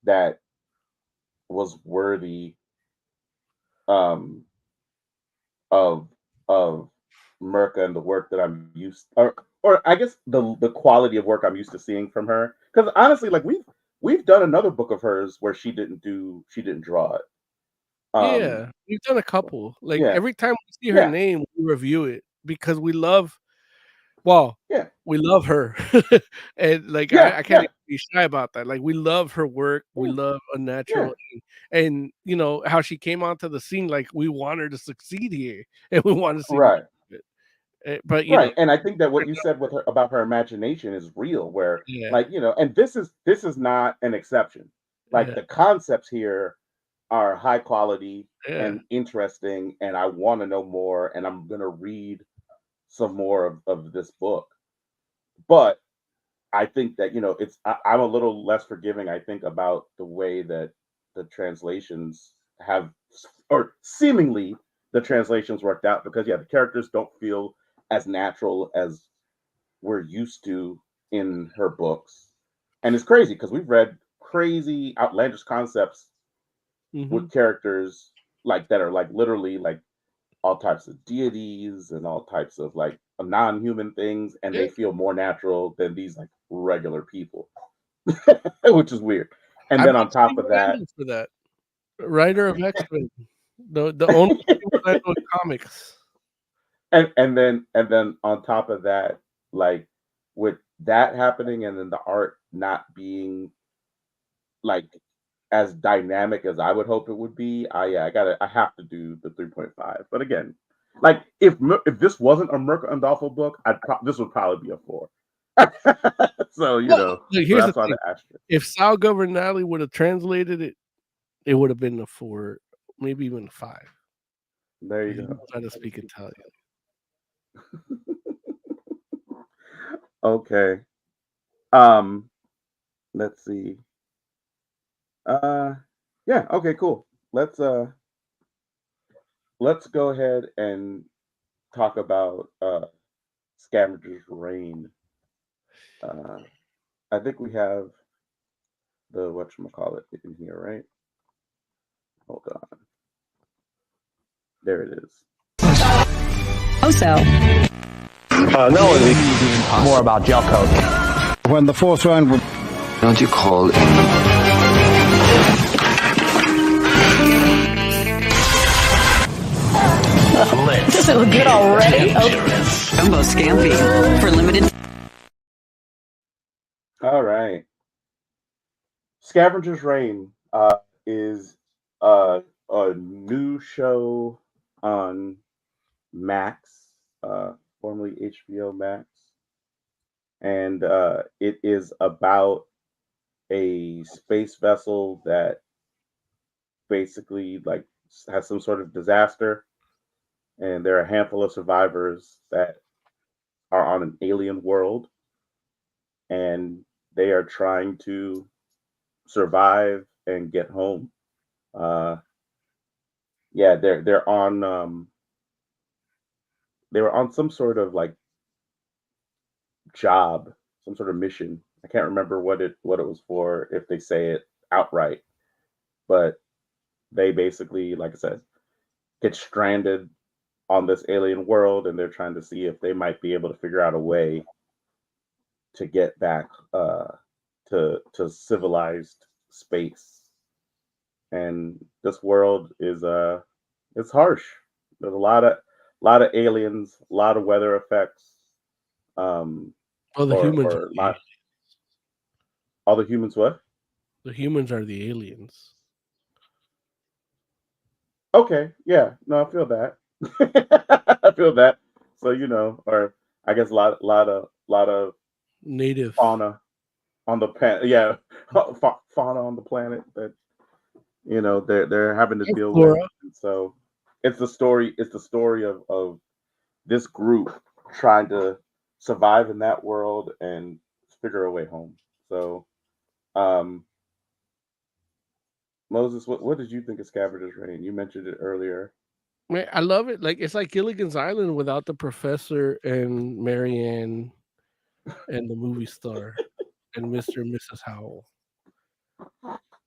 [SPEAKER 2] that was worthy of Mirka and the work that I'm used, or I guess the quality of work I'm used to seeing from her. Because honestly, like we've done another book of hers where she didn't draw it.
[SPEAKER 3] Yeah, we've done a couple. Like every time we see her name, we review it because we love. Well, we love her, and like I can't even be shy about that. Like we love her work, we love Unnatural, and you know how she came onto the scene. Like we want her to succeed here, and we want to see
[SPEAKER 2] right.
[SPEAKER 3] But you know,
[SPEAKER 2] and I think that what you said with her about her imagination is real. Where like and this is not an exception. Like the concepts here are high quality and interesting, and I want to know more, and I'm gonna read some more of this book. But I think that I'm a little less forgiving. I think about the way that the translations have, or seemingly the translations worked out, because the characters don't feel as natural as we're used to in her books, and it's crazy because we've read crazy outlandish concepts with characters like that are like literally like all types of deities and all types of like non-human things, and they feel more natural than these like regular people, which is weird. And then on top of that,
[SPEAKER 3] for that writer of X-Men, the only people I know in comics,
[SPEAKER 2] and then on top of that, like with that happening, and then the art not being like as dynamic as I would hope it would be, I have to do the 3.5. But again, like if this wasn't a Mirka Andolfo book, this would probably be a 4. So
[SPEAKER 3] here's the thing. If Sal Governale would have translated it, it would have been a 4, maybe even a 5.
[SPEAKER 2] There you go.
[SPEAKER 3] Try to speak Italian.
[SPEAKER 2] Okay. Let's see. Yeah, okay, cool. Let's go ahead and talk about Scavenger's Reign. I think we have the whatchamacallit in here, right? Hold on. There it is.
[SPEAKER 7] Also,
[SPEAKER 9] no, more about gel coat.
[SPEAKER 10] When the fourth round would...
[SPEAKER 9] Don't you call it?
[SPEAKER 7] Does it look good already? Jumbo Scampi for limited.
[SPEAKER 2] All right. Scavenger's Reign is a new show on Max, formerly HBO Max, and it is about a space vessel that basically like has some sort of disaster, and there are a handful of survivors that are on an alien world, and they are trying to survive and get home. They're on they were on some sort of like job, some sort of mission. I can't remember what it was for, if they say it outright, but they basically, like I said, get stranded on this alien world, and they're trying to see if they might be able to figure out a way to get back to civilized space. And this world is it's harsh. There's a lot of aliens, a lot of weather effects.
[SPEAKER 3] Well, the humans are
[SPEAKER 2] or lot, all the humans what?
[SPEAKER 3] the humans are the aliens.
[SPEAKER 2] Okay, yeah, no, I feel that. I feel that. So or I guess a lot of
[SPEAKER 3] Native.
[SPEAKER 2] fauna on the planet. Yeah, fauna on the planet that they're having to deal with.
[SPEAKER 3] Flora.
[SPEAKER 2] And so it's the story. It's the story of this group trying to survive in that world and figure a way home. So, um, Moses, what did you think of Scavenger's Reign? You mentioned it earlier.
[SPEAKER 3] Man, I love it. Like it's like Gilligan's Island without the professor and Marianne and the movie star and Mr. and Mrs. Howell.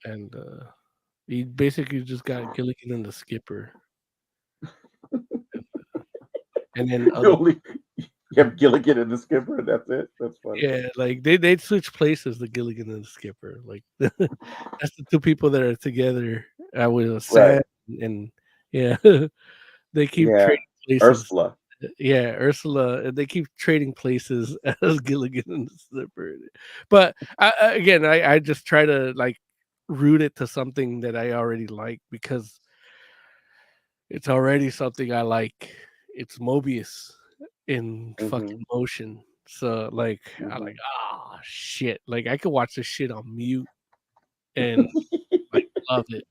[SPEAKER 3] And he basically just got Gilligan and the skipper. And then
[SPEAKER 2] You have Gilligan and the skipper, and that's it. That's funny.
[SPEAKER 3] yeah, like they'd switch places, the Gilligan and the skipper. Like that's the two people that are together. I was sad and yeah, they keep trading places.
[SPEAKER 2] Ursula.
[SPEAKER 3] Yeah, Ursula. They keep trading places as Gilligan and the skipper. But I just try to like root it to something that I already like because it's already something I like. It's Mobius in fucking motion. So like I like shit. Like I could watch this shit on mute and like love it.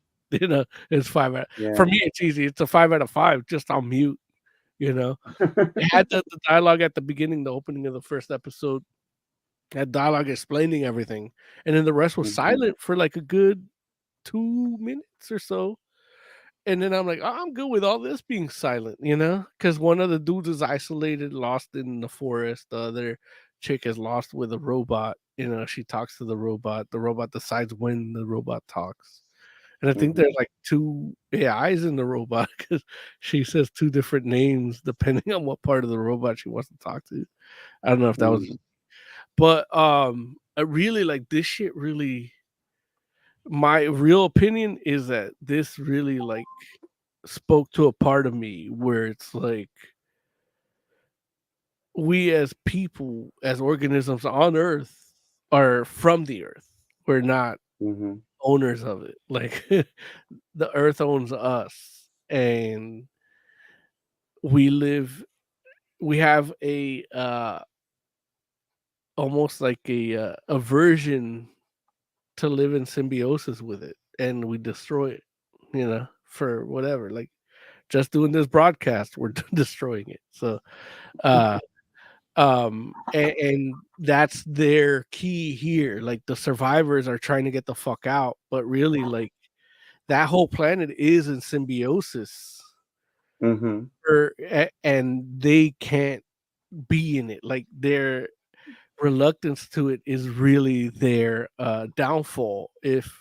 [SPEAKER 3] It's 5 out. For me, it's easy. It's a 5 out of 5 just on mute. It had the dialogue at the beginning, the opening of the first episode. Had dialogue explaining everything, and then the rest was silent for like a good 2 minutes or so. And then I'm like, I'm good with all this being silent, because one of the dudes is isolated, lost in the forest. The other chick is lost with a robot. She talks to the robot. The robot decides when the robot talks. And I think there's like 2 AIs in the robot because she says 2 different names depending on what part of the robot she wants to talk to. I don't know if that was, but I really like this shit. Really, my real opinion is that this really like spoke to a part of me where it's like we as people, as organisms on Earth, are from the Earth. We're not owners of it. Like the Earth owns us, and we have a almost like a aversion to live in symbiosis with it, and we destroy it, for whatever. Like just doing this broadcast, we're destroying it. So and that's their key here. Like the survivors are trying to get the fuck out, but really like that whole planet is in symbiosis. And they can't be in it. Like their reluctance to it is really their downfall, if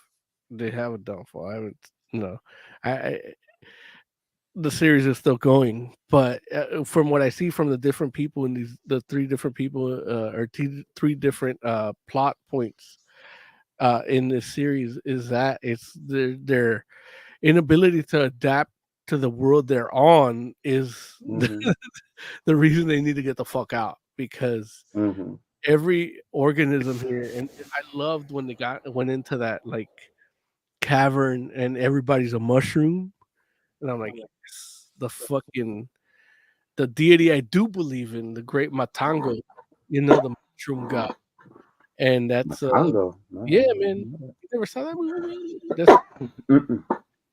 [SPEAKER 3] they have a downfall. I haven't, I the series is still going, but from what I see from the different people in the 3 different people or 3 different plot points in this series, is that it's their inability to adapt to the world they're on is the reason they need to get the fuck out, because every organism here, and I loved when they went into that like cavern and everybody's a mushroom, and I'm like, yes, the deity I do believe in, the great Matango, the mushroom god. And that's yeah, man. You never saw that movie?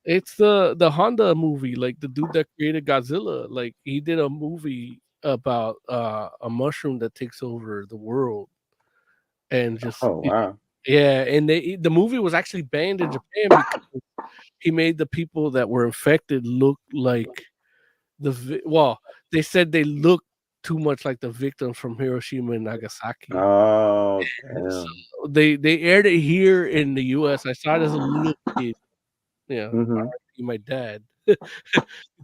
[SPEAKER 3] It's the Honda movie, like the dude that created Godzilla. Like he did a movie about a mushroom that takes over the world, and just yeah. And the movie was actually banned in Japan because he made the people that were infected look like they said they look too much like the victims from Hiroshima and Nagasaki.
[SPEAKER 2] Oh,
[SPEAKER 3] so they aired it here in the US. I saw it as a little kid, see my dad. He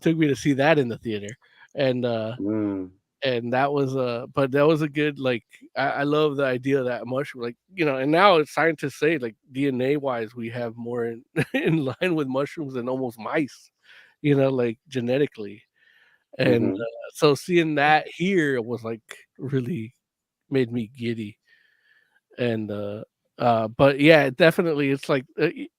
[SPEAKER 3] took me to see that in the theater, and that was but that was a good like I love the idea of that mushroom, like and now scientists say like DNA wise we have more in, in line with mushrooms than almost mice, like genetically, and so seeing that here was like really made me giddy, and but yeah, definitely it's like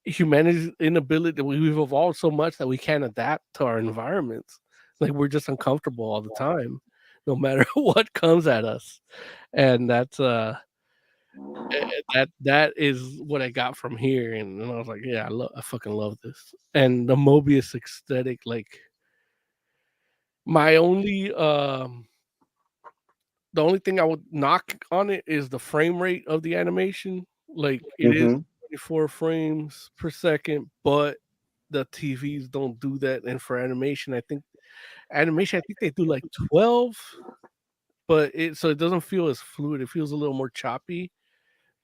[SPEAKER 3] humanity's inability. We've evolved so much that we can't adapt to our environments. Like we're just uncomfortable all the time, no matter what comes at us, and that's that is what I got from here, and I was like, yeah, I fucking love this, and the Mobius aesthetic. Like my only the only thing I would knock on it is the frame rate of the animation. Like it is 24 frames per second, but the TVs don't do that. And for animation, I think they do like 12, but it doesn't feel as fluid. It feels a little more choppy.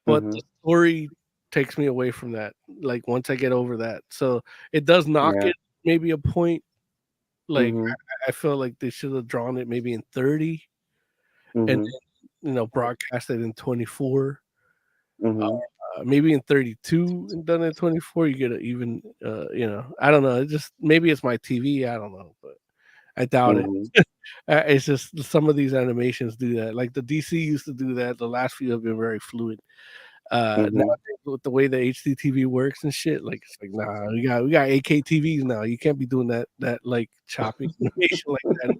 [SPEAKER 3] But the story takes me away from that. Like once I get over that, so it does knock it maybe a point. Like I feel like they should have drawn it maybe in 30. And then, broadcast it in 24, maybe in 32 and done in 24. You get it even, I don't know. It just maybe it's my TV. I don't know, but I doubt it. It's just some of these animations do that. Like the DC used to do that. The last few have been very fluid. Nowadays, with the way the HDTV works and shit, like it's like nah, we got 8K TVs now. You can't be doing that like chopping animation like that.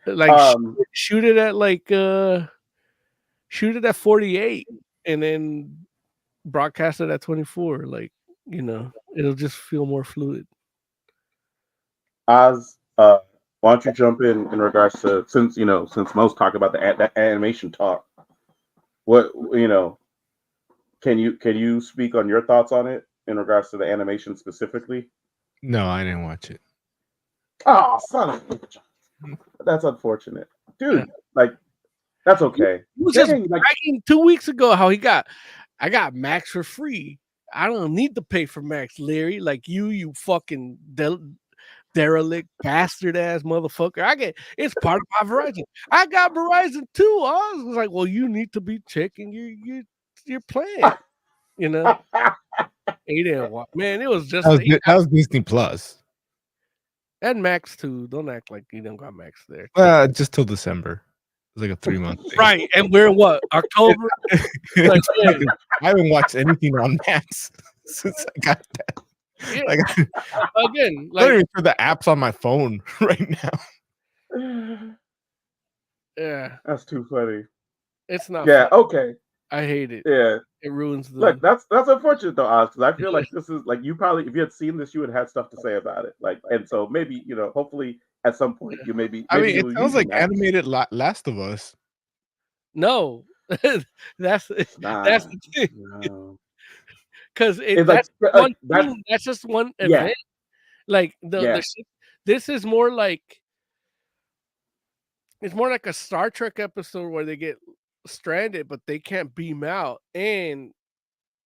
[SPEAKER 3] Like shoot it at like shoot it at 48 and then broadcast it at 24. Like, it'll just feel more fluid.
[SPEAKER 2] Oz, why don't you jump in regards to since most talk about the animation talk. What can you speak on your thoughts on it in regards to the animation specifically?
[SPEAKER 4] No, I didn't watch it.
[SPEAKER 2] Oh, son of a bitch. That's unfortunate, dude. Like, that's okay.
[SPEAKER 3] He was just bragging 2 weeks ago how I got Max for free. I don't need to pay for Max, Larry. Like you fucking derelict bastard ass motherfucker. It's part of my Verizon. I got Verizon too. I was like, well, you need to be checking your plan. He didn't watch. Man, it was just
[SPEAKER 4] that was Disney Plus.
[SPEAKER 3] And Max too. Don't act like you don't got Max there.
[SPEAKER 4] Just till December. It's like a 3-month thing.
[SPEAKER 3] Right. And we're what? October?
[SPEAKER 4] Like, I haven't watched anything on Max since I got that.
[SPEAKER 3] Yeah.
[SPEAKER 4] Like,
[SPEAKER 3] again,
[SPEAKER 4] I don't even for the apps on my phone right now.
[SPEAKER 3] Yeah.
[SPEAKER 2] That's too funny.
[SPEAKER 3] It's not
[SPEAKER 2] funny. Okay.
[SPEAKER 3] I hate it.
[SPEAKER 2] Yeah.
[SPEAKER 3] It ruins the
[SPEAKER 2] Look, that's unfortunate though, Oz, because I feel like this is like you probably if you had seen this, you would have had stuff to say about it. Like, and so maybe, hopefully at some point you maybe
[SPEAKER 4] it sounds like animated Last of Us.
[SPEAKER 3] No. that's the thing.
[SPEAKER 2] No.
[SPEAKER 3] Because that's just one event. Like this is more like it's more like a Star Trek episode where they get stranded, but they can't beam out, and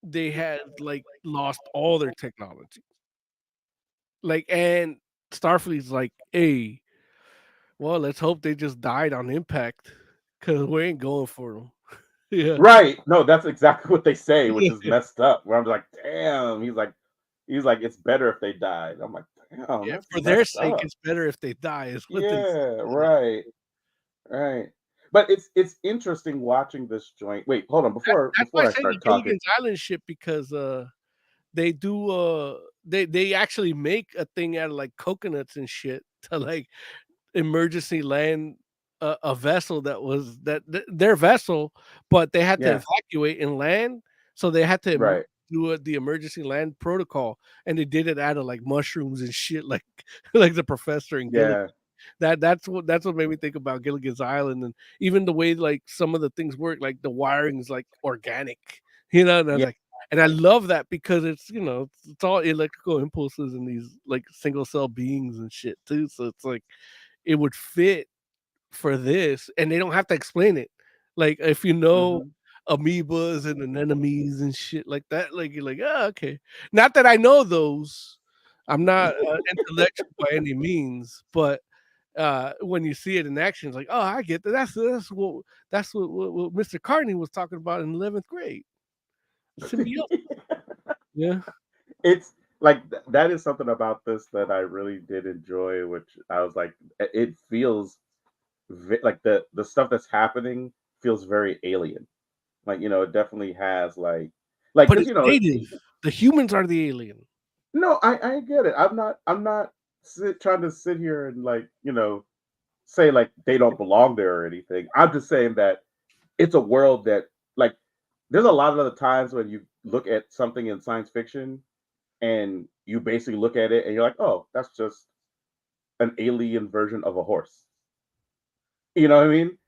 [SPEAKER 3] they had like lost all their technology. Like, and Starfleet's like, hey, well, let's hope they just died on impact because we ain't going for them. Yeah.
[SPEAKER 2] Right. No, that's exactly what they say, which is messed up. Where I'm like, damn. He's like, it's better if they died. I'm like, damn.
[SPEAKER 3] Yeah, for their sake, it's better if they die. Is what they say.
[SPEAKER 2] Right. But it's interesting watching this joint. Wait, hold on. Before I start talking,
[SPEAKER 3] Gilligan's Island shit, because they do they actually make a thing out of like coconuts and shit to like emergency land a vessel that was their vessel, but they had to evacuate and land, so they had to do the emergency land protocol, and they did it out of like mushrooms and shit, like like the professor and Gilligan. That's what made me think about Gilligan's Island, and even the way like some of the things work, like the wiring is like organic, and I was like, and I love that because it's it's all electrical impulses and these like single cell beings and shit too, so it's like it would fit for this, and they don't have to explain it. Like if amoebas and anemones and shit like that. Like you're like, oh, okay. Not that I know those. I'm not intellectual by any means, but when you see it in action, it's like, oh, I get that. That's what Mr. Carney was talking about in 11th grade. Symbiosis. Yeah.
[SPEAKER 2] It's like that is something about this that I really did enjoy, which I was like, it feels like the stuff that's happening feels very alien. Like, it definitely has like
[SPEAKER 3] But
[SPEAKER 2] because
[SPEAKER 3] it's native. The humans are the alien.
[SPEAKER 2] no, I get it. I'm not trying to sit here and like say like they don't belong there or anything. I'm just saying that it's a world that like there's a lot of other times when you look at something in science fiction and you basically look at it and you're like, oh, that's just an alien version of a horse. You know what I mean?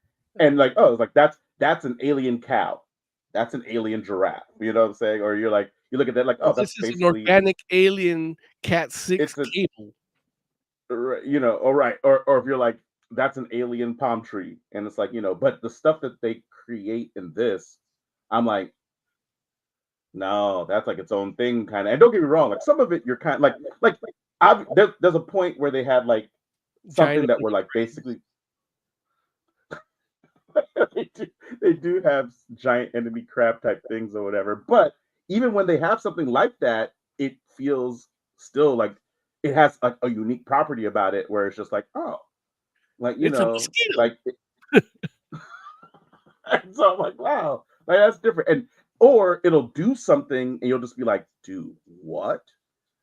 [SPEAKER 2] And like, oh, it's like that's an alien cow. That's an alien giraffe. You know what I'm saying? Or you're like, you look at that like, oh, that's
[SPEAKER 3] This is an
[SPEAKER 2] basically
[SPEAKER 3] organic alien Cat 6
[SPEAKER 2] it's a
[SPEAKER 3] cable.
[SPEAKER 2] all right. Or if you're like, that's an alien palm tree. And it's like, but the stuff that they create in this, I'm like, no, that's like its own thing, kind of. And don't get me wrong, like some of it, you're kind of like there's a point where they had like something
[SPEAKER 3] Giant
[SPEAKER 2] that were like basically they do have giant enemy crab type things or whatever. But even when they have something like that, it feels still like it has a unique property about it where it's just like, oh, like
[SPEAKER 3] It's a mosquito.
[SPEAKER 2] like and so I'm like, wow, like that's different. And or it'll do something and you'll just be like, do what?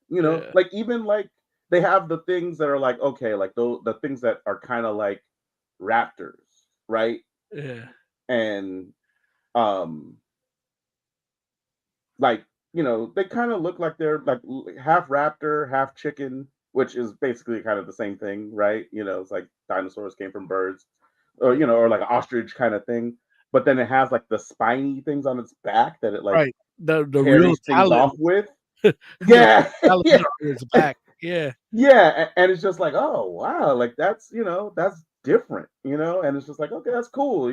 [SPEAKER 3] Yeah.
[SPEAKER 2] Like even like they have the things that are like, okay, like the things that are kind of like raptors, right?
[SPEAKER 3] Yeah.
[SPEAKER 2] And um like they kind of look like they're like half raptor, half chicken, which is basically kind of the same thing, right? It's like dinosaurs came from birds, or or like an ostrich kind of thing. But then it has like the spiny things on its back that it like
[SPEAKER 3] Right. The real
[SPEAKER 2] carries things
[SPEAKER 3] talent.
[SPEAKER 2] off with.
[SPEAKER 3] The
[SPEAKER 2] Yeah,
[SPEAKER 3] talent
[SPEAKER 2] yeah,
[SPEAKER 3] on its back. Yeah.
[SPEAKER 2] yeah, and it's just like, oh wow, like that's different, and it's just like, okay, that's cool,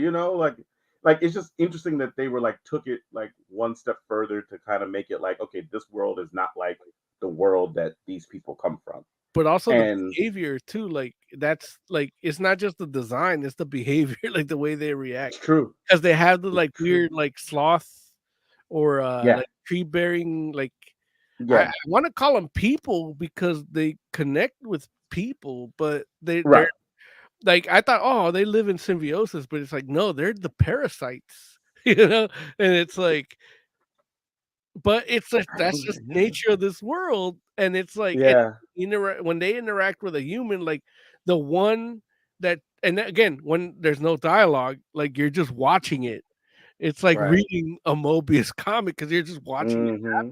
[SPEAKER 2] like it's just interesting that they were like took it like one step further to kind of make it like, okay, this world is not like the world that these people come from.
[SPEAKER 3] But also the
[SPEAKER 2] And
[SPEAKER 3] behavior too, like that's like it's not just the design, it's the behavior, like the way they react.
[SPEAKER 2] it's true.
[SPEAKER 3] Because they have the
[SPEAKER 2] It's
[SPEAKER 3] like
[SPEAKER 2] true.
[SPEAKER 3] weird like sloth or
[SPEAKER 2] Yeah,
[SPEAKER 3] like tree bearing like I
[SPEAKER 2] yeah,
[SPEAKER 3] want to call them people because they connect with people, but they're
[SPEAKER 2] right.
[SPEAKER 3] like I thought, oh, they live in symbiosis, but it's like no, they're the parasites, you know, and it's like, but it's just that's just nature of this world, and it's like and
[SPEAKER 2] Yeah,
[SPEAKER 3] when they interact with a human, like the one that, and again, when there's no dialogue, like you're just watching it. It's like
[SPEAKER 2] right.
[SPEAKER 3] reading a Mobius comic because you're just watching it happen,
[SPEAKER 2] Hmm.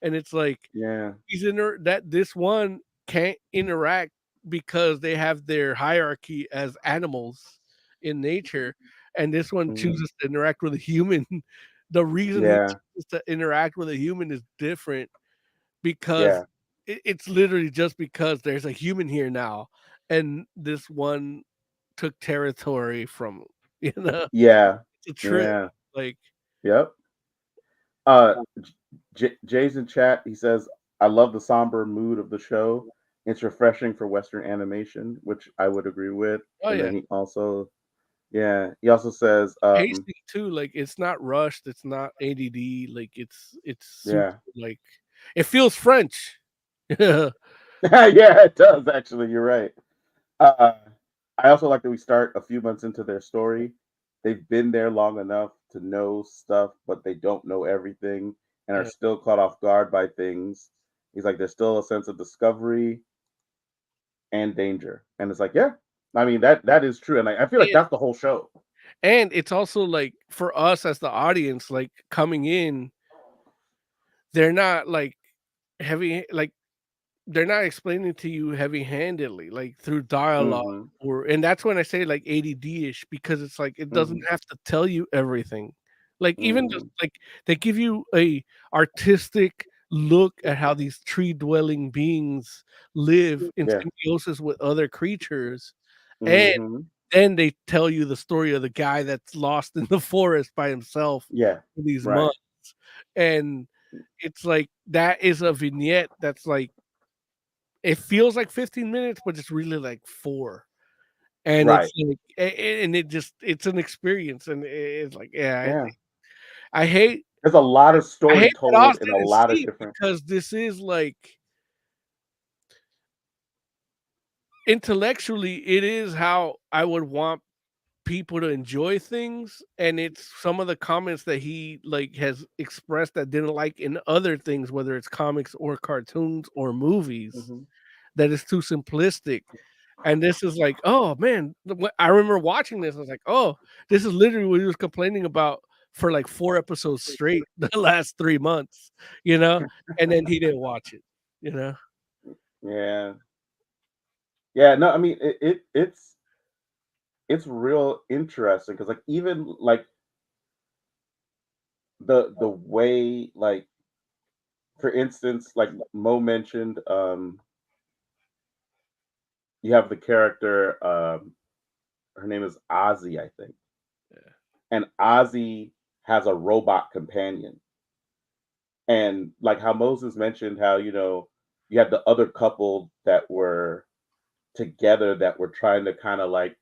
[SPEAKER 3] and it's like
[SPEAKER 2] Yeah.
[SPEAKER 3] that this one can't interact because they have their hierarchy as animals in nature, and this one
[SPEAKER 2] Hmm.
[SPEAKER 3] chooses to interact with a human. The reason he
[SPEAKER 2] Yeah.
[SPEAKER 3] chooses to interact with a human is different because
[SPEAKER 2] Yeah.
[SPEAKER 3] it's literally just because there's a human here now, and this one took territory from you know
[SPEAKER 2] Yeah.
[SPEAKER 3] it's a trip
[SPEAKER 2] Yeah.
[SPEAKER 3] like
[SPEAKER 2] Yep. Jay's in chat. He says, "I love the somber mood of the show. It's refreshing for Western animation," which I would agree with.
[SPEAKER 3] oh
[SPEAKER 2] And
[SPEAKER 3] yeah,
[SPEAKER 2] then he also says,
[SPEAKER 3] pacing too, like it's not rushed, it's not ADD, like it's super
[SPEAKER 2] yeah,
[SPEAKER 3] like it feels French. Yeah.
[SPEAKER 2] yeah, it does actually. You're right. Uh, I also like that we start a few months into their story. They've been there long enough to know stuff, but they don't know everything and are
[SPEAKER 3] Yeah.
[SPEAKER 2] still caught off guard by things. He's like, there's still a sense of discovery and danger, and it's like, yeah, I mean that is true, and I feel like
[SPEAKER 3] And,
[SPEAKER 2] that's the whole show.
[SPEAKER 3] and it's also like for us as the audience, like coming in, they're not like heavy like they're not explaining to you heavy-handedly, like through dialogue
[SPEAKER 2] Hmm.
[SPEAKER 3] or and that's when I say like ADD-ish because it's like it doesn't
[SPEAKER 2] Hmm.
[SPEAKER 3] have to tell you everything. Like even just
[SPEAKER 2] Hmm.
[SPEAKER 3] like they give you a artistic look at how these tree-dwelling beings live in
[SPEAKER 2] Yeah.
[SPEAKER 3] symbiosis with other creatures, and
[SPEAKER 2] Hmm.
[SPEAKER 3] then they tell you the story of the guy that's lost in the forest by himself
[SPEAKER 2] Yeah,
[SPEAKER 3] for these
[SPEAKER 2] right.
[SPEAKER 3] months. And it's like that is a vignette that's like it feels like 15 minutes, but it's really like 4. And
[SPEAKER 2] Right.
[SPEAKER 3] it's like and it just it's an experience, and it's like, yeah,
[SPEAKER 2] Yeah.
[SPEAKER 3] I hate
[SPEAKER 2] There's a lot of
[SPEAKER 3] I
[SPEAKER 2] story
[SPEAKER 3] hate that
[SPEAKER 2] told
[SPEAKER 3] Austin
[SPEAKER 2] in a
[SPEAKER 3] didn't
[SPEAKER 2] lot of
[SPEAKER 3] see it
[SPEAKER 2] different.
[SPEAKER 3] because this is like intellectually, it is how I would want people to enjoy things, and it's some of the comments that he like has expressed that didn't like in other things, whether it's comics or cartoons or movies,
[SPEAKER 2] Mhm.
[SPEAKER 3] that is too simplistic. And this is like, oh man, I remember watching this. I was like, oh, this is literally what he was complaining about for like 4 episodes straight the last 3 months, and then he didn't watch it, you know.
[SPEAKER 2] Yeah. Yeah. No, I mean it's real interesting because like even like the way like for instance like Mo mentioned you have the character her name is Ozzy I think,
[SPEAKER 3] Yeah.
[SPEAKER 2] and Ozzy has a robot companion. And like how Moses mentioned how you had the other couple that were together that were trying to kind of like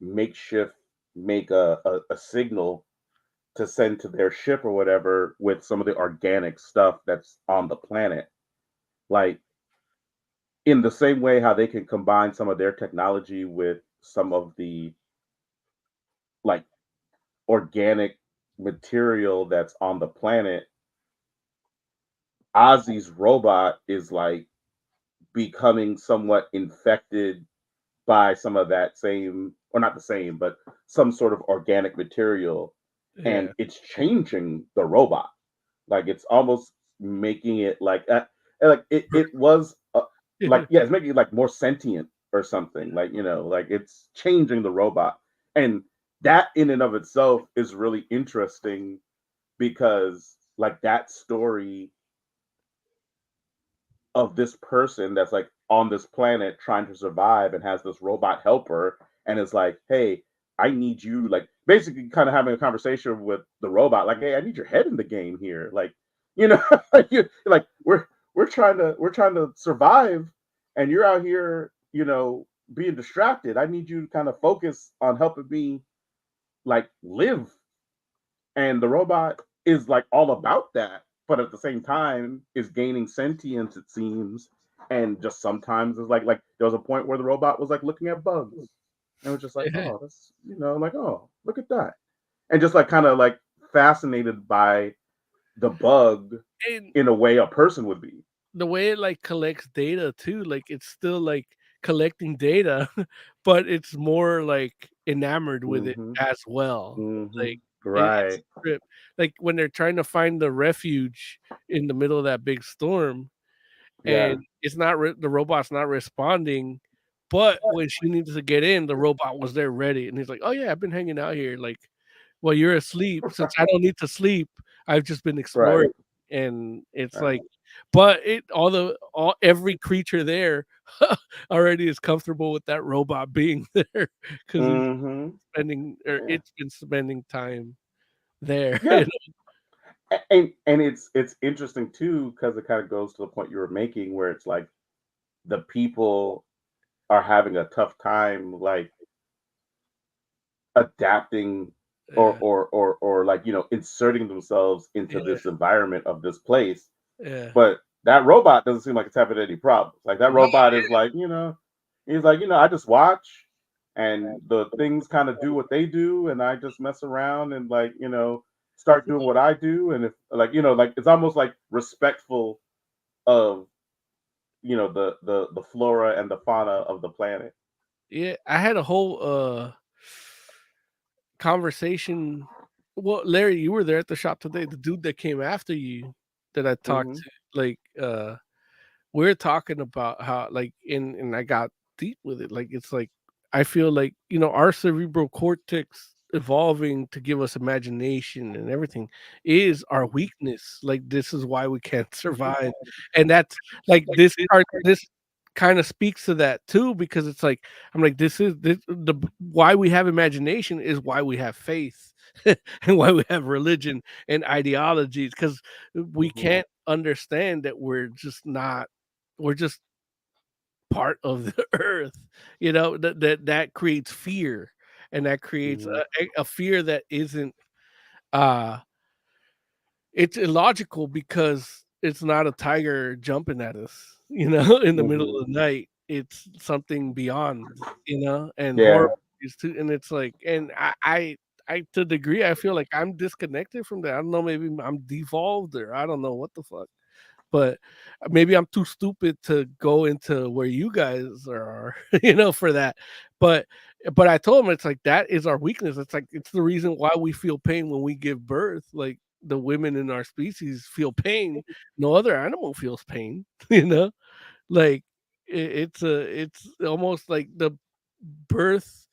[SPEAKER 2] makeshift make a signal to send to their ship or whatever with some of the organic stuff that's on the planet. Like in the same way how they can combine some of their technology with some of the like organic material that's on the planet, Ozzy's robot is like becoming somewhat infected by some of that same, or not the same, but some sort of organic material, and
[SPEAKER 3] Yeah.
[SPEAKER 2] it's changing the robot. Like it's almost making it like it was like yeah, it's making it like more sentient or something. Like like it's changing the robot, and that in and of itself is really interesting because like that story of this person that's like on this planet trying to survive and has this robot helper and is like, hey, I need you, like basically kind of having a conversation with the robot, like, hey, I need your head in the game here. Like, like like we're trying to survive and you're out here, being distracted. I need you to kind of focus on helping me like live, and the robot is like all about that, but at the same time is gaining sentience, it seems. And just sometimes it's like there was a point where the robot was like looking at bugs. And it was just like, oh, that's like, oh, look at that. And just like kind of like fascinated by the bug
[SPEAKER 3] And
[SPEAKER 2] in a way a person would be.
[SPEAKER 3] the way it like collects data too, like it's still like collecting data, but it's more like enamored with it
[SPEAKER 2] Hmm.
[SPEAKER 3] as well.
[SPEAKER 2] Hmm.
[SPEAKER 3] Like it's
[SPEAKER 2] Right.
[SPEAKER 3] a trip. Like when they're trying to find the refuge in the middle of that big storm,
[SPEAKER 2] Yeah.
[SPEAKER 3] and it's not the robot's not responding, but when she needs to get in, the robot was there ready, and he's like, "Oh yeah, I've been hanging out here." Like, well, you're asleep. Since I don't need to sleep, I've just been
[SPEAKER 2] Right.
[SPEAKER 3] exploring, and it's
[SPEAKER 2] Right.
[SPEAKER 3] like, but every creature there already is comfortable with that robot being there because
[SPEAKER 2] Hmm. Yeah.
[SPEAKER 3] it's been spending time there.
[SPEAKER 2] Yeah. And it's interesting too because it kind of goes to the point you were making where it's like the people are having a tough time like adapting
[SPEAKER 3] Yeah,
[SPEAKER 2] or like inserting themselves into
[SPEAKER 3] yeah,
[SPEAKER 2] this environment of this place,
[SPEAKER 3] yeah.
[SPEAKER 2] but that robot doesn't seem like it's having any problems. Like that
[SPEAKER 3] No,
[SPEAKER 2] robot is like he's like I just watch and the things kind of do what they do and I just mess around and like start doing what I do, and if like like it's almost like respectful of the flora and the fauna of the planet.
[SPEAKER 3] yeah, I had a whole conversation. Well, Larry, you were there at the shop today. The dude that came after you that I talked
[SPEAKER 2] Hmm.
[SPEAKER 3] to, like, we're talking about how, like, and I got deep with it. Like, it's like I feel like our cerebral cortex evolving to give us imagination and everything is our weakness. Like, this is why we can't survive, and that's like this kind of speaks to that too, because it's like I'm like, this the why we have imagination is why we have faith and why we have religion and ideologies, because we can't understand that we're just part of the earth, that creates fear, and that creates a fear that isn't uh it's illogical, because it's not a tiger jumping at us, in the middle of the night. It's something beyond, and horror
[SPEAKER 2] Yeah.
[SPEAKER 3] is too, and it's like, and I to a degree I feel like I'm disconnected from that. I don't know, maybe I'm devolved, or I don't know what the fuck. But maybe I'm too stupid to go into where you guys are, for that. But I told him, it's like, that is our weakness. It's like, it's the reason why we feel pain when we give birth. Like, the women in our species feel pain. No other animal feels pain, like it's almost like the birth.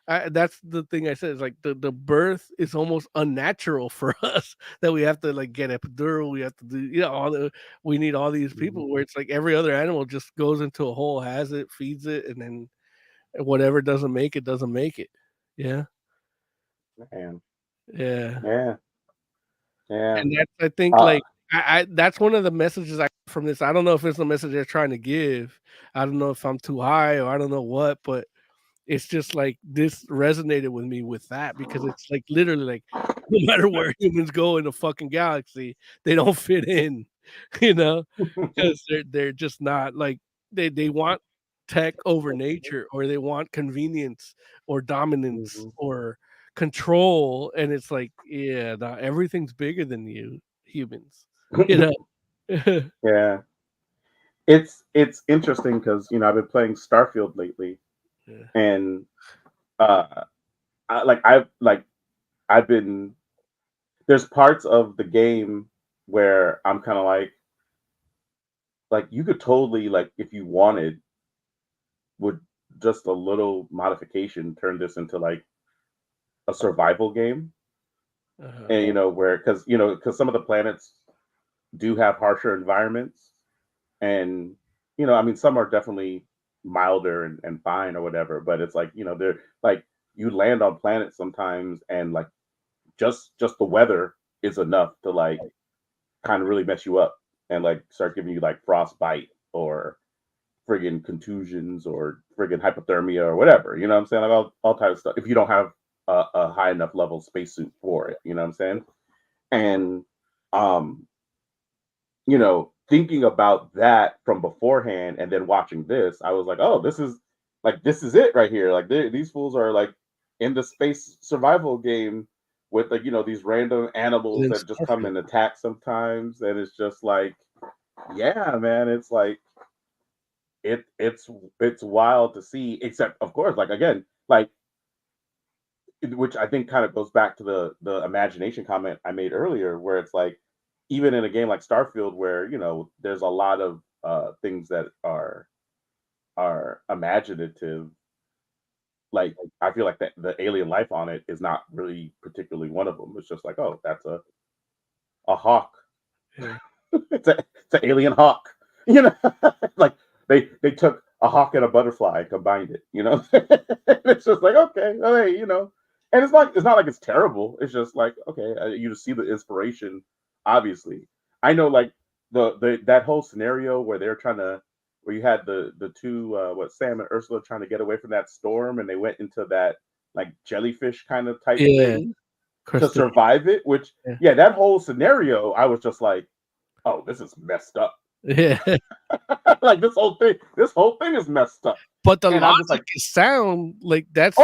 [SPEAKER 3] That's the thing I said. Is like the birth is almost unnatural for us, that we have to like get epidural. We have to do, we need all these people, where it's like every other animal just goes into a hole, has it, feeds it, and then whatever doesn't make it doesn't make it. Yeah.
[SPEAKER 2] Man.
[SPEAKER 3] Yeah.
[SPEAKER 2] Yeah. Yeah.
[SPEAKER 3] And that's, I think, like, I that's one of the messages I get from this. I don't know if it's the message they're trying to give. I don't know if I'm too high, or I don't know what, but it's just like this resonated with me with that, because it's like literally like, no matter where humans go in the fucking galaxy, they don't fit in, because they're just not like, they want tech over nature, or they want convenience or dominance or control, and it's like, yeah, everything's bigger than you humans,
[SPEAKER 2] Yeah. It's interesting because I've been playing Starfield lately, and I've been there's parts of the game where I'm kind of like you could totally, like, if you wanted, would just a little modification turn this into like a survival game. And where, because some of the planets do have harsher environments, and I mean, some are definitely milder and fine or whatever, but it's like, they're like, you land on planets sometimes, and like just the weather is enough to like kind of really mess you up, and like start giving you like frostbite, or friggin' contusions, or friggin' hypothermia, or whatever. You know what I'm saying? Like all types of stuff, if you don't have a high enough level spacesuit for it. You know what I'm saying? And um thinking about that from beforehand, and then watching this, I was like, oh, this is it right here. Like, these fools are like in the space survival game with, like, these random animals that just come and attack sometimes, and it's just like, yeah, man, it's like it's wild to see. Except, of course, like, again, like, which I think kind of goes back to the imagination comment I made earlier, where it's like, even in a game like Starfield, where there's a lot of things that are imaginative. Like, I feel like the alien life on it is not really particularly one of them. It's just like, oh, that's a hawk.
[SPEAKER 3] Yeah.
[SPEAKER 2] it's an alien hawk. Like, they took a hawk and a butterfly and combined it. It's just like, okay, well, hey, and it's not like it's terrible. It's just like, okay, you just see the inspiration. Obviously, I know, like, that whole scenario where where you had the two, Sam and Ursula, trying to get away from that storm, and they went into that like jellyfish kind of type thing to survive it. Which, yeah, that whole scenario, I was just like, oh, this is messed up.
[SPEAKER 3] Yeah.
[SPEAKER 2] Like, this whole thing is messed up.
[SPEAKER 3] But the logic is sound. Like, that's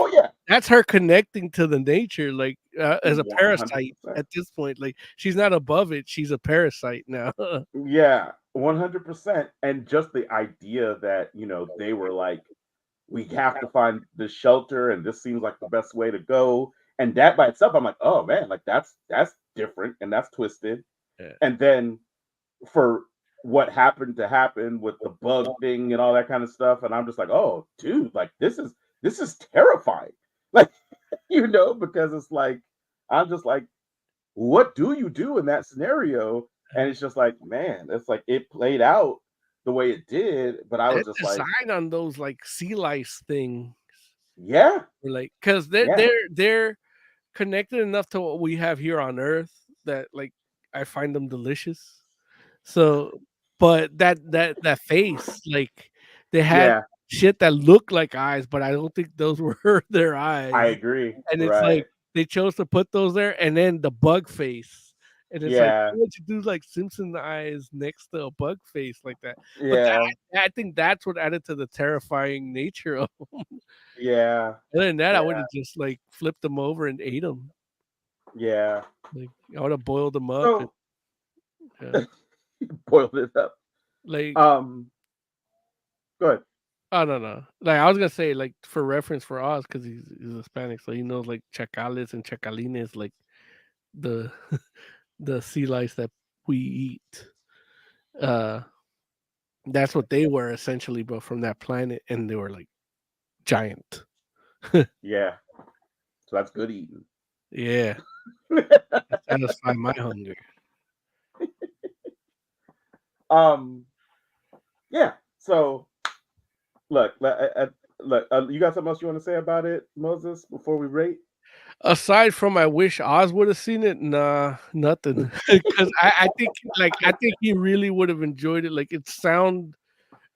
[SPEAKER 3] that's her connecting to the nature, like, as a 100%. Parasite at this point. Like, she's not above it; she's a parasite now.
[SPEAKER 2] Yeah, 100%. And just the idea that they were like, we have to find the shelter, and this seems like the best way to go. And that by itself, I'm like, oh man, like that's different, and that's twisted.
[SPEAKER 3] Yeah.
[SPEAKER 2] And then for what happened to happen with the bug thing and all that kind of stuff, and I'm just like, oh, dude, like, this is terrifying. Like, because it's like, I'm just like, what do you do in that scenario? And it's just like, man, it's like, it played out the way it did, but I was
[SPEAKER 3] That
[SPEAKER 2] just like,
[SPEAKER 3] design on those like sea lice thing,
[SPEAKER 2] yeah,
[SPEAKER 3] like because they're connected enough to what we have here on Earth that like I find them delicious. So, but that face, like they had
[SPEAKER 2] yeah,
[SPEAKER 3] shit that looked like eyes, but I don't think those were their
[SPEAKER 2] I
[SPEAKER 3] eyes.
[SPEAKER 2] agree.
[SPEAKER 3] And it's like
[SPEAKER 2] Right.
[SPEAKER 3] they chose to put those there, and then the bug face. And it's like,
[SPEAKER 2] Yeah.
[SPEAKER 3] why would you do like Simpson eyes next to a bug face like that? But
[SPEAKER 2] Yeah.
[SPEAKER 3] I think that's what added to the terrifying nature of them.
[SPEAKER 2] Yeah.
[SPEAKER 3] Other than that, I would
[SPEAKER 2] Yeah.
[SPEAKER 3] have just like flipped them over and ate them.
[SPEAKER 2] Yeah.
[SPEAKER 3] Like I would have boiled them up.
[SPEAKER 2] So
[SPEAKER 3] And,
[SPEAKER 2] boiled it up.
[SPEAKER 3] like
[SPEAKER 2] Go ahead.
[SPEAKER 3] oh no. Like I was gonna say, like for reference for Oz, because he's Hispanic, so he knows like chacales and chacalines, like the the sea lice that we eat. Uh that's what they were essentially, but from that planet, and they were like giant.
[SPEAKER 2] Yeah. So that's good eating.
[SPEAKER 3] Yeah. Satisfy my hunger.
[SPEAKER 2] Yeah. So look, you got something else you want to say about it, Moses, before we rate?
[SPEAKER 3] Aside from I wish Oz would have seen it, nah, nothing. Because I think he really would have enjoyed it. Like it's sound,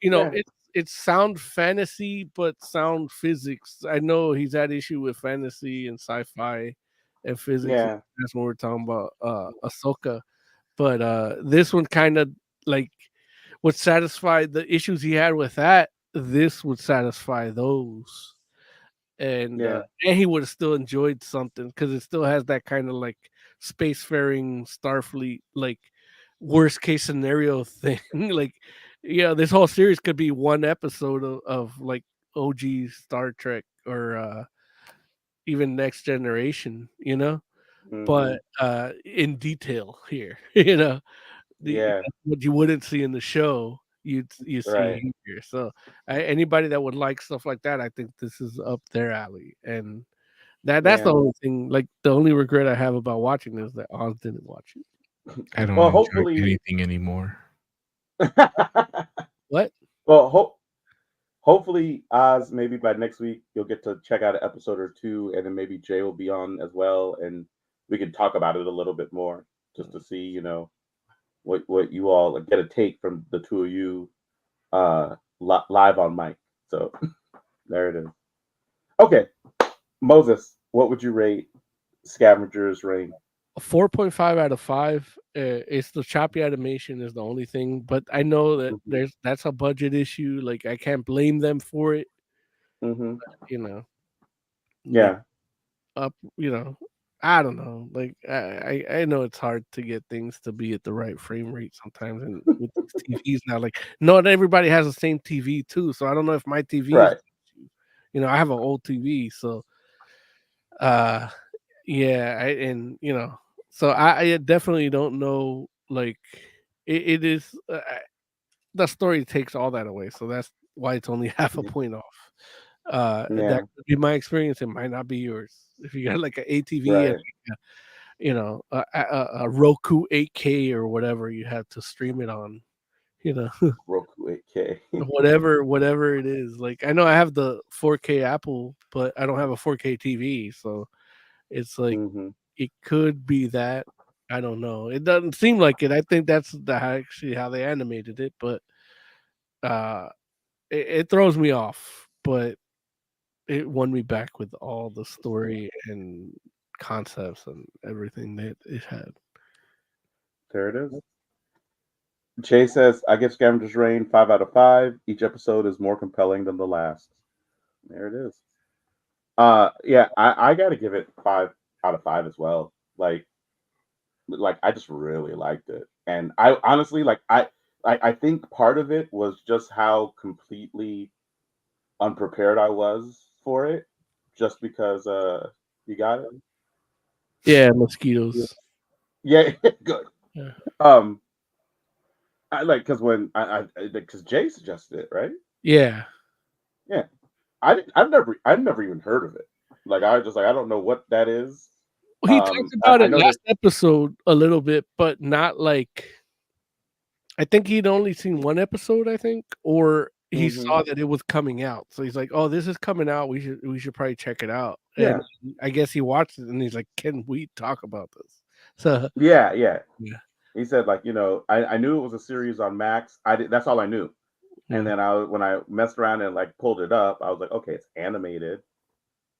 [SPEAKER 2] Yeah.
[SPEAKER 3] it's sound fantasy, but sound physics. I know he's had issue with fantasy and sci-fi and physics.
[SPEAKER 2] Yeah.
[SPEAKER 3] That's when we're talking about Ahsoka. But this one kind of like would satisfy the issues he had with that. This would satisfy those. And
[SPEAKER 2] Yeah.
[SPEAKER 3] and he would have still enjoyed something because it still has that kind of like spacefaring Starfleet like worst case scenario thing. Like, yeah, this whole series could be one episode of like OG Star Trek or even Next Generation, but in detail here,
[SPEAKER 2] Yeah.
[SPEAKER 3] what you wouldn't see in the show, you
[SPEAKER 2] Right.
[SPEAKER 3] see here. So anybody that would like stuff like that, I think this is up their alley. And that's the
[SPEAKER 2] Yeah.
[SPEAKER 3] only thing. Like the only regret I have about watching this is that Oz didn't watch it.
[SPEAKER 4] I don't
[SPEAKER 2] Well,
[SPEAKER 4] enjoy
[SPEAKER 2] hopefully
[SPEAKER 4] anything anymore.
[SPEAKER 3] What?
[SPEAKER 2] Well, hopefully, Oz, maybe by next week you'll get to check out an episode or two, and then maybe Jay will be on as well, and we can talk about it a little bit more, just to see, what you all get a take from the two of you, live on mic. So there it is. Okay, Moses, what would you rate Scavengers Reign?
[SPEAKER 3] A 4.5 out of 5. It's the choppy animation is the only thing, but I know that that's a budget issue. Like I can't blame them for it. But,
[SPEAKER 2] Yeah.
[SPEAKER 3] up, I don't know. Like I know it's hard to get things to be at the right frame rate sometimes, and with these TVs now, like not everybody has the same TV too. So I don't know if my TV,
[SPEAKER 2] Right.
[SPEAKER 3] I have an old TV, so yeah, so I definitely don't know. Like it is the story takes all that away, so that's why it's only half a point off. That could be my experience. It might not be yours. If you got like an ATV and a Roku 8K or whatever you have to stream it on,
[SPEAKER 2] Roku 8K.
[SPEAKER 3] whatever it is. Like I know I have the 4K Apple, but I don't have a 4K TV, so it's like it could be that. I don't know. It doesn't seem like it. I think that's actually how they animated it, but it throws me off. But it won me back with all the story and concepts and everything that it had.
[SPEAKER 2] There it is. Jay says, I give Scavengers Reign 5 out of 5. Each episode is more compelling than the last. There it is. Yeah, I gotta give it 5 out of 5 as well. Like I just really liked it. And I honestly I think part of it was just how completely unprepared I was for it. Just because you got it.
[SPEAKER 3] Yeah, mosquitoes.
[SPEAKER 2] Yeah, good.
[SPEAKER 3] Yeah.
[SPEAKER 2] I like because when because Jay suggested it, right?
[SPEAKER 3] Yeah.
[SPEAKER 2] I've never even heard of it. Like I was just like, I don't know what that is.
[SPEAKER 3] Well, he talked about it last episode a little bit, but not like I think he'd only seen one episode, I think, or he
[SPEAKER 2] Mhm.
[SPEAKER 3] saw that it was coming out. So he's like, "Oh, this is coming out. We should probably check it out."
[SPEAKER 2] Yeah.
[SPEAKER 3] And I guess he watched it and he's like, "Can we talk about this?" So
[SPEAKER 2] Yeah.
[SPEAKER 3] yeah.
[SPEAKER 2] He said, like, I knew it was a series on Max. That's all I knew. And then when I messed around and like pulled it up, I was like, okay, it's animated.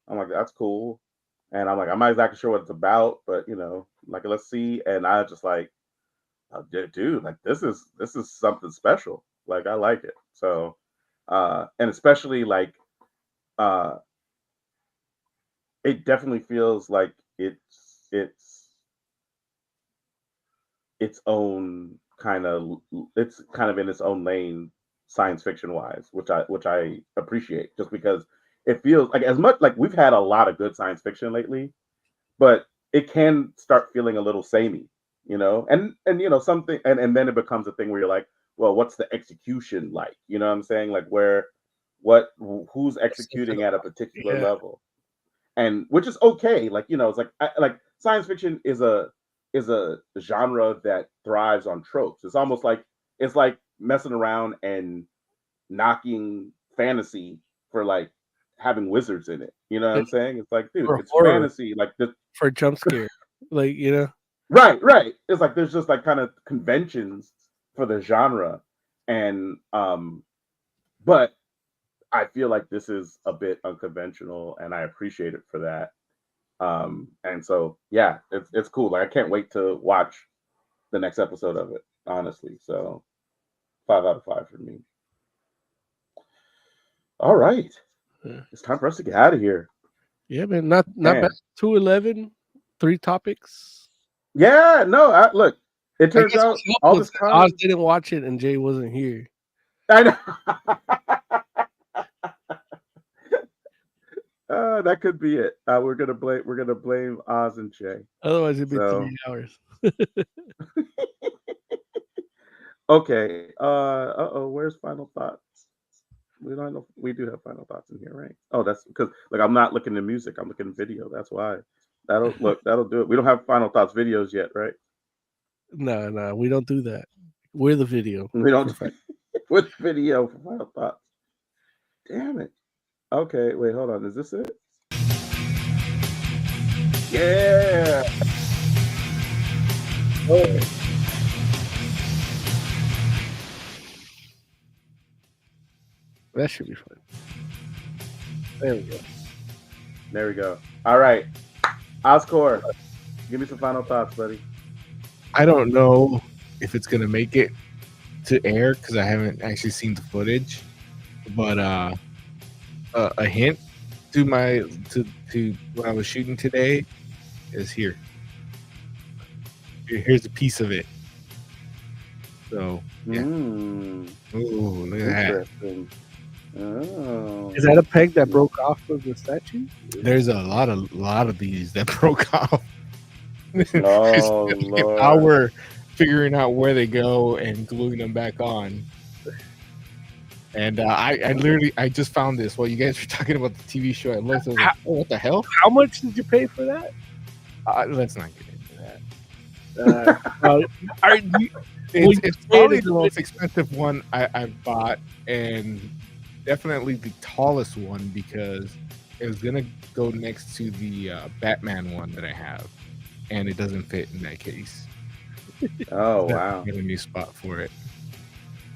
[SPEAKER 2] I'm like, that's cool. And I'm like, I'm not exactly sure what it's about, but like, let's see. And I was just like, oh, dude, like this is something special. Like, I like it. So, and especially like, it definitely feels like its own kind of it's kind of in its own lane, science fiction wise, which I appreciate, just because it feels like, as much like we've had a lot of good science fiction lately, but it can start feeling a little samey, and something, and then it becomes a thing where you're like, well, what's the execution like? You know what I'm saying? Like, who's executing at a particular level, and which is okay. Like, it's like like science fiction is a genre that thrives on tropes. It's almost like it's like messing around and knocking fantasy for like having wizards in it. You know what I'm saying? It's like, dude,
[SPEAKER 3] For
[SPEAKER 2] it's
[SPEAKER 3] horror.
[SPEAKER 2] fantasy. Like
[SPEAKER 3] for a jump scare, like
[SPEAKER 2] right. It's like there's just like kind of conventions for the genre, and but I feel like this is a bit unconventional, and I appreciate it for that. And so yeah, it's cool. Like, I can't wait to watch the next episode of it, honestly. So 5 out of 5 for me. All right. It's time for us to get out of here.
[SPEAKER 3] Yeah, man, not bad. 211, 3 topics.
[SPEAKER 2] Yeah, no, look, it turns out all this time
[SPEAKER 3] Oz didn't watch it and Jay wasn't here.
[SPEAKER 2] I know. That could be it. We're gonna blame Oz and Jay.
[SPEAKER 3] Otherwise, it'd be 3 hours.
[SPEAKER 2] Okay. Where's final thoughts? We don't know. We do have final thoughts in here, right? Oh, that's because like I'm not looking at music. I'm looking at video. That's why. That'll do it. We don't have final thoughts videos yet, right?
[SPEAKER 3] No, we don't do that. We're the video.
[SPEAKER 2] We don't. With video for final thoughts. Damn it. Okay, wait, hold on. Is this it? Yeah. Okay.
[SPEAKER 3] That should be fun. There we go.
[SPEAKER 2] There we go. All right. Oscar, give me some final thoughts, buddy.
[SPEAKER 4] I don't know if it's gonna make it to air because I haven't actually seen the footage, but a hint to what I was shooting today is here. Here's a piece of it. So yeah. Ooh, look at that.
[SPEAKER 2] Oh.
[SPEAKER 3] Is that a peg that broke off of the statue?
[SPEAKER 4] There's a lot of these that broke off.
[SPEAKER 2] Oh, Lord.
[SPEAKER 4] Now we're figuring out where they go and gluing them back on. And I just found this while you guys were talking about the TV show. I looked, I was like, oh, what the hell?
[SPEAKER 3] How much did you pay for that?
[SPEAKER 4] Let's not get into that. It's probably the most expensive one I've bought, and definitely the tallest one because it was gonna go next to the Batman one that I have, and it doesn't fit in that case.
[SPEAKER 2] Oh wow!
[SPEAKER 4] Get a new spot for it.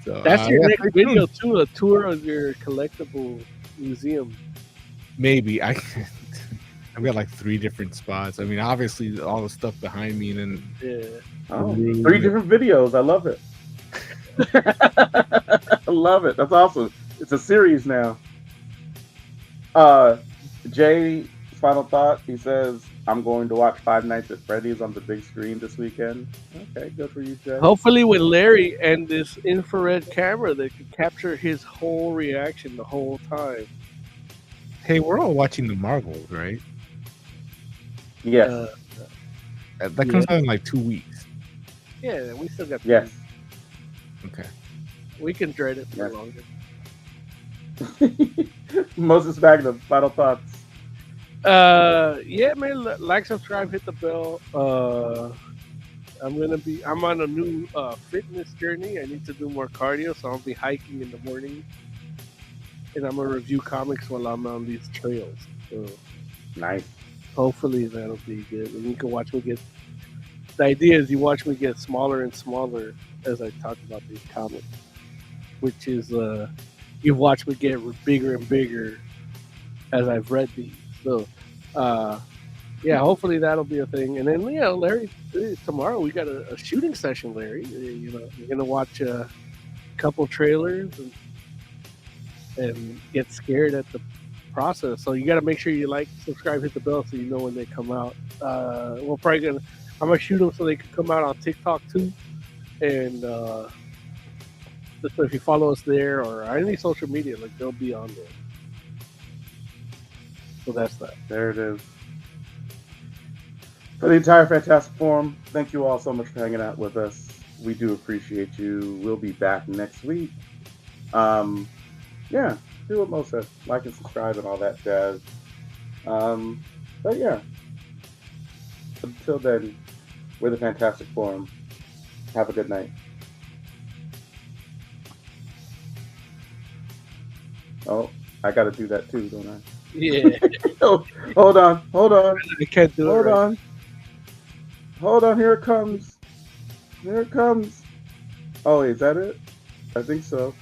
[SPEAKER 4] So
[SPEAKER 3] that's your next video too, a tour of your collectible museum.
[SPEAKER 4] Maybe I've got like 3 different spots. I mean, obviously all the stuff behind me, and then
[SPEAKER 2] 3 different videos. I love it. I love it. That's awesome. It's a series now. Jay's final thought. He says, "I'm going to watch Five Nights at Freddy's on the big screen this weekend." Okay, good for you, Jay.
[SPEAKER 3] Hopefully with Larry and this infrared camera that could capture his whole reaction the whole time.
[SPEAKER 4] Hey, we're all watching the Marvels, right?
[SPEAKER 2] Yes.
[SPEAKER 4] That comes out in like 2 weeks.
[SPEAKER 3] Yeah, we still got.
[SPEAKER 2] Yes.
[SPEAKER 4] Okay.
[SPEAKER 3] We can dread it for longer.
[SPEAKER 2] Moses Magnum, final thoughts.
[SPEAKER 3] Yeah, man, like, subscribe, hit the bell. I'm on a new fitness journey. I need to do more cardio, so I'll be hiking in the morning, and I'm gonna review comics while I'm on these trails. So
[SPEAKER 2] Nice.
[SPEAKER 3] hopefully that'll be good, and you can watch me get. The idea is you watch me get smaller and smaller as I talk about these comics, which is you watch me get bigger and bigger as I've read these. So, yeah, hopefully that'll be a thing. And then, Larry, tomorrow we got a shooting session, Larry. You're gonna watch a couple trailers and get scared at the process. So you got to make sure you like, subscribe, hit the bell so you know when they come out. I'm gonna shoot them so they can come out on TikTok too. And so if you follow us there or any social media, like they'll be on there. So that's that.
[SPEAKER 2] There it is. For the entire Fantastic Forum, thank you all so much for hanging out with us. We do appreciate you. We'll be back next week. Yeah, do what Mo said. Like and subscribe and all that jazz. But yeah. Until then, we're the Fantastic Forum. Have a good night. Oh, I got to do that too, don't I?
[SPEAKER 3] Yeah.
[SPEAKER 2] Oh, hold on.
[SPEAKER 3] I can't do it.
[SPEAKER 2] Hold on. Here it comes. Oh, is that it? I think so.